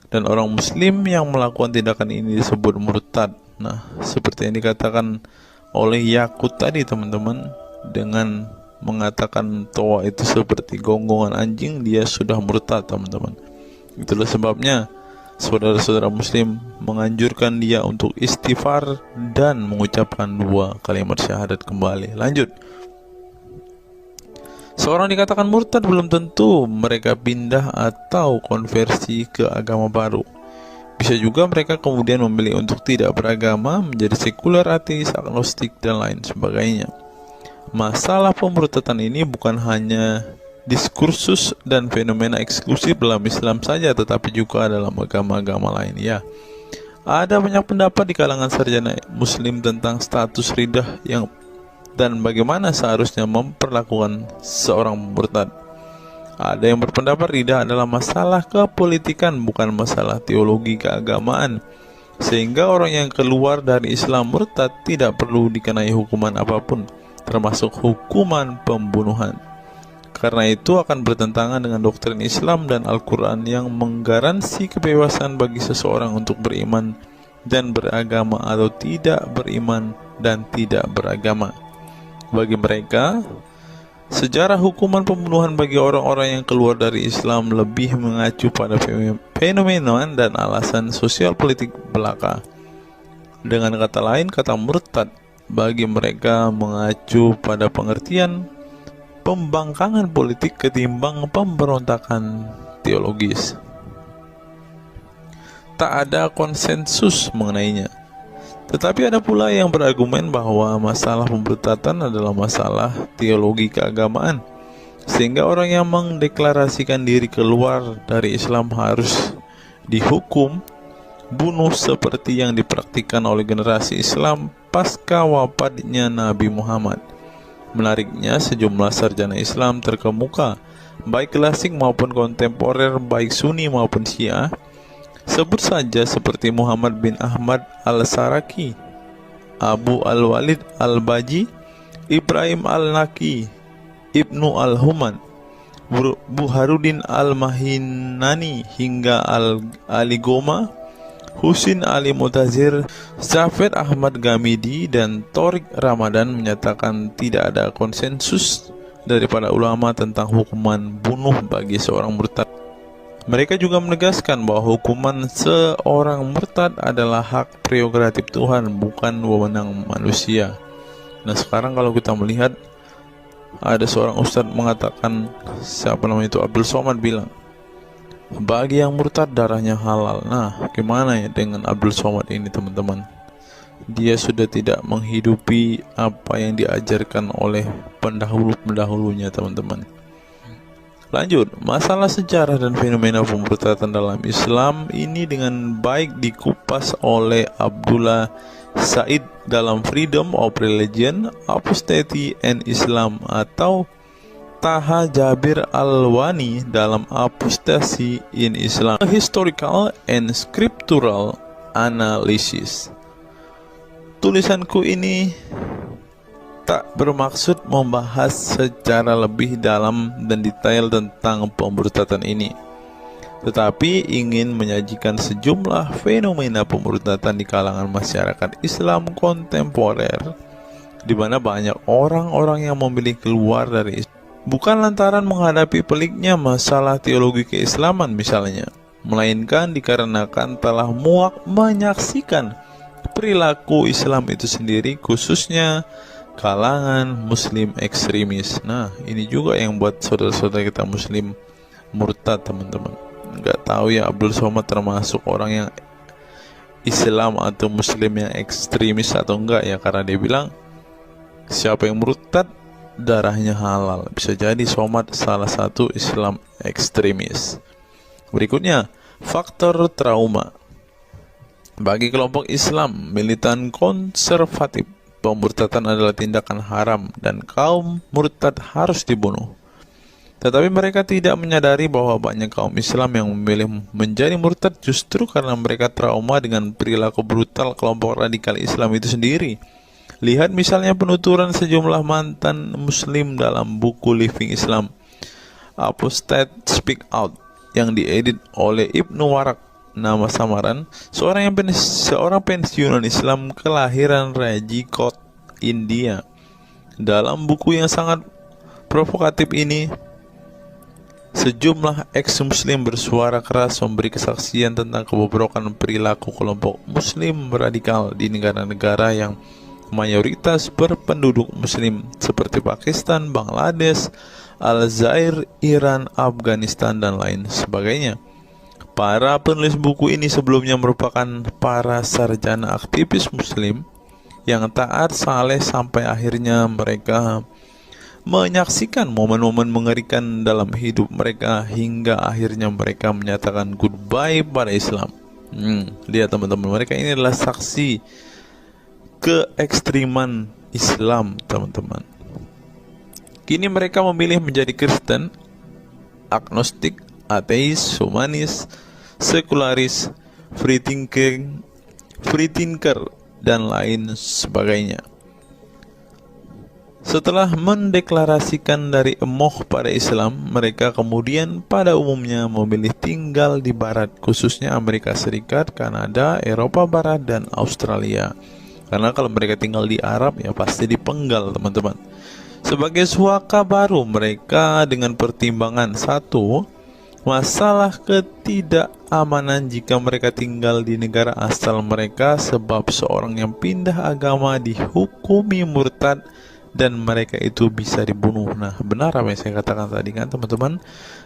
Dan orang muslim yang melakukan tindakan ini disebut murtad. Nah, seperti yang dikatakan oleh Yakut tadi teman-teman, dengan mengatakan toa itu seperti gonggongan anjing, dia sudah murtad teman-teman. Itulah sebabnya saudara-saudara muslim menganjurkan dia untuk istighfar dan mengucapkan 2 kalimat syahadat kembali. Lanjut. Seorang dikatakan murtad belum tentu mereka pindah atau konversi ke agama baru. Bisa juga mereka kemudian memilih untuk tidak beragama, menjadi sekuler, ateis, agnostik, dan lain sebagainya. Masalah pemurtadan ini bukan hanya diskursus dan fenomena eksklusif dalam Islam saja, tetapi juga dalam agama-agama lain ya. Ada banyak pendapat di kalangan sarjana muslim tentang status ridah dan bagaimana seharusnya memperlakukan seorang murtad. Ada yang berpendapat ridah adalah masalah kepolitikan, bukan masalah teologi keagamaan. sehingga orang yang keluar dari Islam murtad tidak perlu dikenai hukuman apapun, termasuk hukuman pembunuhan. Karena itu akan bertentangan dengan doktrin Islam dan Al-Quran yang menggaransi kebebasan bagi seseorang untuk beriman dan beragama atau tidak beriman dan tidak beragama. Bagi mereka, sejarah hukuman pembunuhan bagi orang-orang yang keluar dari Islam lebih mengacu pada fenomena dan alasan sosial politik belaka. Dengan kata lain, kata murtad bagi mereka mengacu pada pengertian pembangkangan politik ketimbang pemberontakan teologis. Tak ada konsensus mengenainya. Tetapi ada pula yang berargumen bahwa masalah pemurtadan adalah masalah teologi keagamaan, sehingga orang yang mendeklarasikan diri keluar dari Islam harus dihukum bunuh seperti yang dipraktikkan oleh generasi Islam pasca wafatnya Nabi Muhammad. Menariknya, sejumlah sarjana Islam terkemuka, baik klasik maupun kontemporer, baik Sunni maupun Syiah, sebut saja seperti Muhammad bin Ahmad al-Saraki, Abu al-Walid al-Baji, Ibrahim al-Naqi, Ibnu al-Human, Buharuddin al-Mahinani hingga Ali Goma, Husin Ali Mutazir, Zafir Ahmad Gamidi, dan Torik Ramadan menyatakan tidak ada konsensus dari para ulama tentang hukuman bunuh bagi seorang murtad. Mereka juga menegaskan bahwa hukuman seorang murtad adalah hak prerogatif Tuhan, bukan wewenang manusia. Nah, sekarang kalau kita melihat, ada seorang ustadz mengatakan, siapa namanya itu, Abdul Somad bilang, bagi yang murtad darahnya halal. Nah, gimana ya dengan Abdul Somad ini, teman-teman? Dia sudah tidak menghidupi apa yang diajarkan oleh pendahulu-pendahulunya, teman-teman. Lanjut, masalah sejarah dan fenomena pemurtadan dalam Islam ini dengan baik dikupas oleh Abdullah Said dalam Freedom of Religion, Apostasy and Islam, atau Taha Jabir Al-Wani dalam Apostasy in Islam, A Historical and Scriptural Analysis. Tulisanku ini tak bermaksud membahas secara lebih dalam dan detail tentang pemurtadan ini, tetapi ingin menyajikan sejumlah fenomena pemurtadan di kalangan masyarakat Islam kontemporer, di mana banyak orang-orang yang memilih keluar dari Islam bukan lantaran menghadapi peliknya masalah teologi keislaman misalnya, melainkan dikarenakan telah muak menyaksikan perilaku Islam itu sendiri, khususnya kalangan muslim ekstremis. Nah, ini juga yang buat saudara-saudara kita muslim murtad, teman-teman. Nggak tahu ya Abdul Somad termasuk orang yang Islam atau muslim yang ekstremis atau enggak ya, karena dia bilang siapa yang murtad darahnya halal. Bisa jadi Somad salah satu Islam ekstremis. Berikutnya, faktor trauma. Bagi kelompok Islam militan konservatif, pemurtadan adalah tindakan haram dan kaum murtad harus dibunuh. Tetapi mereka tidak menyadari bahwa banyak kaum Islam yang memilih menjadi murtad justru karena mereka trauma dengan perilaku brutal kelompok radikal Islam itu sendiri. Lihat misalnya penuturan sejumlah mantan muslim dalam buku Living Islam, Apostate Speak Out, yang diedit oleh Ibnu Warak, nama samaran, seorang pensiunan Islam kelahiran Rajkot, India. Dalam buku yang sangat provokatif ini, sejumlah ex-muslim bersuara keras memberi kesaksian tentang kebobrokan perilaku kelompok muslim radikal di negara-negara yang mayoritas berpenduduk muslim seperti Pakistan, Bangladesh, Aljazair, Iran, Afghanistan, dan lain sebagainya. Para penulis buku ini sebelumnya merupakan para sarjana aktivis muslim yang taat saleh sampai akhirnya mereka menyaksikan momen-momen mengerikan dalam hidup mereka hingga akhirnya mereka menyatakan goodbye pada Islam. Lihat teman-teman, mereka ini adalah saksi keekstriman Islam, teman-teman. Kini mereka memilih menjadi Kristen, agnostik, ateis, humanis, sekularis, free thinking, free thinker, dan lain sebagainya. Setelah mendeklarasikan dari emoh pada Islam, mereka kemudian pada umumnya memilih tinggal di Barat, khususnya Amerika Serikat, Kanada, Eropa Barat, dan Australia. Karena kalau mereka tinggal di Arab ya pasti dipenggal, teman-teman. Sebagai suaka baru, mereka dengan pertimbangan satu, masalah ketidakamanan jika mereka tinggal di negara asal mereka, sebab seorang yang pindah agama dihukumi murtad dan mereka itu bisa dibunuh. Nah, benar apa yang saya katakan tadi kan, teman-teman.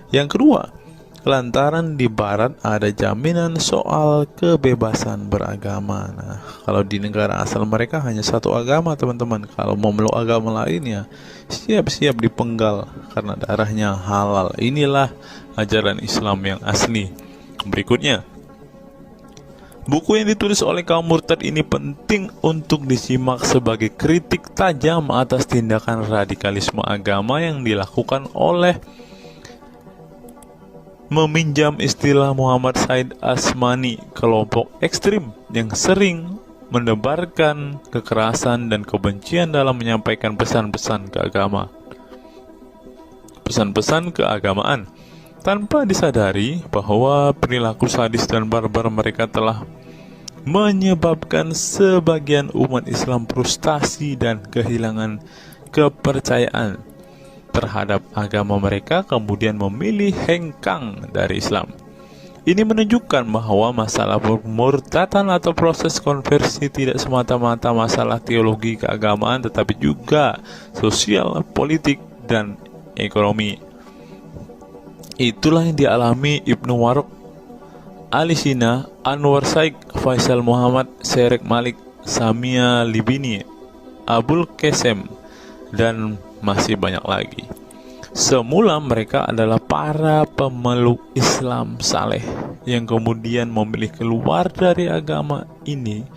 Yang kedua, lantaran di Barat ada jaminan soal kebebasan beragama. Nah, kalau di negara asal mereka hanya satu agama, teman-teman. Kalau mau meluk agama lainnya, siap-siap dipenggal karena darahnya halal. Inilah ajaran Islam yang asli. Berikutnya, buku yang ditulis oleh kaum murtad ini penting untuk disimak sebagai kritik tajam atas tindakan radikalisme agama yang dilakukan oleh, meminjam istilah Muhammad Said Asmani, kelompok ekstrim yang sering menebarkan kekerasan dan kebencian dalam menyampaikan pesan-pesan keagamaan, tanpa disadari bahwa perilaku sadis dan barbar mereka telah menyebabkan sebagian umat Islam frustasi dan kehilangan kepercayaan terhadap agama mereka, kemudian memilih hengkang dari Islam. Ini menunjukkan bahwa masalah pemurtadan atau proses konversi tidak semata-mata masalah teologi keagamaan, tetapi juga sosial, politik, dan ekonomi. Itulah yang dialami Ibnu Warraq, Ali Sina, Anwar Saik, Faisal Muhammad, Syarek Malik, Samia Libini, Abul Qasem, dan masih banyak lagi. Semula mereka adalah para pemeluk Islam saleh yang kemudian memilih keluar dari agama ini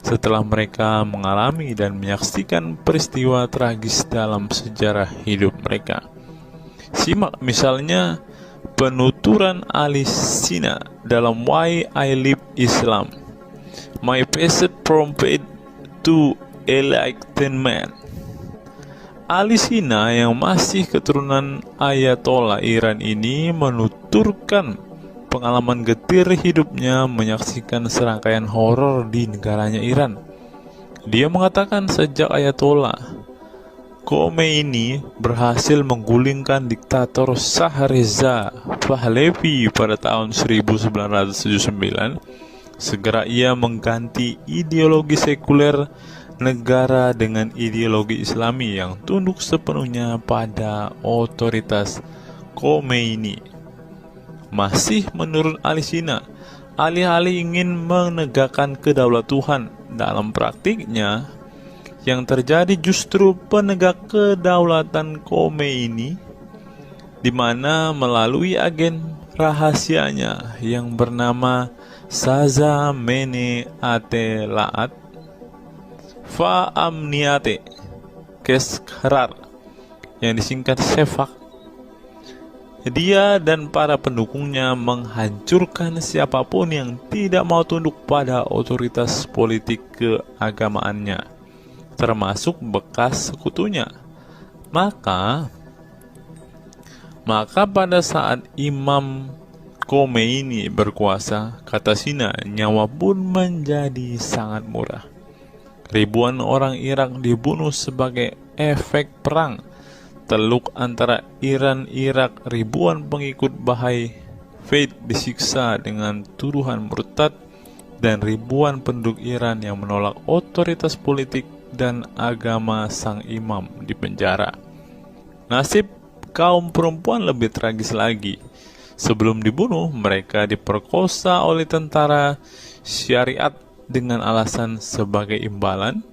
setelah mereka mengalami dan menyaksikan peristiwa tragis dalam sejarah hidup mereka. Simak misalnya penuturan Ali Sina dalam Why I Live Islam, My Passage from Faith to Enlightenment. Ali Sina yang masih keturunan Ayatollah Iran ini menuturkan pengalaman getir hidupnya menyaksikan serangkaian horor di negaranya Iran. Dia mengatakan sejak Ayatollah Khomeini berhasil menggulingkan diktator Shah Reza Pahlavi pada tahun 1979, segera ia mengganti ideologi sekuler negara dengan ideologi Islami yang tunduk sepenuhnya pada otoritas Khomeini. Masih menurut Ali Sina, alih-alih ingin menegakkan kedaulat Tuhan, dalam praktiknya yang terjadi justru penegak kedaulatan Khomeini, di mana melalui agen rahasianya yang bernama Saza Mene Ate Laat Fa Amniate Keskharar, yang disingkat Sefak, dia dan para pendukungnya menghancurkan siapapun yang tidak mau tunduk pada otoritas politik keagamaannya, termasuk bekas sekutunya. Maka pada saat Imam Khomeini berkuasa, kata Sina, nyawa pun menjadi sangat murah. Ribuan orang Irak dibunuh sebagai efek perang teluk antara Iran-Irak. Ribuan pengikut Bahai Faith disiksa dengan tuduhan murtad, dan ribuan penduduk Iran yang menolak otoritas politik dan agama sang imam dipenjara. Nasib kaum perempuan lebih tragis lagi. Sebelum dibunuh, mereka diperkosa oleh tentara syariat dengan alasan sebagai imbalan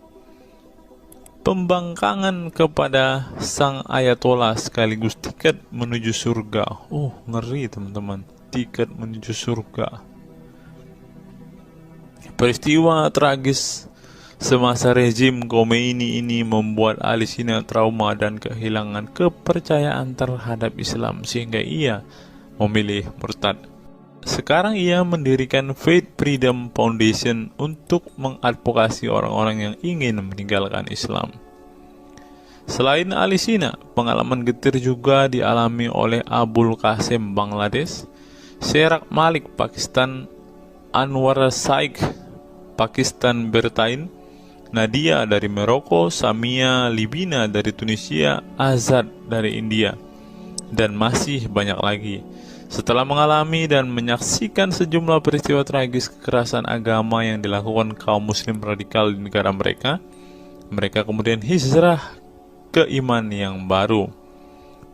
pembangkangan kepada sang ayatollah sekaligus tiket menuju surga. Oh, ngeri teman-teman, tiket menuju surga. Peristiwa tragis semasa rezim Khomeini ini membuat Ali Sina trauma dan kehilangan kepercayaan terhadap Islam, sehingga ia memilih murtad. Sekarang ia mendirikan Faith Freedom Foundation untuk mengadvokasi orang-orang yang ingin meninggalkan Islam. Selain Ali Sina, pengalaman getir juga dialami oleh Abul Qasim Bangladesh, Sherak Malik Pakistan, Anwar Saik Pakistan Bertain, Nadia dari Maroko, Samia Libina dari Tunisia, Azad dari India, dan masih banyak lagi. Setelah mengalami dan menyaksikan sejumlah peristiwa tragis kekerasan agama yang dilakukan kaum muslim radikal di negara mereka, mereka kemudian hijrah ke iman yang baru.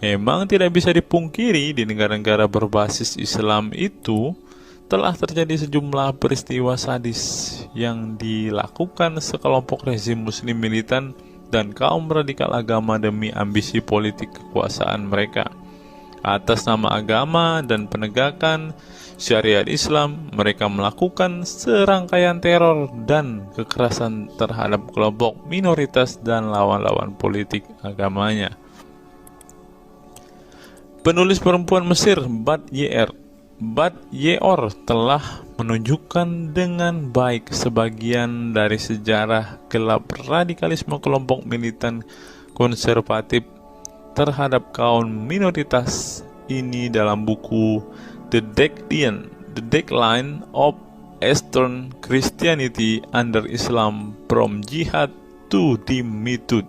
Memang tidak bisa dipungkiri di negara-negara berbasis Islam itu telah terjadi sejumlah peristiwa sadis yang dilakukan sekelompok rezim muslim militan dan kaum radikal agama demi ambisi politik kekuasaan mereka. Atas nama agama dan penegakan syariat Islam, mereka melakukan serangkaian teror dan kekerasan terhadap kelompok minoritas dan lawan-lawan politik agamanya. Penulis perempuan Mesir Bat Ye'or telah menunjukkan dengan baik sebagian dari sejarah gelap radikalisme kelompok militan konservatif terhadap kaum minoritas ini dalam buku The Decline of Eastern Christianity Under Islam From Jihad to Dhimmitude.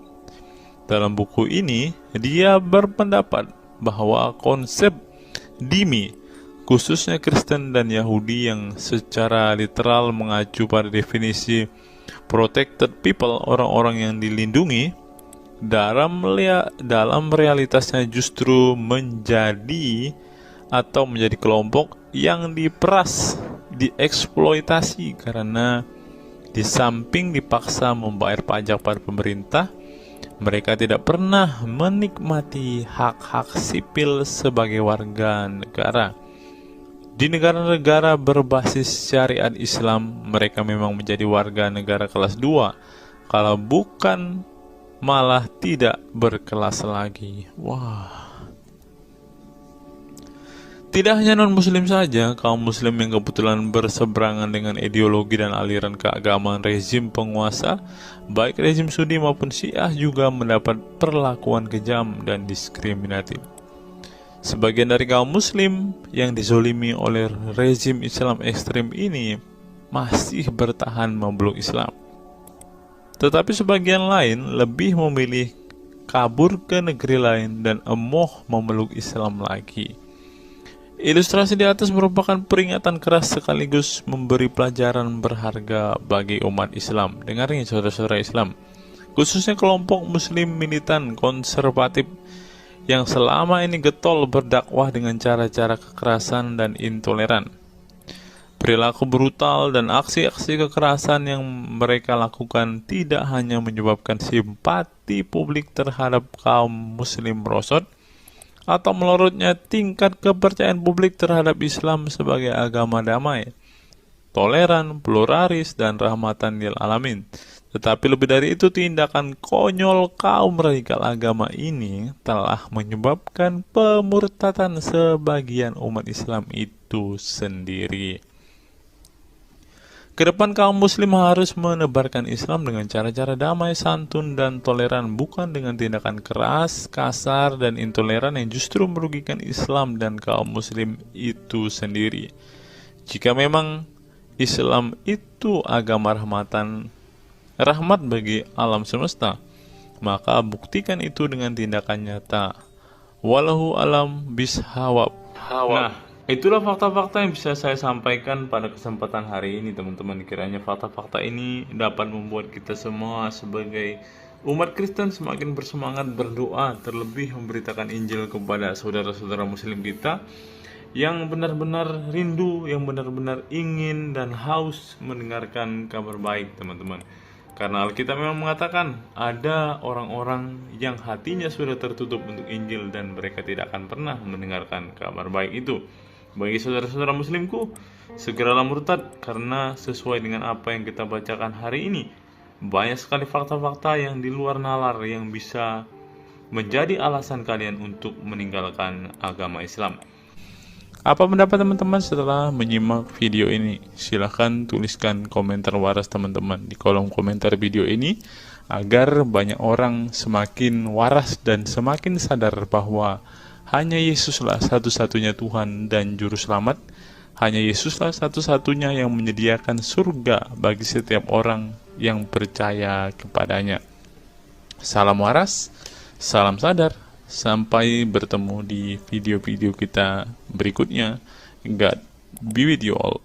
Dalam buku ini, dia berpendapat bahwa konsep dhimmi, khususnya Kristen dan Yahudi yang secara literal mengacu pada definisi protected people, orang-orang yang dilindungi, dalam realitasnya justru menjadi kelompok yang diperas, dieksploitasi karena di samping dipaksa membayar pajak pada pemerintah, mereka tidak pernah menikmati hak-hak sipil sebagai warga negara. Di negara-negara berbasis syariat Islam, mereka memang menjadi warga negara kelas 2, kalau bukan malah tidak berkelas lagi. Wah. Tidak hanya non-muslim saja, kaum muslim yang kebetulan berseberangan dengan ideologi dan aliran keagamaan rezim penguasa, baik rezim Sunni maupun Syiah, juga mendapat perlakuan kejam dan diskriminatif. Sebagian dari kaum muslim yang dizolimi oleh rezim Islam ekstrem ini masih bertahan memeluk Islam. Tetapi sebagian lain lebih memilih kabur ke negeri lain dan emoh memeluk Islam lagi. Ilustrasi di atas merupakan peringatan keras sekaligus memberi pelajaran berharga bagi umat Islam. Dengarnya saudara-saudara Islam, khususnya kelompok muslim militan konservatif yang selama ini getol berdakwah dengan cara-cara kekerasan dan intoleran. Perilaku brutal dan aksi-aksi kekerasan yang mereka lakukan tidak hanya menyebabkan simpati publik terhadap kaum muslim merosot atau melorotnya tingkat kepercayaan publik terhadap Islam sebagai agama damai, toleran, pluralis, dan rahmatan lil alamin. Tetapi lebih dari itu, tindakan konyol kaum radikal agama ini telah menyebabkan pemurtadan sebagian umat Islam itu sendiri. Kedepan kaum muslim harus menebarkan Islam dengan cara-cara damai, santun, dan toleran, bukan dengan tindakan keras, kasar, dan intoleran yang justru merugikan Islam dan kaum muslim itu sendiri. Jika memang Islam itu agama rahmat bagi alam semesta, maka buktikan itu dengan tindakan nyata. Wallahu alam bishawab. Nah, itulah fakta-fakta yang bisa saya sampaikan pada kesempatan hari ini, teman-teman. Kiranya fakta-fakta ini dapat membuat kita semua sebagai umat Kristen semakin bersemangat berdoa, terlebih memberitakan Injil kepada saudara-saudara muslim kita yang benar-benar rindu, yang benar-benar ingin dan haus mendengarkan kabar baik, teman-teman. Karena Alkitab memang mengatakan ada orang-orang yang hatinya sudah tertutup untuk Injil dan mereka tidak akan pernah mendengarkan kabar baik itu. Bagi saudara-saudara muslimku, segeralah murtad, karena sesuai dengan apa yang kita bacakan hari ini, banyak sekali fakta-fakta yang di luar nalar yang bisa menjadi alasan kalian untuk meninggalkan agama Islam. Apa pendapat teman-teman setelah menyimak video ini? Silahkan tuliskan komentar waras teman-teman di kolom komentar video ini, agar banyak orang semakin waras dan semakin sadar bahwa hanya Yesuslah satu-satunya Tuhan dan Juru Selamat. Hanya Yesuslah satu-satunya yang menyediakan surga bagi setiap orang yang percaya kepadanya. Salam waras, salam sadar. Sampai bertemu di video-video kita berikutnya. God be with you all.